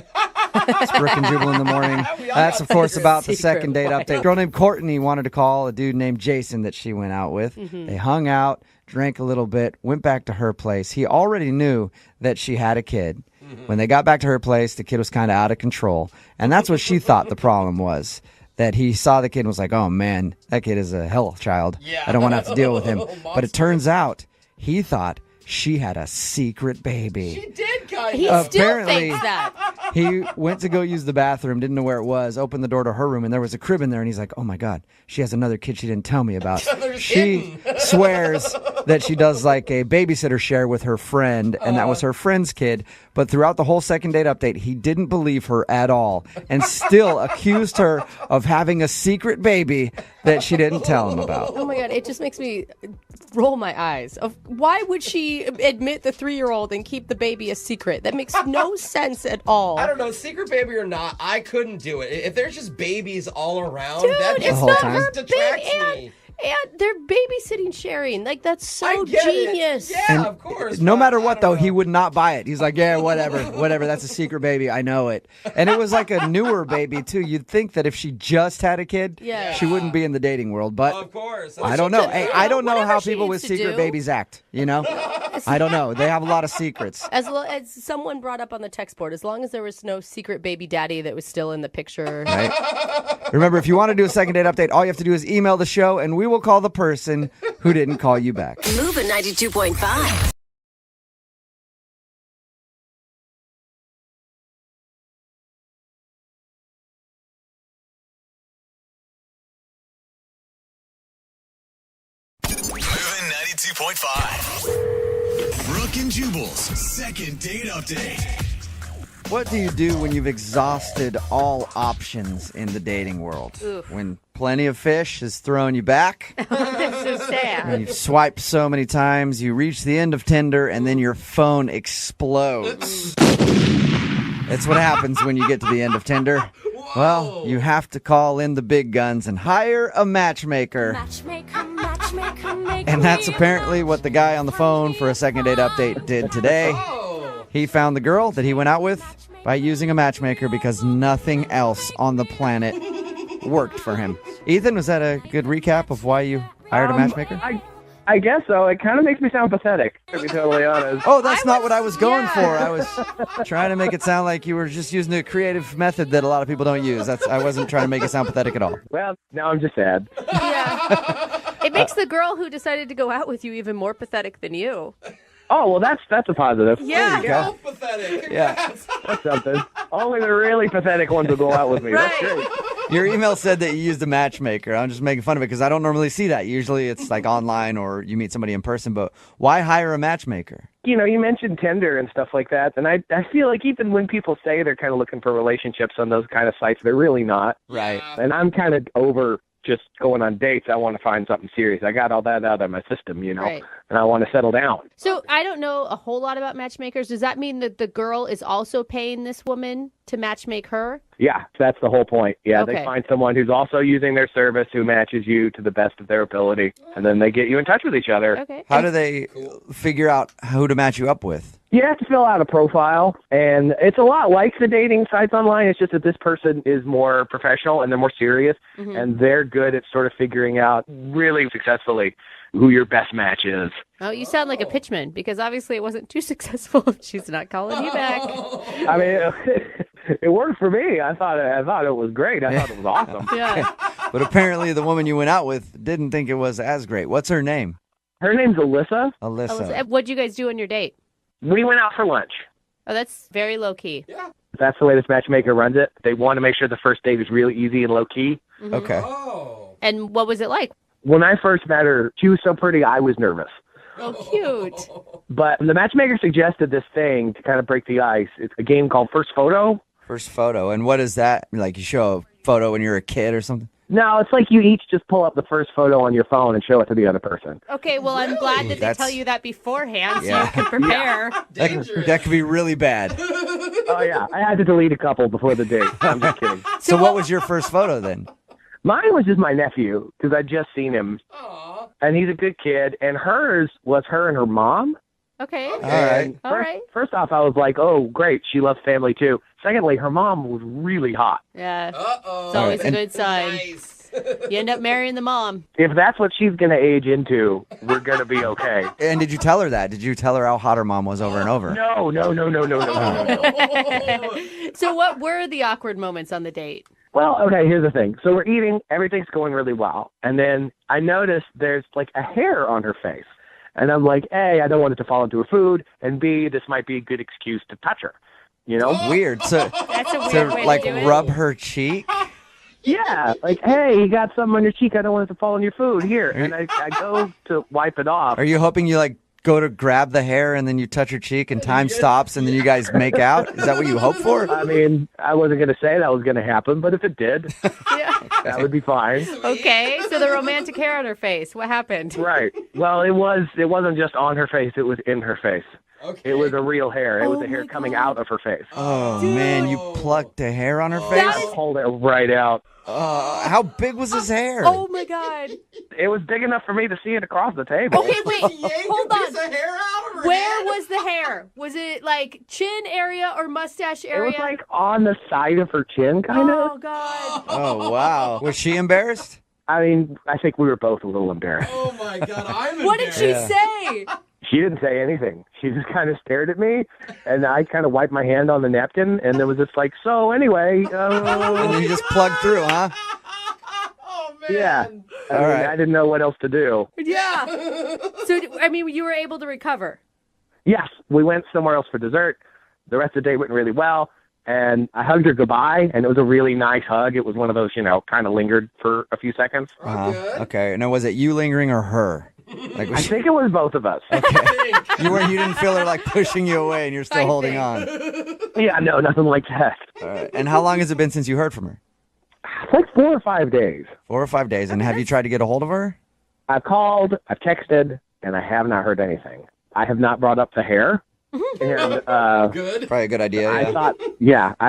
It's Brooke and Jubal in the morning. That's, of course, about the second date update. A girl named Courtney wanted to call a dude named Jason that she went out with. They hung out, drank a little bit, went back to her place. He already knew that she had a kid. When they got back to her place, the kid was kind of out of control. And that's what she thought the problem was. that he saw the kid and was like, oh man, that kid is a hell child. Yeah. I don't want to have to deal with him. Monster. But it turns out he thought she had a secret baby. She did kind of. He still Apparently- thinks that. He went to go use the bathroom, didn't know where it was, opened the door to her room, and there was a crib in there, and he's like, oh my God, she has another kid she didn't tell me about. She swears that she does like a babysitter share with her friend, and that was her friend's kid. But throughout the whole second date update, he didn't believe her at all and still accused her of having a secret baby that she didn't tell him about. Oh my God, it just makes me roll my eyes. Why would she admit the 3-year-old and keep the baby a secret? That makes no sense at all. I don't know, secret baby or not, I couldn't do it. If there's just babies all around, Dude, that it's just whole not time. her detracts baby. me. And they're babysitting sharing. Like, that's so I get it. genius. Yeah, And of course. no but matter I what, don't though, know. he would not buy it. He's like, yeah, whatever. That's a secret baby. I know it. And it was like a newer baby, too. You'd think that if she just had a kid, Yeah. she wouldn't be in the dating world. But Of course. I don't know. Hey, I don't know Whatever how she people needs with to secret do. babies act, you know? I don't know. They have a lot of secrets. As someone brought up on the text board, as long as there was no secret baby daddy that was still in the picture. Right? Remember, if you want to do a second date update, all you have to do is email the show, and we will call the person who didn't call you back. Moving 92.5. Moving 92.5. Brooke and Jubal's second date update. What do you do when you've exhausted all options in the dating world? Oof. When plenty of fish has thrown you back? That's so sad. And you've swiped so many times, you reach the end of Tinder, and then your phone explodes. That's what happens when you get to the end of Tinder. Well, you have to call in the big guns and hire a matchmaker. And that's apparently what the guy on the phone for a second date update did today. He found the girl that he went out with by using a matchmaker because nothing else on the planet worked for him. Ethan, was that a good recap of why you hired a matchmaker? I guess so. It kind of makes me sound pathetic, to be totally honest. Oh, that's not what I was going for. I was trying to make it sound like you were just using a creative method that a lot of people don't use. I wasn't trying to make it sound pathetic at all. Well, now I'm just sad. Yeah. It makes the girl who decided to go out with you even more pathetic than you. Oh, well, that's a positive. Yeah. There you go. Pathetic. Yeah. That's something. Only the really pathetic ones will go out with me. That's great. Your email said that you used a matchmaker. I'm just making fun of it because I don't normally see that. Usually it's like online or you meet somebody in person, but why hire a matchmaker? You know, you mentioned Tinder and stuff like that, and I feel like even when people say they're kind of looking for relationships on those kind of sites, they're really not. Right. And I'm kind of over just going on dates. I want to find something serious. I got all that out of my system, you know, Right. and I want to settle down. So I don't know a whole lot about matchmakers. Does that mean that the girl is also paying this woman to matchmake her? Yeah, that's the whole point. Yeah, Okay. they find someone who's also using their service who matches you to the best of their ability, and then they get you in touch with each other. Okay. How do they figure out who to match you up with? You have to fill out a profile, and it's a lot like the dating sites online. It's just that this person is more professional and they're more serious, and they're good at sort of figuring out really successfully who your best match is. Oh, you sound like a pitchman because obviously it wasn't too successful if she's not calling you back. I mean, it worked for me. I thought it was great. I thought it was awesome. Yeah. But apparently the woman you went out with didn't think it was as great. What's her name? Her name's Alyssa. Alyssa. What'd you guys do on your date? We went out for lunch. Oh, that's very low key. Yeah. That's the way this matchmaker runs it. They want to make sure the first date is really easy and low key. Okay. Oh. And what was it like? When I first met her, she was so pretty, I was nervous. Oh, cute. But the matchmaker suggested this thing to kind of break the ice. It's a game called First Photo. First photo. And what is that? Like you show a photo when you're a kid or something? No, it's like you each just pull up the first photo on your phone and show it to the other person. Okay, well, I'm glad that they That's- tell you that beforehand so Yeah. you can prepare. That could be really bad. Oh, yeah. I had to delete a couple before the date. I'm just kidding. So what was your first photo then? Mine was just my nephew because I'd just seen him. And he's a good kid. And hers was her and her mom. Okay. All right. All right. First off, I was like, oh, great. She loves family, too. Secondly, her mom was really hot. Yeah. Uh-oh. It's always a And- good sign. Nice. You end up marrying the mom. If that's what she's going to age into, we're going to be okay. And did you tell her that? Did you tell her how hot her mom was over and over? No. So what were the awkward moments on the date? Well, okay, here's the thing. So we're eating, everything's going really well. And then I noticed there's like a hair on her face. And I'm like, A, I don't want it to fall into her food. And B, this might be a good excuse to touch her. You know? Weird. So, That's a weird to way like to do it. rub her cheek? Yeah, like, hey, you got something on your cheek. I don't want it to fall on your food. Here. And I go to wipe it off. Are you hoping you like go to grab the hair and then you touch her cheek and time stops and then you guys make out? Is that what you hope for? I mean, I wasn't going to say that was going to happen, but if it did, that would be fine. Okay, so the romantic hair on her face. What happened? Right. Well, it wasn't just on her face. It was in her face. Okay. It was a real hair. It was a hair coming out of her face. Oh, man, you plucked a hair on her face? I pulled it right out. How big was his hair? Oh, my God. It was big enough for me to see it across the table. Okay, wait, hold on. Where was the hair? Was it like chin area or mustache It area? was like on the side of her chin, kind of. Oh, God. Oh, wow. Was she embarrassed? I mean, I think we were both a little embarrassed. Oh, my God. I'm What did she say? She didn't say anything. She just kind of stared at me, and I kind of wiped my hand on the napkin, and there was this like, so anyway. And then you just plugged through, huh? Yeah. I All mean, right. I didn't know what else to do. Yeah. So, I mean, you were able to recover. Yes, we went somewhere else for dessert. The rest of the day went really well, and I hugged her goodbye, and it was a really nice hug. It was one of those, kind of lingered for a few seconds. Okay. Now, was it you lingering or her? Like, I think it was both of us. You didn't feel her like pushing you away and you're still holding on. Yeah, no, nothing like that. All right. And how long has it been since you heard from her? It's like 4 or 5 days. 4 or 5 days. And have you tried to get a hold of her? I've called, I've texted, and I have not heard anything. I have not brought up the hair. And, Good. Probably a good idea. I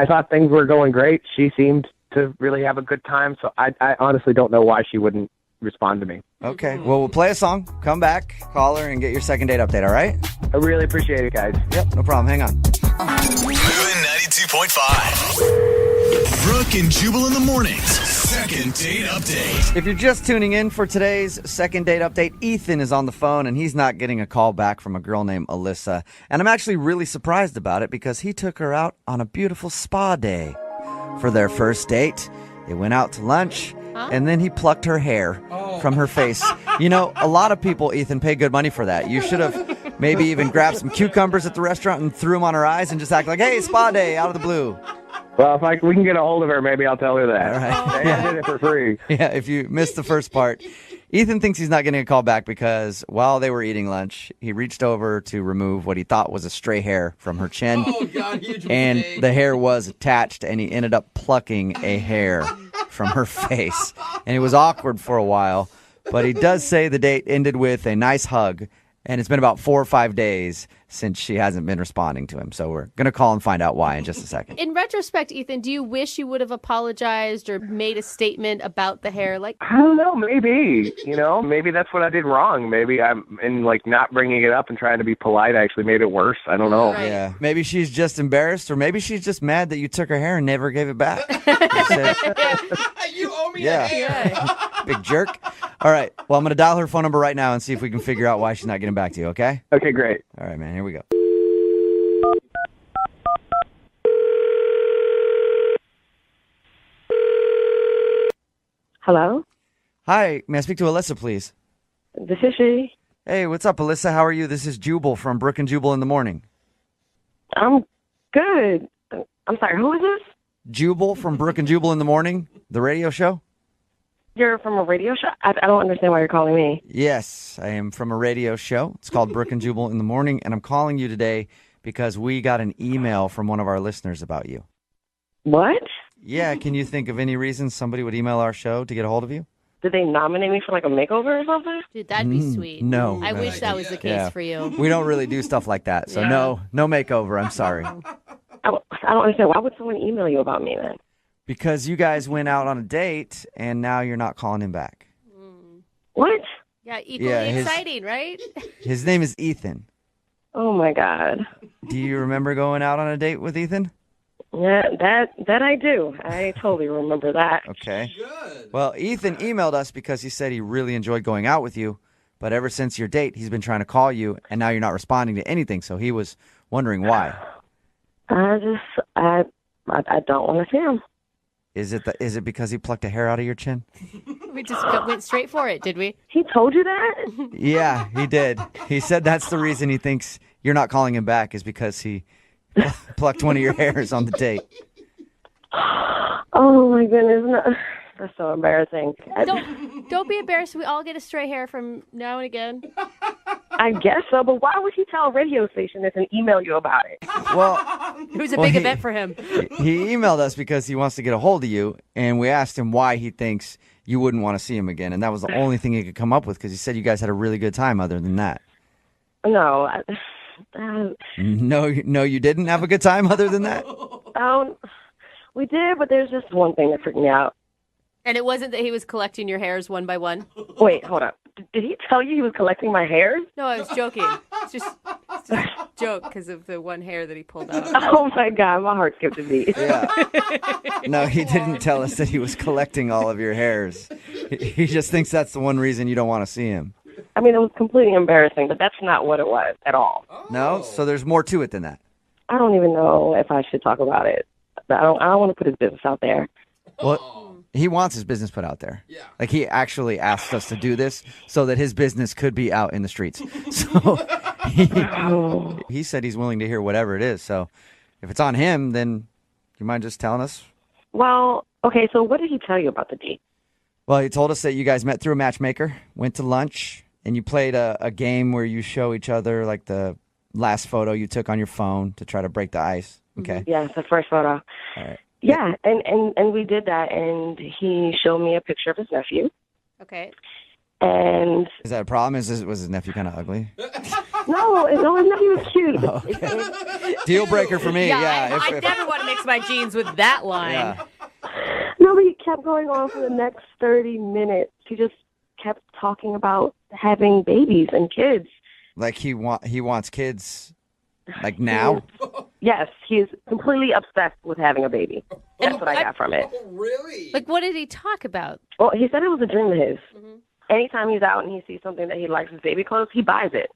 thought things were going great. She seemed to really have a good time, so I honestly don't know why she wouldn't respond to me. Okay. Well, we'll play a song, come back, call her, and get your second date update, all right? I really appreciate it, guys. Yep, no problem. Hang on. Moving 92.5. Brooke and Jubal in the mornings. Second date update. If you're just tuning in for today's second date update, Ethan is on the phone and he's not getting a call back from a girl named Alyssa. And I'm actually really surprised about it because he took her out on a beautiful spa day. For their first date, they went out to lunch and then he plucked her hair from her face. A lot of people, Ethan, pay good money for that. You should have maybe even grabbed some cucumbers at the restaurant and threw them on her eyes and just act like, hey, spa day, out of the blue. Well, if we can get a hold of her, maybe I'll tell her that. All right. I did it for free. Yeah, if you missed the first part. Ethan thinks he's not getting a call back because while they were eating lunch, he reached over to remove what he thought was a stray hair from her chin. Oh, God, huge and mistake. the hair was attached, and he ended up plucking a hair from her face. And it was awkward for a while, but he does say the date ended with a nice hug, and it's been about 4 or 5 days since she hasn't been responding to him. So we're going to call and find out why in just a second. In retrospect, Ethan, do you wish you would have apologized or made a statement about the hair? Like, I don't know, maybe, maybe that's what I did wrong. Maybe I'm not bringing it up and trying to be polite. I actually made it worse. I don't know. Right. Yeah, maybe she's just embarrassed, or maybe she's just mad that you took her hair and never gave it back. You owe me Yeah. a hair. Big jerk. All right. Well, I'm going to dial her phone number right now and see if we can figure out why she's not getting back to you, okay? Okay, great. All right, man. Here we go. Hello? Hi. May I speak to Alyssa, please? This is she. Hey, what's up, Alyssa? How are you? This is Jubal from Brooke and Jubal in the morning. I'm good. I'm sorry, who is this? Jubal from Brooke and Jubal in the morning, the radio show? You're from a radio show? I don't understand why you're calling me. Yes, I am from a radio show. It's called Brooke and Jubal in the morning, and I'm calling you today because we got an email from one of our listeners about you. What? Yeah, can you think of any reason somebody would email our show to get a hold of you? Did they nominate me for like a makeover or something? dude, that'd be sweet. No. I wish that was the case for you. We don't really do stuff like that, so no makeover, I'm sorry. I don't understand. Why would someone email you about me then? Because you guys went out on a date, and now you're not calling him back. What? Yeah, equally exciting, right? His name is Ethan. Oh, my God. Do you remember going out on a date with Ethan? Yeah, that I do. I totally remember that. Okay. Good. Well, Ethan emailed us because he said he really enjoyed going out with you, but ever since your date, he's been trying to call you, and now you're not responding to anything, so he was wondering why. I don't want to see him. Is it because he plucked a hair out of your chin? We just went straight for it, did we? He told you that? Yeah, he did. He said that's the reason he thinks you're not calling him back is because he plucked one of your hairs on the date. Oh my goodness, no. That's so embarrassing. Don't be embarrassed. We all get a stray hair from now and again. I guess so, but why would he tell a radio station this and email you about it? Well, it was a big event for him. He emailed us because he wants to get a hold of you, and we asked him why he thinks you wouldn't want to see him again, and that was the only thing he could come up with because he said you guys had a really good time other than that. No. No, you didn't have a good time other than that? We did, but there's just one thing that freaked me out. And it wasn't that he was collecting your hairs one by one? Wait, hold up. Did he tell you he was collecting my hairs? No, I was joking. It's just a joke because of the one hair that he pulled out. Oh, my God. My heart skipped a beat. Yeah. No, he didn't tell us that he was collecting all of your hairs. He just thinks that's the one reason you don't want to see him. I mean, it was completely embarrassing, but that's not what it was at all. No? So there's more to it than that. I don't even know if I should talk about it. I don't want to put his business out there. Well, he wants his business put out there. Yeah. Like, he actually asked us to do this so that his business could be out in the streets. So he said he's willing to hear whatever it is. So if it's on him, then you mind just telling us? Well, okay, so what did he tell you about the date? Well, he told us that you guys met through a matchmaker, went to lunch, and you played a game where you show each other, like, the last photo you took on your phone to try to break the ice. Okay. Yeah, it's the first photo. All right. Yeah, and we did that, and he showed me a picture of his nephew. Okay. And is that a problem? Was his nephew kind of ugly? No, his nephew was cute. Okay. Deal breaker for me. Yeah. I never want to mix my jeans with that line. Yeah. No, but he kept going on for the next 30 minutes. He just kept talking about having babies and kids. Like he wants kids, like now? Yes, he is completely obsessed with having a baby. That's what I got from it. Really? Like, what did he talk about? Well, he said it was a dream of his. Mm-hmm. Anytime he's out and he sees something that he likes as baby clothes, he buys it.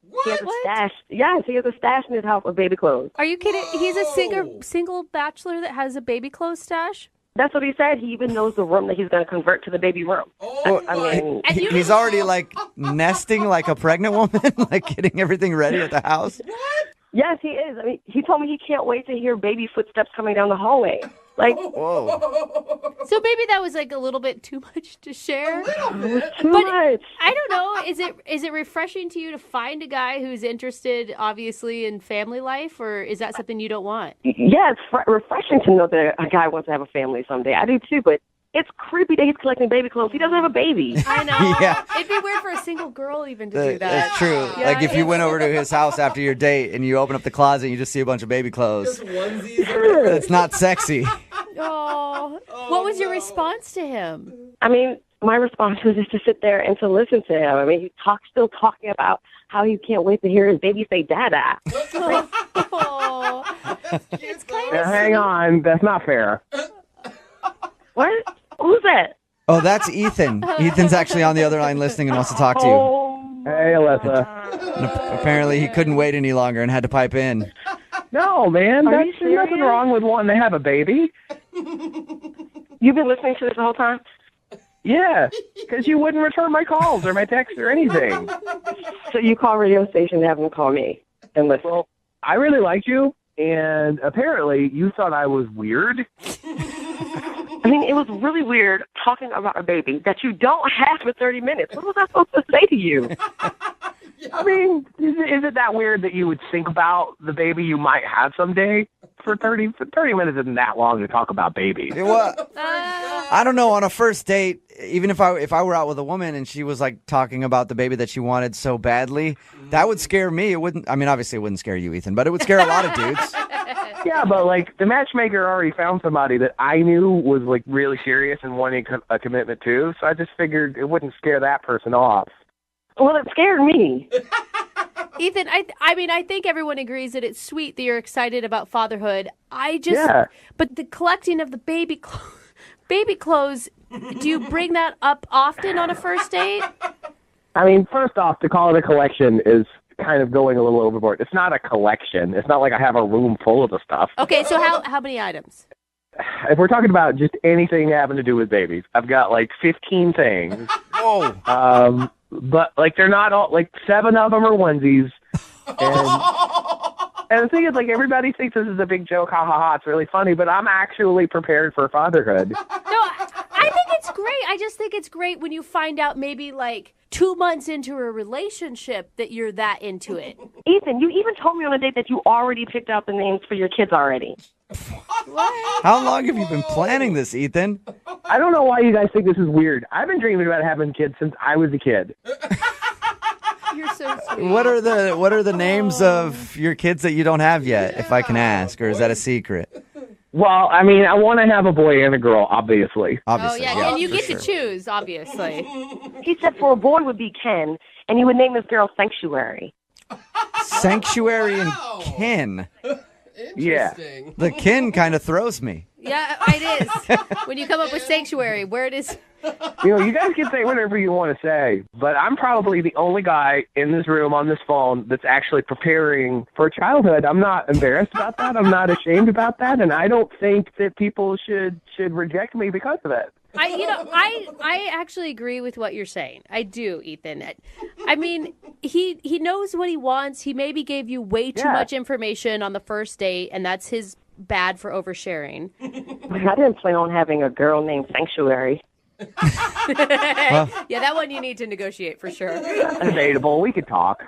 What? He has a stash. Yes, he has a stash in his house of baby clothes. Are you kidding? He's a single bachelor that has a baby clothes stash? That's what he said. He even knows the room that he's going to convert to the baby room. I mean, he's already like nesting like a pregnant woman, like getting everything ready at the house. What? Yes, he is. I mean, he told me he can't wait to hear baby footsteps coming down the hallway. Like, whoa. So maybe that was like a little bit too much to share. Too much. I don't know. Is it refreshing to you to find a guy who's interested, obviously, in family life, or is that something you don't want? Yeah, it's refreshing to know that a guy wants to have a family someday. I do too, but it's creepy that he's collecting baby clothes. He doesn't have a baby. I know. Yeah. It'd be weird for a single girl even to do that. That's true. Yeah, like if you went over to his house after your date and you open up the closet and you just see a bunch of baby clothes. Just onesies. It's not sexy. Oh, what was your response to him? I mean, my response was just to sit there and to listen to him. I mean, he's still talking about how he can't wait to hear his baby say "dada." Oh, it's kind of Hang on, that's not fair. What? Who's that? Oh, that's Ethan. Ethan's actually on the other line listening and wants to talk to you. Hey, Alyssa. And apparently he couldn't wait any longer and had to pipe in. No, man, Are you there's nothing serious? wrong with wanting to have a baby. You've been listening to this the whole time? Yeah, because you wouldn't return my calls or my texts or anything. So you call radio station and have them call me and listen. Well, I really liked you, and apparently you thought I was weird. I mean, it was really weird talking about a baby that you don't have for 30 minutes. What was I supposed to say to you? I mean, is it that weird that you would think about the baby you might have someday? For 30 minutes isn't that long to talk about babies. I don't know. On a first date, even if I were out with a woman and she was like talking about the baby that she wanted so badly, that would scare me. It wouldn't. I mean, obviously, it wouldn't scare you, Ethan, but it would scare a lot of dudes. Yeah, but like the matchmaker already found somebody that I knew was like really serious and wanting a commitment too. So I just figured it wouldn't scare that person off. Well, it scared me. Ethan, I mean, I think everyone agrees that it's sweet that you're excited about fatherhood. But the collecting of the baby clothes, do you bring that up often on a first date? I mean, first off, to call it a collection is kind of going a little overboard. It's not a collection. It's not like I have a room full of the stuff. Okay, so how many items? if we're talking about just anything having to do with babies, I've got like 15 things. Whoa. But like they're not all like 7 of them are onesies. And the thing is, like, everybody thinks this is a big joke, ha ha ha, it's really funny, but I'm actually prepared for fatherhood. No, I think it's great. I just think it's great when you find out maybe like 2 months into a relationship that you're that into it. Ethan, you even told me on a date that you already picked out the names for your kids already. How long have you been planning this, Ethan? I don't know why you guys think this is weird. I've been dreaming about having kids since I was a kid. You're so sweet. What are the names of your kids that you don't have yet, if I can ask, or is that a secret? Well, I mean, I want to have a boy and a girl, obviously. Oh, yeah, and you get to choose, obviously. He said for a boy would be Ken, and he would name this girl Sanctuary. Sanctuary and Kin. Yeah. The Kin kind of throws me. Yeah, it is. When you come up with Sanctuary, where it is. You know, you guys can say whatever you want to say, but I'm probably the only guy in this room on this phone that's actually preparing for childhood. I'm not embarrassed about that. I'm not ashamed about that, and I don't think that people should reject me because of it. I actually agree with what you're saying. I do, Ethan. I mean, he knows what he wants. He maybe gave you way too much information on the first date, and that's his bad for oversharing. I didn't plan on having a girl named Sanctuary. Yeah, that one you need to negotiate for sure. Debatable. We could talk.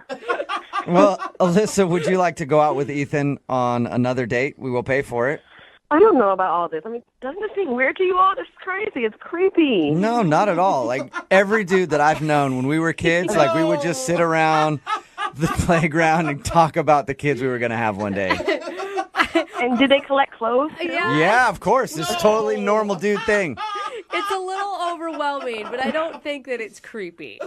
Well, Alyssa, would you like to go out with Ethan on another date? We will pay for it. I don't know about all this. I mean, doesn't this seem weird to you all? This is crazy. It's creepy. No, not at all. Like, every dude that I've known when we were kids, like, we would just sit around the playground and talk about the kids we were going to have one day. And did they collect clothes? Yeah, of course. It's a totally normal dude thing. It's a little overwhelming, but I don't think that it's creepy.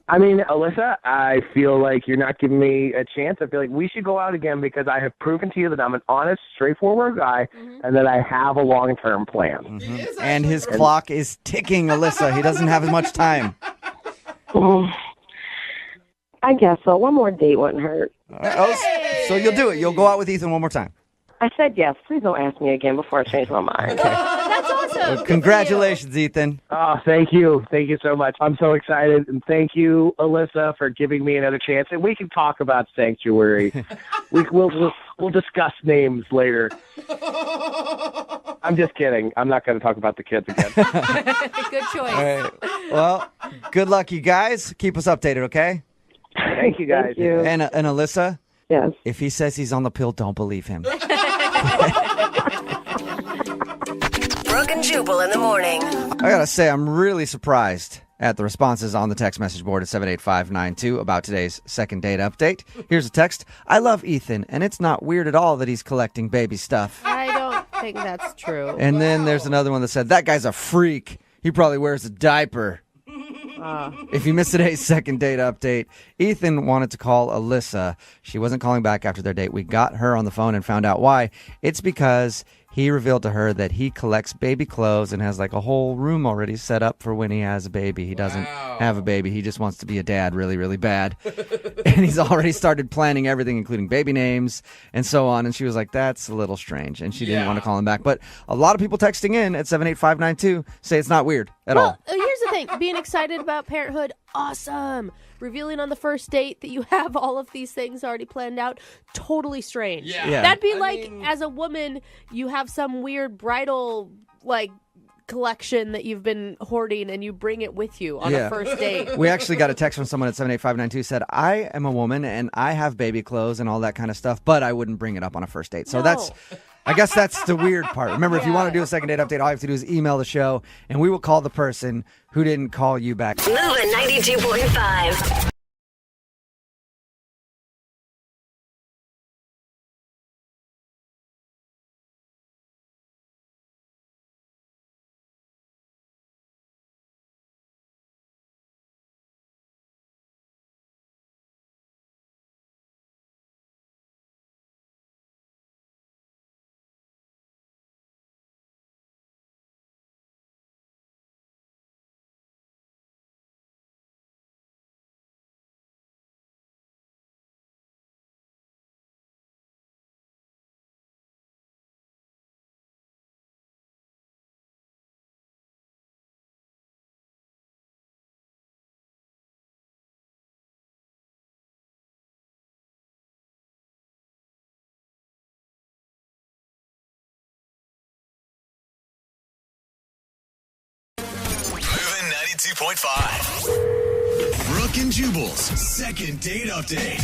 I mean, Alyssa, I feel like you're not giving me a chance. I feel like we should go out again because I have proven to you that I'm an honest, straightforward guy and that I have a long-term plan. And his clock is ticking, Alyssa. He doesn't have as much time. I guess so. One more date wouldn't hurt. So you'll do it. You'll go out with Ethan one more time. I said yes. Please don't ask me again before I change my mind. That's awesome. Well, congratulations, Ethan. Oh, thank you. Thank you so much. I'm so excited. And thank you, Alyssa, for giving me another chance. And we can talk about Sanctuary. We'll discuss names later. I'm just kidding. I'm not going to talk about the kids again. Good choice. All right. Well, good luck, you guys. Keep us updated, okay? Thank you, guys. Thank you. And Alyssa? Yes. If he says he's on the pill, don't believe him. Brooke and Jubal in the morning. I gotta say, I'm really surprised at the responses on the text message board at 78592 about today's second date update. Here's a text. I love Ethan, and it's not weird at all that he's collecting baby stuff. I don't think that's true. And then there's another one that said, that guy's a freak. He probably wears a diaper. If you missed today's second date update, Ethan wanted to call Alyssa. She wasn't calling back after their date. We got her on the phone and found out why. It's because he revealed to her that he collects baby clothes and has like a whole room already set up for when he has a baby. He doesn't have a baby. He just wants to be a dad really, really bad. And he's already started planning everything, including baby names and so on. And she was like, that's a little strange. And she didn't want to call him back. But a lot of people texting in at 78592 say it's not weird at all. Here's the thing. Being excited about parenthood, awesome. Revealing on the first date that you have all of these things already planned out, totally strange. Yeah. That'd be as a woman, you have some weird bridal, collection that you've been hoarding and you bring it with you on a first date. We actually got a text from someone at 78592 said, I am a woman and I have baby clothes and all that kind of stuff, but I wouldn't bring it up on a first date. So I guess that's the weird part. Remember, if you want to do a second date update, all you have to do is email the show and we will call the person who didn't call you back. Moving 92.5. 92.5. Brooke and Jubal's second date update.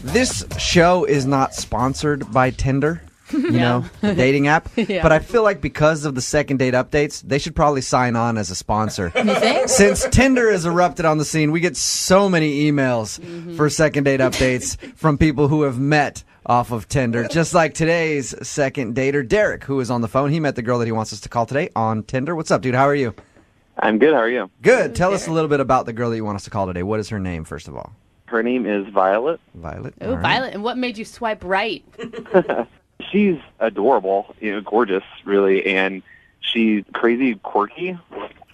This show is not sponsored by Tinder, you know, the dating app. Yeah. But I feel like because of the second date updates, they should probably sign on as a sponsor. You think? Since Tinder has erupted on the scene, we get so many emails for second date updates from people who have met off of Tinder. Just like today's second dater, Derek, who is on the phone. He met the girl that he wants us to call today on Tinder. What's up, dude? How are you? I'm good. How are you? Good. Tell us a little bit about the girl that you want us to call today. What is her name, first of all? Her name is Violet. Violet. Oh, Violet. And what made you swipe right? She's adorable, gorgeous, really, and she's crazy quirky.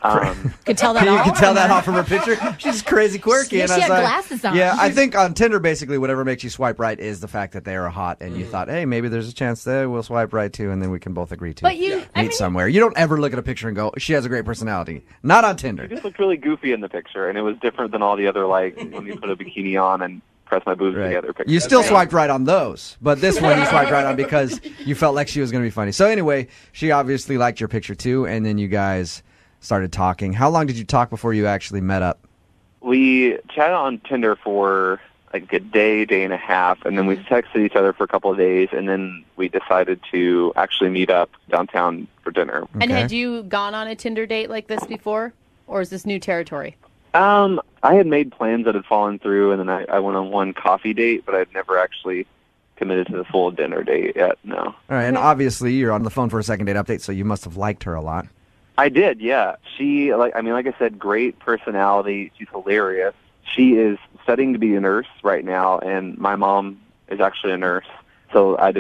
Could tell that You off. can tell that off from her picture. She's crazy quirky. Yeah, and she I was had like, glasses on. Yeah, I think on Tinder, basically, whatever makes you swipe right is the fact that they are hot, and you thought, hey, maybe there's a chance that we'll swipe right too, and then we can both agree to But you- meet somewhere. You don't ever look at a picture and go, she has a great personality. Not on Tinder. She just looked really goofy in the picture, and it was different than all the other, like, when you put a bikini on and press my boobs together pictures. You still swiped right on those, but this one you swiped right on because you felt like she was going to be funny. So anyway, she obviously liked your picture too, and then you guys started talking. How long did you talk before you actually met up? We chatted on Tinder for like a day and a half, and then we texted each other for a couple of days, and then we decided to actually meet up downtown for dinner. And had you gone on a Tinder date like this before? Or is this new territory? I had made plans that had fallen through, and then I went on one coffee date, but I'd never actually committed to the full dinner date yet, no. All right, and obviously you're on the phone for a second date update, so you must have liked her a lot. I did, yeah. She, like I said, great personality. She's hilarious. She is studying to be a nurse right now, and my mom is actually a nurse. So I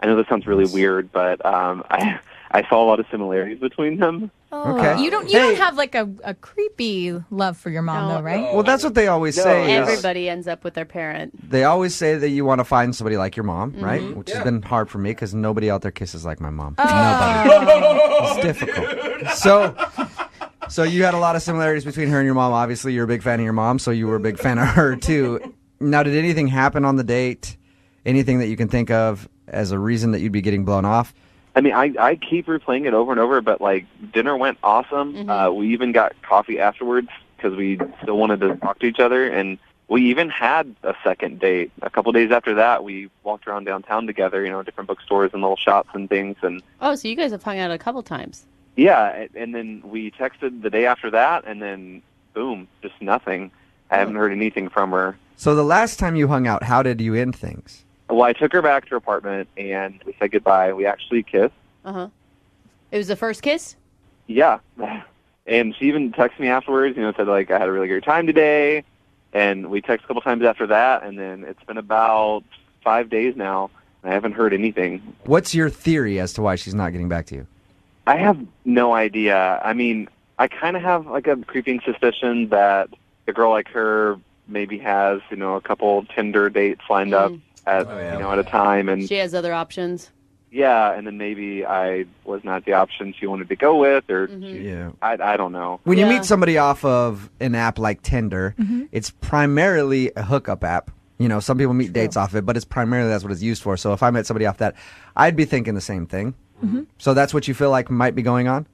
know this sounds really weird, but I saw a lot of similarities between them. Oh, Okay. You don't have like a creepy love for your mom though, right? Well, that's what they always say. is- Everybody ends up with their parent. They always say that you want to find somebody like your mom, right? Which has been hard for me because nobody out there kisses like my mom. Nobody. It's difficult. So you had a lot of similarities between her and your mom. Obviously, you're a big fan of your mom, so you were a big fan of her too. Now, did anything happen on the date? Anything that you can think of as a reason that you'd be getting blown off? I mean, I keep replaying it over and over, but, like, dinner went awesome. We even got coffee afterwards because we still wanted to talk to each other, and we even had a second date. A couple days after that, we walked around downtown together, different bookstores and little shops and things. And Oh, so you guys have hung out a couple times. yeah, and then we texted the day after that, and then, boom, just nothing. I haven't heard anything from her. So the last time you hung out, how did you end things? Well, I took her back to her apartment, and we said goodbye. We actually kissed. Uh-huh. It was the first kiss? Yeah. And she even texted me afterwards, said, like, I had a really great time today. And we texted a couple times after that, and then it's been about 5 days now, and I haven't heard anything. What's your theory as to why she's not getting back to you? I have no idea. I mean, I kind of have, like, a creeping suspicion that a girl like her maybe has, a couple Tinder dates lined up at, at a time. And She has other options. yeah, and then maybe I was not the option she wanted to go with, or I don't know. When you meet somebody off of an app like Tinder, it's primarily a hookup app. Some people meet dates off it, but it's primarily that's what it's used for. So if I met somebody off that, I'd be thinking the same thing. So that's what you feel like might be going on?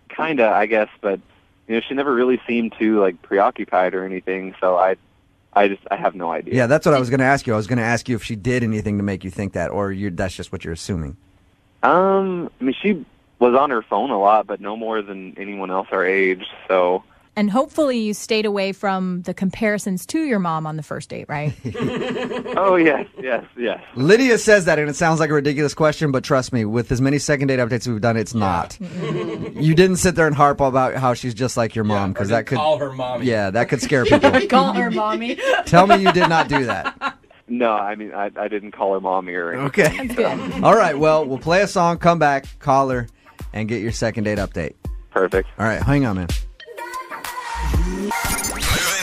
Kinda, I guess, but she never really seemed too like preoccupied or anything. So I have no idea. Yeah, that's what I was going to ask you. I was going to ask you if she did anything to make you think that, or that's just what you're assuming. I mean, she was on her phone a lot, but no more than anyone else our age. So. And hopefully you stayed away from the comparisons to your mom on the first date, right? Oh, yes. Lydia says that, and it sounds like a ridiculous question, but trust me, with as many second date updates we've done, it's not. You didn't sit there and harp about how she's just like your mom, because that could call her mommy. Yeah, that could scare people. Call her mommy. Tell me you did not do that. No, I mean, I didn't call her mommy or anything. Okay. That's good. All right, well, we'll play a song, come back, call her, and get your second date update. Perfect. All right, hang on, man. Moving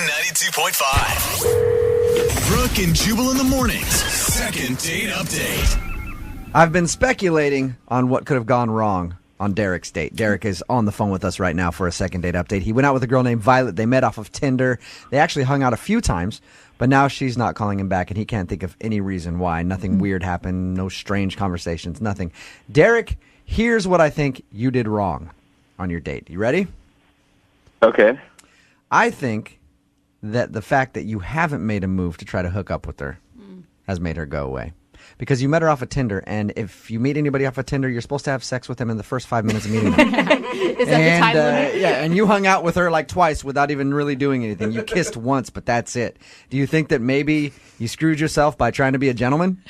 92.5. Brooke and Jubal in the mornings. Second date update. I've been speculating on what could have gone wrong on Derek's date. Derek is on the phone with us right now for a second date update. He went out with a girl named Violet. They met off of Tinder. They actually hung out a few times, but now she's not calling him back, and he can't think of any reason why. Nothing weird happened, no strange conversations, nothing. Derek, here's what I think you did wrong on your date. You ready? Okay. I think that the fact that you haven't made a move to try to hook up with her has made her go away. Because you met her off of Tinder, and if you meet anybody off of Tinder, you're supposed to have sex with them in the first 5 minutes of meeting them. Is that the time limit? Yeah, and you hung out with her like twice without even really doing anything. You kissed once, but that's it. Do you think that maybe you screwed yourself by trying to be a gentleman?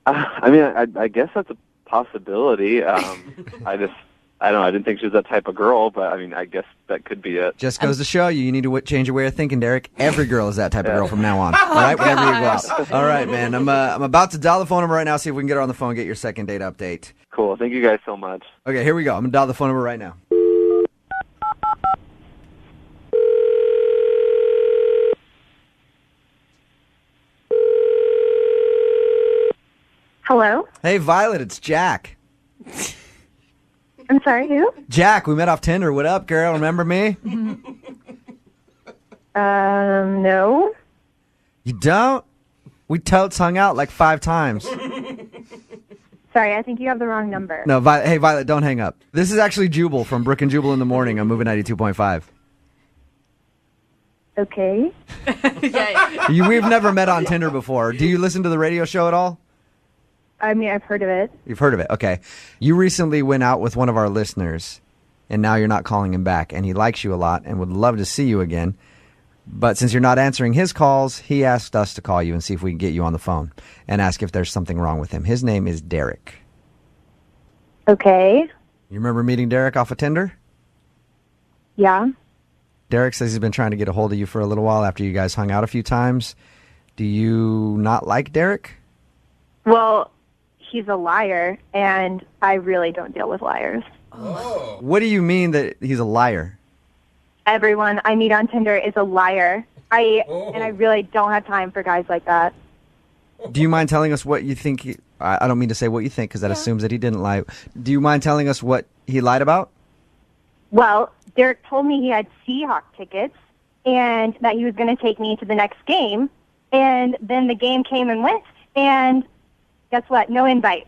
I mean, I guess that's a possibility. I don't know. I didn't think she was that type of girl, but I mean, I guess that could be it. Just goes to show you need to change your way of thinking, Derek. Every girl is that type of girl from now on. All right, whenever you go out. All right, man. I'm about to dial the phone number right now, see if we can get her on the phone, get your second date update. Cool. Thank you guys so much. Okay, here we go. I'm going to dial the phone number right now. Hello? Hey, Violet, it's Jack. I'm sorry, who? Jack, we met off Tinder. What up, girl? Remember me? No. You don't? We totes hung out like 5 times. Sorry, I think you have the wrong number. No, hey, Violet, don't hang up. This is actually Jubal from Brooke and Jubal in the Morning on Moving 92.5. Okay. We've never met on Tinder before. Do you listen to the radio show at all? I mean, I've heard of it. You've heard of it. Okay. You recently went out with one of our listeners, and now you're not calling him back, and he likes you a lot and would love to see you again. But since you're not answering his calls, he asked us to call you and see if we can get you on the phone and ask if there's something wrong with him. His name is Derek. Okay. You remember meeting Derek off of Tinder? Yeah. Derek says he's been trying to get a hold of you for a little while after you guys hung out a few times. Do you not like Derek? Well, he's a liar, and I really don't deal with liars. Oh. What do you mean that he's a liar? Everyone I meet on Tinder is a liar. And I really don't have time for guys like that. Do you mind telling us what you think? I don't mean to say what you think because that assumes that he didn't lie. Do you mind telling us what he lied about? Well, Derek told me he had Seahawks tickets and that he was going to take me to the next game. And then the game came and went, and guess what? No invite.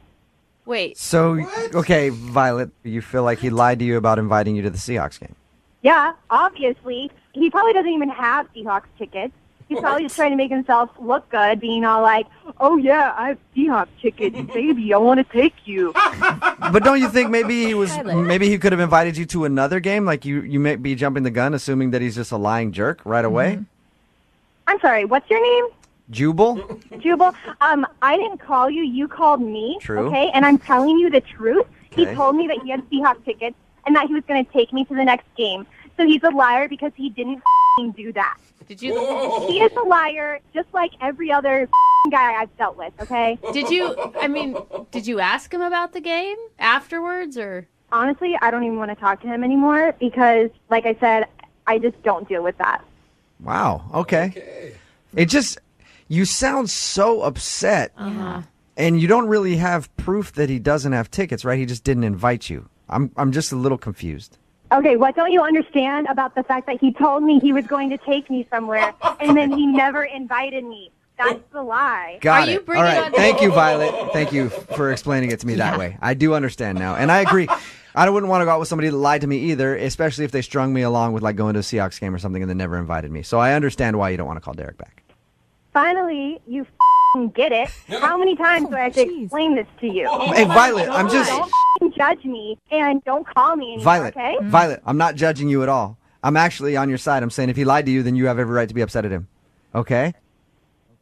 Wait. So, okay, Violet, you feel like he lied to you about inviting you to the Seahawks game? Yeah, obviously. He probably doesn't even have Seahawks tickets. He's probably just trying to make himself look good, being all like, oh, yeah, I have Seahawks tickets, baby. I want to take you. But don't you think maybe he could have invited you to another game? Like you may be jumping the gun, assuming that he's just a lying jerk right away? I'm sorry, what's your name? Jubal? Jubal, I didn't call you. You called me. True. Okay, and I'm telling you the truth. Okay. He told me that he had Seahawks tickets and that he was going to take me to the next game. So he's a liar because he didn't do that. Did you? He is a liar, just like every other guy I've dealt with, okay? Did you ask him about the game afterwards, or? Honestly, I don't even want to talk to him anymore because, like I said, I just don't deal with that. Wow, okay. It just, you sound so upset. Uh-huh. And you don't really have proof that he doesn't have tickets, right? He just didn't invite you. I'm just a little confused. Okay, what don't you understand about the fact that he told me he was going to take me somewhere and then he never invited me? That's the lie. Got it. All right. Thank you, Violet. Thank you for explaining it to me that way. I do understand now. And I agree. I wouldn't want to go out with somebody that lied to me either, especially if they strung me along with like going to a Seahawks game or something and they never invited me. So I understand why you don't want to call Derek back. Finally, you get it. How many times do I have to explain this to you? Hey, Violet, I'm just... Don't judge me and don't call me anymore, Violet, okay? Violet, I'm not judging you at all. I'm actually on your side. I'm saying if he lied to you, then you have every right to be upset at him. Okay?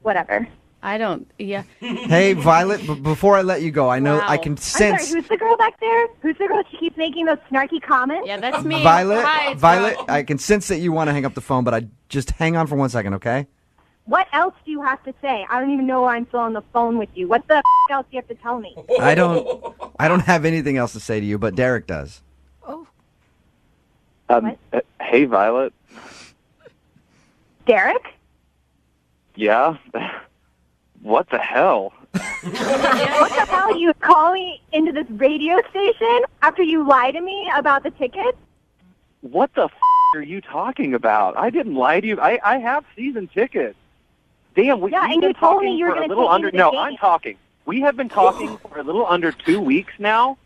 Whatever. I don't, yeah. Hey, Violet, before I let you go, I know I can I'm sense... sorry, who's the girl back there? Who's the girl? She keeps making those snarky comments? Yeah, that's me. Violet, Hi, it's Violet, Val. I can sense that you want to hang up the phone, but I just hang on for 1 second, okay? What else do you have to say? I don't even know why I'm still on the phone with you. What the else do you have to tell me? I don't have anything else to say to you, but Derek does. Hey, Violet. Derek? Yeah? What the hell? What the hell? You call me into this radio station after you lie to me about the tickets? What the are you talking about? I didn't lie to you. I have season tickets. Damn, we've and been you told me talking you were for a going to little take under. me to the No, game. I'm talking. We have been talking for a little under 2 weeks now,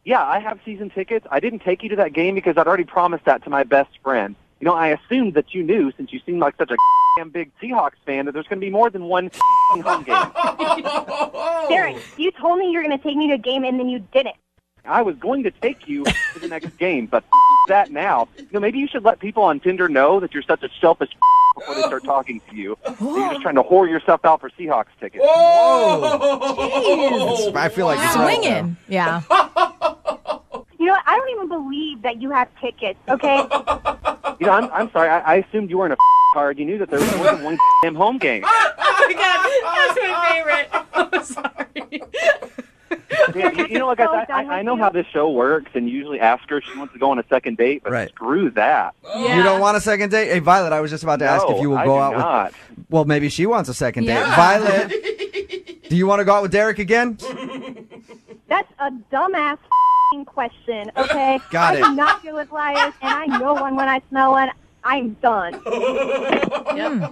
Yeah, I have season tickets. I didn't take you to that game because I'd already promised that to my best friend. You know, I assumed that you knew, since you seem like such a damn big Seahawks fan, that there's going to be more than one home game. Derek, you told me you were going to take me to a game and then you didn't. I was going to take you to the next game, but that now. You know, maybe you should let people on Tinder know that you're such a selfish before they start talking to you. That you're just trying to whore yourself out for Seahawks tickets. Whoa! I feel like it's right Swinging. Yeah. You know what? I don't even believe that you have tickets, okay? You know, I'm sorry. I assumed you weren't a card. You knew that there was more than one damn home game. Oh my God, that's my favorite. I'm sorry. Yeah, you know what, guys? I know how this show works, and usually ask her if she wants to go on a second date, but screw that. You don't want a second date? Hey, Violet, I was just about to ask if you will go out not. with... Well, maybe she wants a second date. Violet, do you want to go out with Derek again? That's a dumbass question, okay? Got it. I do not deal with liars, and I know one when I smell one. I'm done.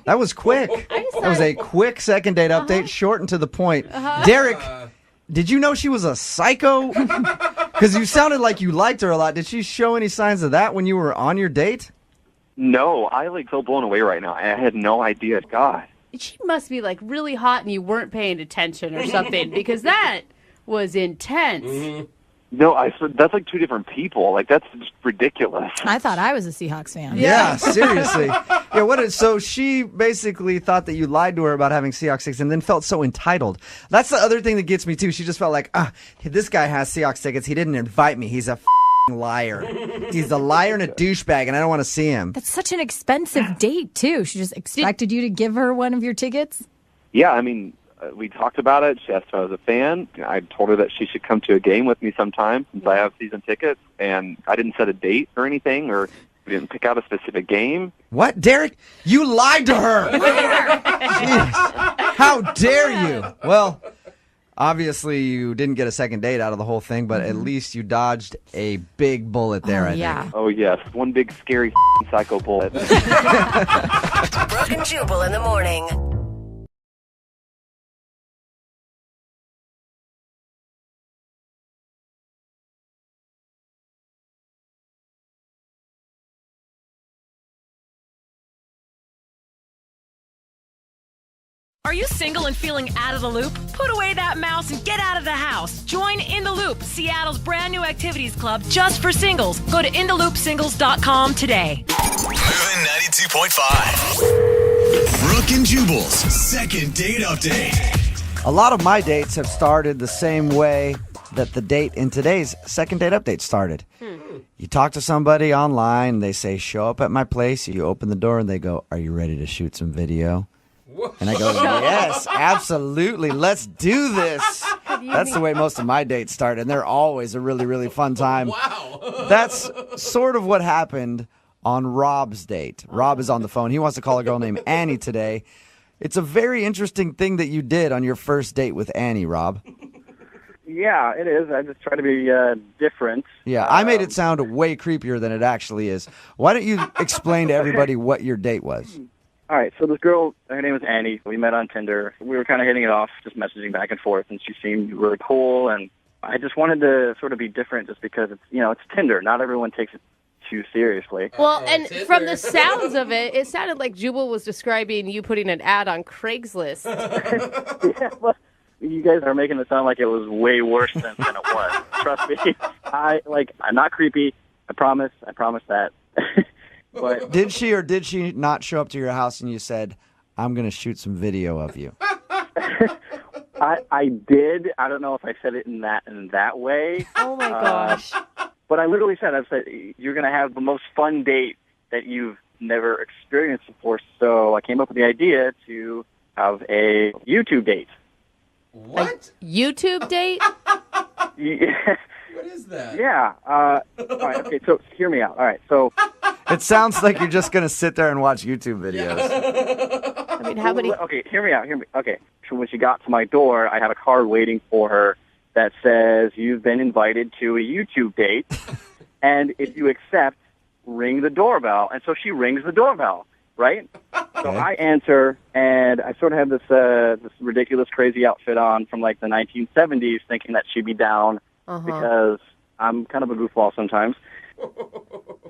That was quick. That was a quick second date update, short and to the point. Derek, did you know she was a psycho? Because you sounded like you liked her a lot. Did she show any signs of that when you were on your date? No, I so blown away right now. I had no idea. God. She must be like really hot and you weren't paying attention or something, because that was intense. Mm-hmm. No, that's like two different people. Like, that's just ridiculous. I thought I was a Seahawks fan. Yeah, seriously. Yeah, so she basically thought that you lied to her about having Seahawks tickets and then felt so entitled. That's the other thing that gets me, too. She just felt like, this guy has Seahawks tickets. He didn't invite me. He's a liar. He's a liar and a douchebag, and I don't want to see him. That's such an expensive date, too. She just expected you to give her one of your tickets? Yeah, I mean, we talked about it. She asked if I was a fan. I told her that she should come to a game with me sometime since I have season tickets. And I didn't set a date or anything, or we didn't pick out a specific game. What? Derek, you lied to her. Jeez. How dare you? Well, obviously you didn't get a second date out of the whole thing, but at least you dodged a big bullet there, I think. Oh, yes. One big, scary psycho bullet. Brooke and Jubal in the morning. Are you single and feeling out of the loop? Put away that mouse and get out of the house. Join In the Loop, Seattle's brand new activities club just for singles. Go to intheloopsingles.com today. Moving 92.5. Brooke and Jubal's second date update. A lot of my dates have started the same way that the date in today's second date update started. You talk to somebody online, they say, show up at my place. You open the door and they go, are you ready to shoot some video? And I go, yes, absolutely. Let's do this. That's the way most of my dates start, and they're always a really, really fun time. Wow. That's sort of what happened on Rob's date. Rob is on the phone. He wants to call a girl named Annie today. It's a very interesting thing that you did on your first date with Annie, Rob. Yeah, it is. I just try to be different. Yeah, I made it sound way creepier than it actually is. Why don't you explain to everybody what your date was? All right, so this girl, her name was Annie. We met on Tinder. We were kind of hitting it off, just messaging back and forth, and she seemed really cool. And I just wanted to sort of be different just because it's Tinder. Not everyone takes it too seriously. Well, and from the sounds of it, it sounded like Jubal was describing you putting an ad on Craigslist. Yeah, well, you guys are making it sound like it was way worse than it was. Trust me. I'm not creepy. I promise that. But did she or did she not show up to your house and you said, I'm going to shoot some video of you? I did. I don't know if I said it in that way. Oh, my gosh. But I literally said, you're going to have the most fun date that you've never experienced before. So I came up with the idea to have a YouTube date. What? A YouTube date? Yeah. What is that? Yeah. All right. Okay. So hear me out. All right. So it sounds like you're just going to sit there and watch YouTube videos. I mean, how many? Okay. Hear me out. Okay. So when she got to my door, I have a card waiting for her that says, "You've been invited to a YouTube date, and if you accept, ring the doorbell." And so she rings the doorbell. Right? So I answer, and I sort of have this ridiculous, crazy outfit on from like the 1970s, thinking that she'd be down because I'm kind of a goofball sometimes.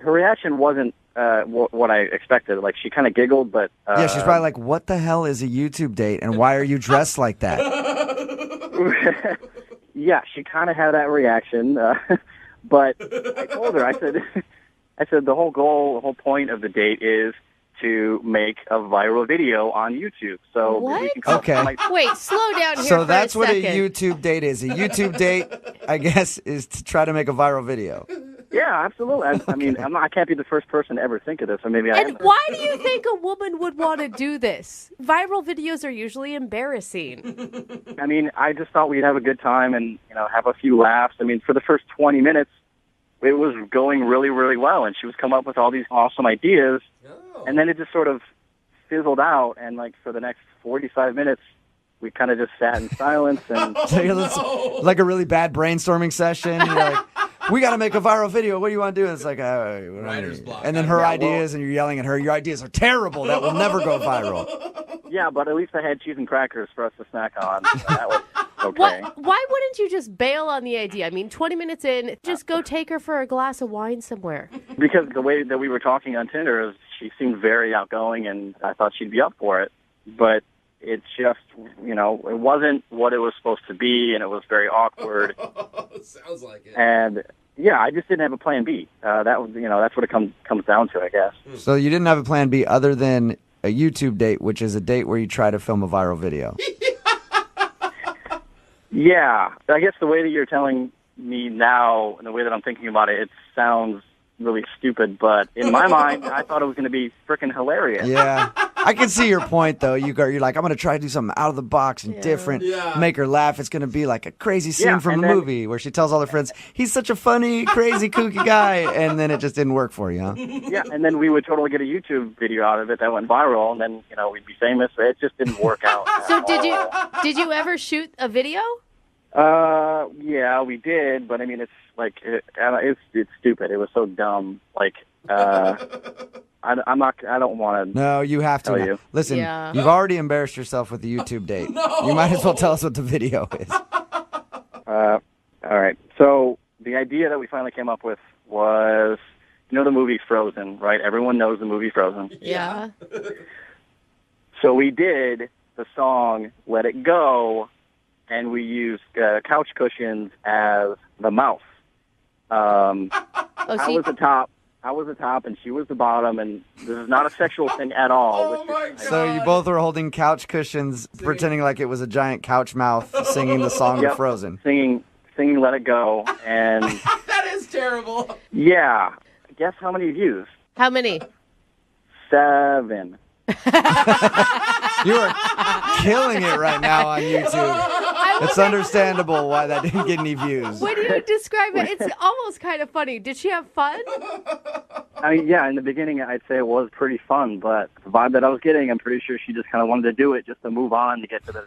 Her reaction wasn't what I expected. Like, she kind of giggled, but... Yeah, she's probably like, what the hell is a YouTube date, and why are you dressed like that? Yeah, she kind of had that reaction. But I told her, I said, the whole point of the date is to make a viral video on YouTube. So What? we can come up with, like, Wait, slow down here So for that's a what a second. YouTube date is. A YouTube date, I guess, is to try to make a viral video. Yeah, absolutely. I mean, I can't be the first person to ever think of this, or maybe I am. And why do you think a woman would want to do this? Viral videos are usually embarrassing. I mean, I just thought we'd have a good time and, have a few laughs. I mean, for the first 20 minutes, it was going really, really well, and she was coming up with all these awesome ideas, and then it just sort of fizzled out, and, like, for the next 45 minutes, we kind of just sat in silence. And Like a really bad brainstorming session. You're like, we got to make a viral video. What do you want to do? It's like, writer's block. And then her ideas, and you're yelling at her, your ideas are terrible. That will never go viral. Yeah, but at least I had cheese and crackers for us to snack on. That was okay. Why wouldn't you just bail on the idea? I mean, 20 minutes in, just go take her for a glass of wine somewhere. Because the way that we were talking on Tinder, is she seemed very outgoing, and I thought she'd be up for it. But it just, it wasn't what it was supposed to be, and it was very awkward. Sounds like it. And yeah, I just didn't have a plan B. That was, that's what it comes down to, I guess. So you didn't have a plan B other than a YouTube date, which is a date where you try to film a viral video. Yeah, I guess the way that you're telling me now, and the way that I'm thinking about it, it sounds really stupid, but in my mind, I thought it was going to be freaking hilarious. Yeah. I can see your point, though. You're like, I'm going to try to do something out of the box and different, make her laugh. It's going to be like a crazy scene from a movie where she tells all her friends, he's such a funny, crazy, kooky guy, and then it just didn't work for you, huh? Yeah, and then we would totally get a YouTube video out of it that went viral, and then, we'd be famous. It just didn't work out. So did you ever shoot a video? Yeah, we did, but I mean, it's like, it's stupid. It was so dumb. Like, I don't want to. No, you have to. You. Listen, Yeah. you've already embarrassed yourself with the YouTube date. You might as well tell us what the video is. All right. So the idea that we finally came up with was, the movie Frozen, right? Everyone knows the movie Frozen. Yeah. So we did the song Let It Go, and we used couch cushions as the mouth. I was the top. And she was the bottom, and this is not a sexual thing at all. So you both were holding couch cushions, pretending like it was a giant couch mouth, singing the song of Frozen. Singing Let It Go, and That is terrible. yeah. Guess how many views? How many? 7. You are killing it right now on YouTube. It's understandable why that didn't get any views. When you describe it, it's almost kind of funny. Did she have fun? I mean, yeah, in the beginning, I'd say it was pretty fun, but the vibe that I was getting, I'm pretty sure she just kind of wanted to do it just to move on to get to the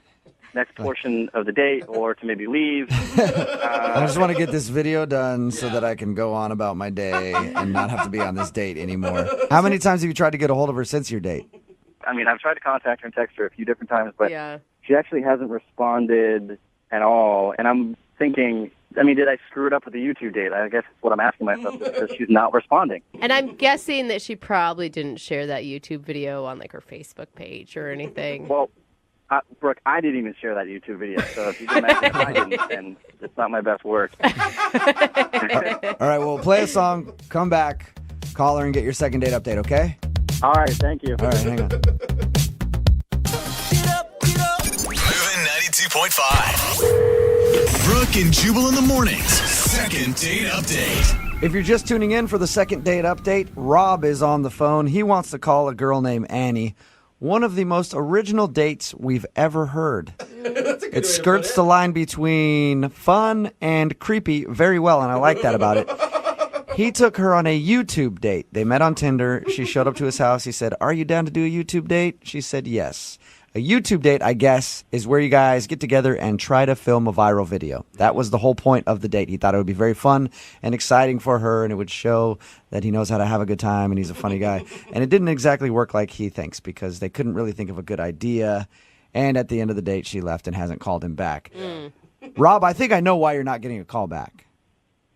next portion of the date or to maybe leave. I just want to get this video done so that I can go on about my day and not have to be on this date anymore. How many times have you tried to get a hold of her since your date? I mean, I've tried to contact her and text her a few different times, but Yeah. she actually hasn't responded at all. And I'm thinking, I mean, did I screw it up with the YouTube date? I guess that's what I'm asking myself, because she's not responding. And I'm guessing that she probably didn't share that YouTube video on like her Facebook page or anything. Well, Brooke, I didn't even share that YouTube video, so if you can imagine if I didn't, then it's not my best work. All right, well, play a song, come back, call her, and get your second date update, okay? All right, thank you. All right, hang on. Moving 92.5. Brooke and Jubal in the mornings. Second date update. If you're just tuning in for the second date update, Rob is on the phone. He wants to call a girl named Annie. One of the most original dates we've ever heard. It skirts the line between fun and creepy very well, and I like that about it. He took her on a YouTube date. They met on Tinder. She showed up to his house. He said, "Are you down to do a YouTube date?" She said, "Yes." A YouTube date, I guess, is where you guys get together and try to film a viral video. That was the whole point of the date. He thought it would be very fun and exciting for her, and it would show that he knows how to have a good time and he's a funny guy. And it didn't exactly work like he thinks, because they couldn't really think of a good idea. And at the end of the date, she left and hasn't called him back. Rob, I think I know why you're not getting a call back.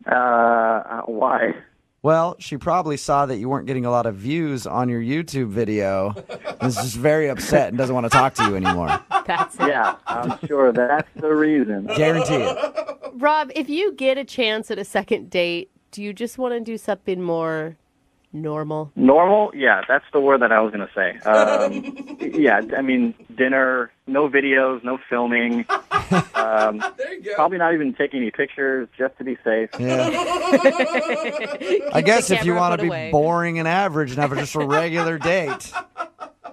Why? Well, she probably saw that you weren't getting a lot of views on your YouTube video. And is just very upset and doesn't want to talk to you anymore. That's it. Yeah, I'm sure that's the reason. Guarantee it. Rob, if you get a chance at a second date, do you just want to do something more normal? Normal? Yeah, that's the word that I was going to say. Yeah, I mean, dinner, no videos, no filming. There you go. Probably not even taking any pictures, just to be safe. Yeah. I guess if you want to be boring and average and have just a regular date.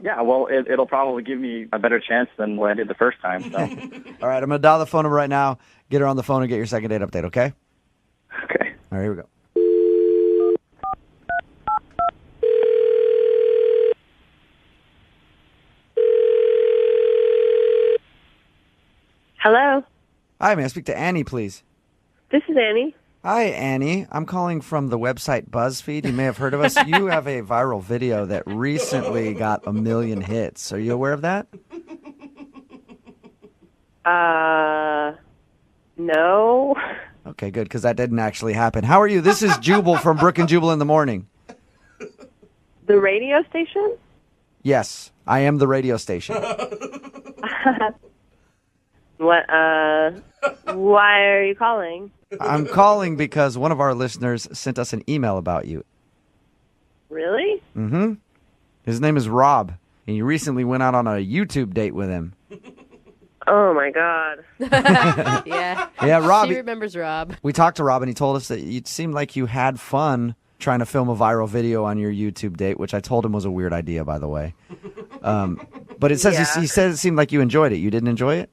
Yeah, well, it'll probably give me a better chance than what I did the first time. So. All right, I'm going to dial the phone number right now. Get her on the phone and get your second date update, okay? Okay. All right, here we go. Hello. Hi, may I speak to Annie, please? This is Annie. Hi, Annie. I'm calling from the website BuzzFeed. You may have heard of us. You have a viral video that recently got 1 million hits. Are you aware of that? No. Okay, good, because that didn't actually happen. How are you? This is Jubal from Brooke and Jubal in the Morning. The radio station? Yes, I am the radio station. What, why are you calling? I'm calling because one of our listeners sent us an email about you. Really? Mm-hmm. His name is Rob, and you recently went out on a YouTube date with him. Oh, my God. Yeah. Yeah, Rob. She remembers Rob. We talked to Rob, and he told us that it seemed like you had fun trying to film a viral video on your YouTube date, which I told him was a weird idea, by the way. But it says he said it seemed like you enjoyed it. You didn't enjoy it?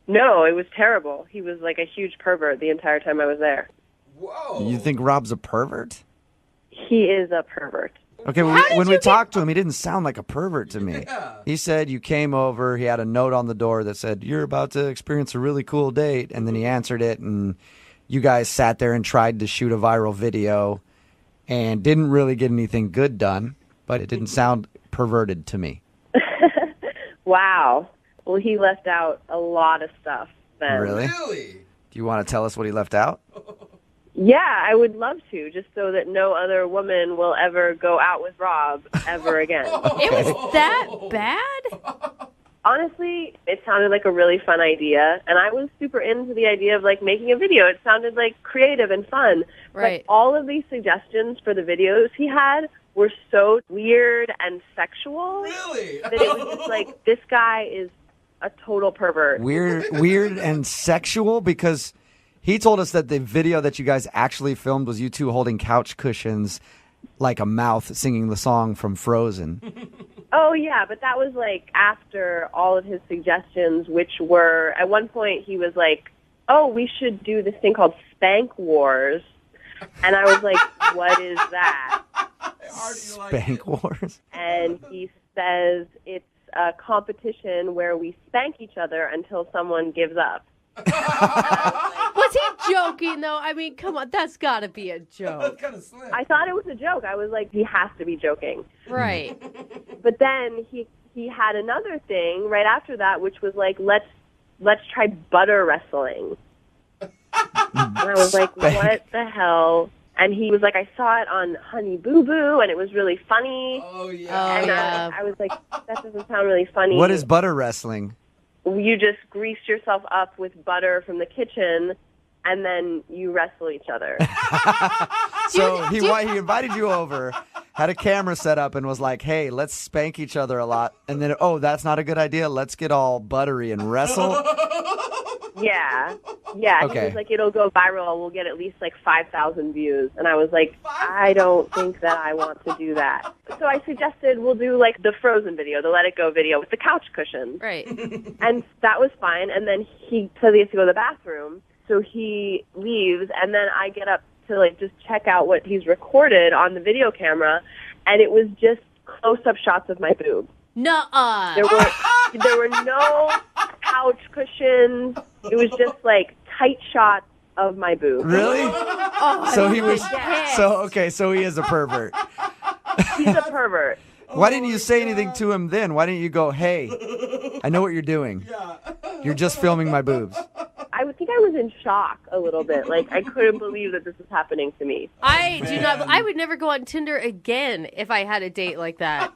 No, it was terrible. He was like a huge pervert the entire time I was there. Whoa. You think Rob's a pervert? He is a pervert. Okay, when we talked to him, he didn't sound like a pervert to me. Yeah. He said you came over, he had a note on the door that said, "You're about to experience a really cool date," and then he answered it, and you guys sat there and tried to shoot a viral video and didn't really get anything good done, but it didn't sound perverted to me. Wow. Well, he left out a lot of stuff then. Really? Do you want to tell us what he left out? Yeah, I would love to, just so that no other woman will ever go out with Rob ever again. It was that bad? Honestly, it sounded like a really fun idea, and I was super into the idea of like making a video. It sounded like creative and fun. Right. But all of these suggestions for the videos he had were so weird and sexual. Really? That it was just like, this guy is a total pervert. Weird and sexual, because he told us that the video that you guys actually filmed was you two holding couch cushions like a mouth singing the song from Frozen. Oh, yeah, but that was like after all of his suggestions, which were, at one point he was like, oh, we should do this thing called Spank Wars. And I was like, what is that? Spank Wars? And he says it's a competition where we spank each other until someone gives up. Was he joking, though? I mean, come on, that's got to be a joke. That's kind of slim. I thought it was a joke. I was like, he has to be joking. Right. But then he had another thing right after that, which was like, let's try butter wrestling. And I was like, what the hell? And he was like, I saw it on Honey Boo Boo, and it was really funny. Oh, yeah. And I was like, that doesn't sound really funny. What is butter wrestling? You just grease yourself up with butter from the kitchen, and then you wrestle each other. So he invited you over, had a camera set up, and was like, hey, let's spank each other a lot. And then, oh, that's not a good idea. Let's get all buttery and wrestle. Yeah. Yeah. Okay. He was like, it'll go viral. We'll get at least like 5,000 views. And I was like, I don't think that I want to do that. So I suggested we'll do like the Frozen video, the Let It Go video with the couch cushions. Right. And that was fine. And then he said he has to go to the bathroom. So he leaves. And then I get up to like just check out what he's recorded on the video camera. And it was just close-up shots of my boobs. Nuh-uh. There were no couch cushions. It was just like tight shots of my boobs. Really? Oh, So he was. Yes. So he is a pervert. He's a pervert. Why didn't you say anything to him then? Why didn't you go, hey, I know what you're doing. You're just filming my boobs. I would think I was in shock a little bit. Like, I couldn't believe that this was happening to me. I would never go on Tinder again if I had a date like that.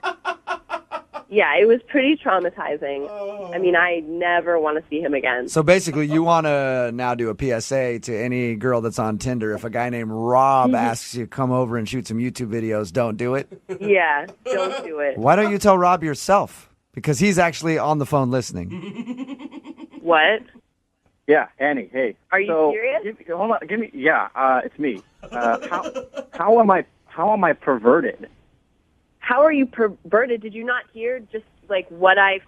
Yeah, it was pretty traumatizing. I mean, I never want to see him again. So basically, you want to now do a PSA to any girl that's on Tinder. If a guy named Rob asks you to come over and shoot some YouTube videos, don't do it. Yeah, don't do it. Why don't you tell Rob yourself? Because he's actually on the phone listening. What? Yeah, Annie. Hey. Are you serious? Hold on. Give me. Yeah, it's me. How am I perverted? How are you perverted? Did you not hear just like what I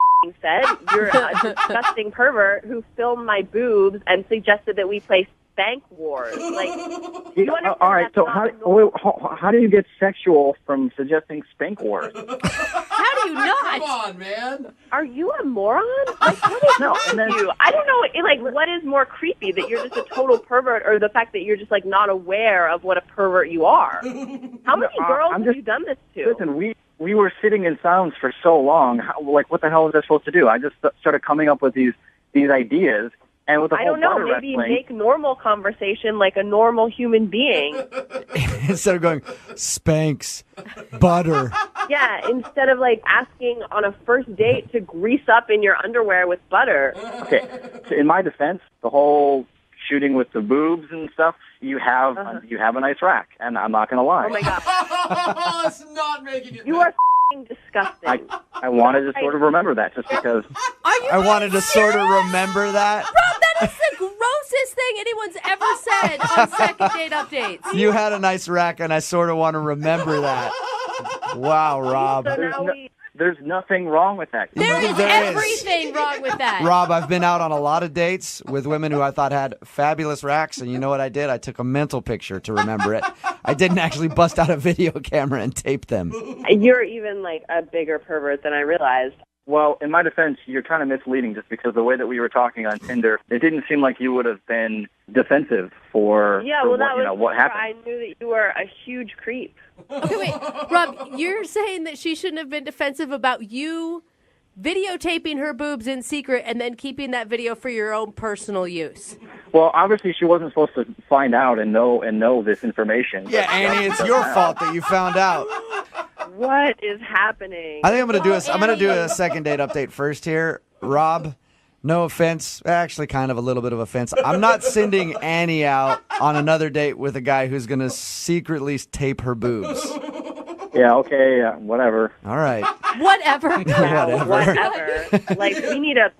said? You're a disgusting pervert who filmed my boobs and suggested that we play Spank Wars. Like, you understand? All right. So how do you get sexual from suggesting Spank Wars? How do you not? Come on, man. Are you a moron? Like, what is wrong with you? I don't know. Like, what is more creepy, that you're just a total pervert, or the fact that you're just like not aware of what a pervert you are? How many girls have you done this to? Listen, we were sitting in silence for so long. What the hell was I supposed to do? I just started coming up with these ideas. And with the I whole don't know, butter maybe wrestling, make normal conversation like a normal human being. Instead of going, Spanx, butter. Yeah, instead of like asking on a first date to grease up in your underwear with butter. Okay, so in my defense, the whole shooting with the boobs and stuff, you have a nice rack, and I'm not going to lie. Oh my God. It's not making it. You are disgusting. I wanted to sort of remember that just because. I wanted to sort of remember that. Rob, that is the grossest thing anyone's ever said on second date updates. You had a nice rack, and I sort of want to remember that. Wow, Rob. There's nothing wrong with that. There is everything wrong with that. Rob, I've been out on a lot of dates with women who I thought had fabulous racks, and you know what I did? I took a mental picture to remember it. I didn't actually bust out a video camera and tape them. You're even like a bigger pervert than I realized. Well, in my defense, you're kind of misleading just because the way that we were talking on Tinder, it didn't seem like you would have been defensive for what happened. I knew that you were a huge creep. Okay, wait. Rob, you're saying that she shouldn't have been defensive about you videotaping her boobs in secret and then keeping that video for your own personal use. Well, obviously she wasn't supposed to find out and know this information. Yeah, Annie, it's your fault that you found out. What is happening? I think I'm gonna do a second date update first here. Rob, no offense, actually kind of a little bit of offense. I'm not sending Annie out on another date with a guy who's gonna secretly tape her boobs. Yeah, okay, whatever. All right. Whatever. Whatever. Like,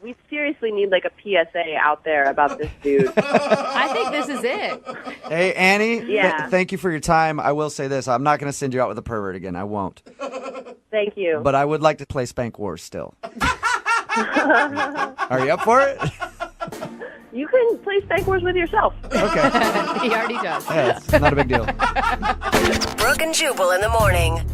we seriously need like a PSA out there about this dude. I think this is it. Hey, Annie, Yeah. thank you for your time. I will say this. I'm not going to send you out with a pervert again. I won't. Thank you. But I would like to play Spank Wars still. Are you up for it? You can play Spank Wars with yourself. Okay. He already does. Yeah, it's not a big deal. Brooke and Jubal in the morning.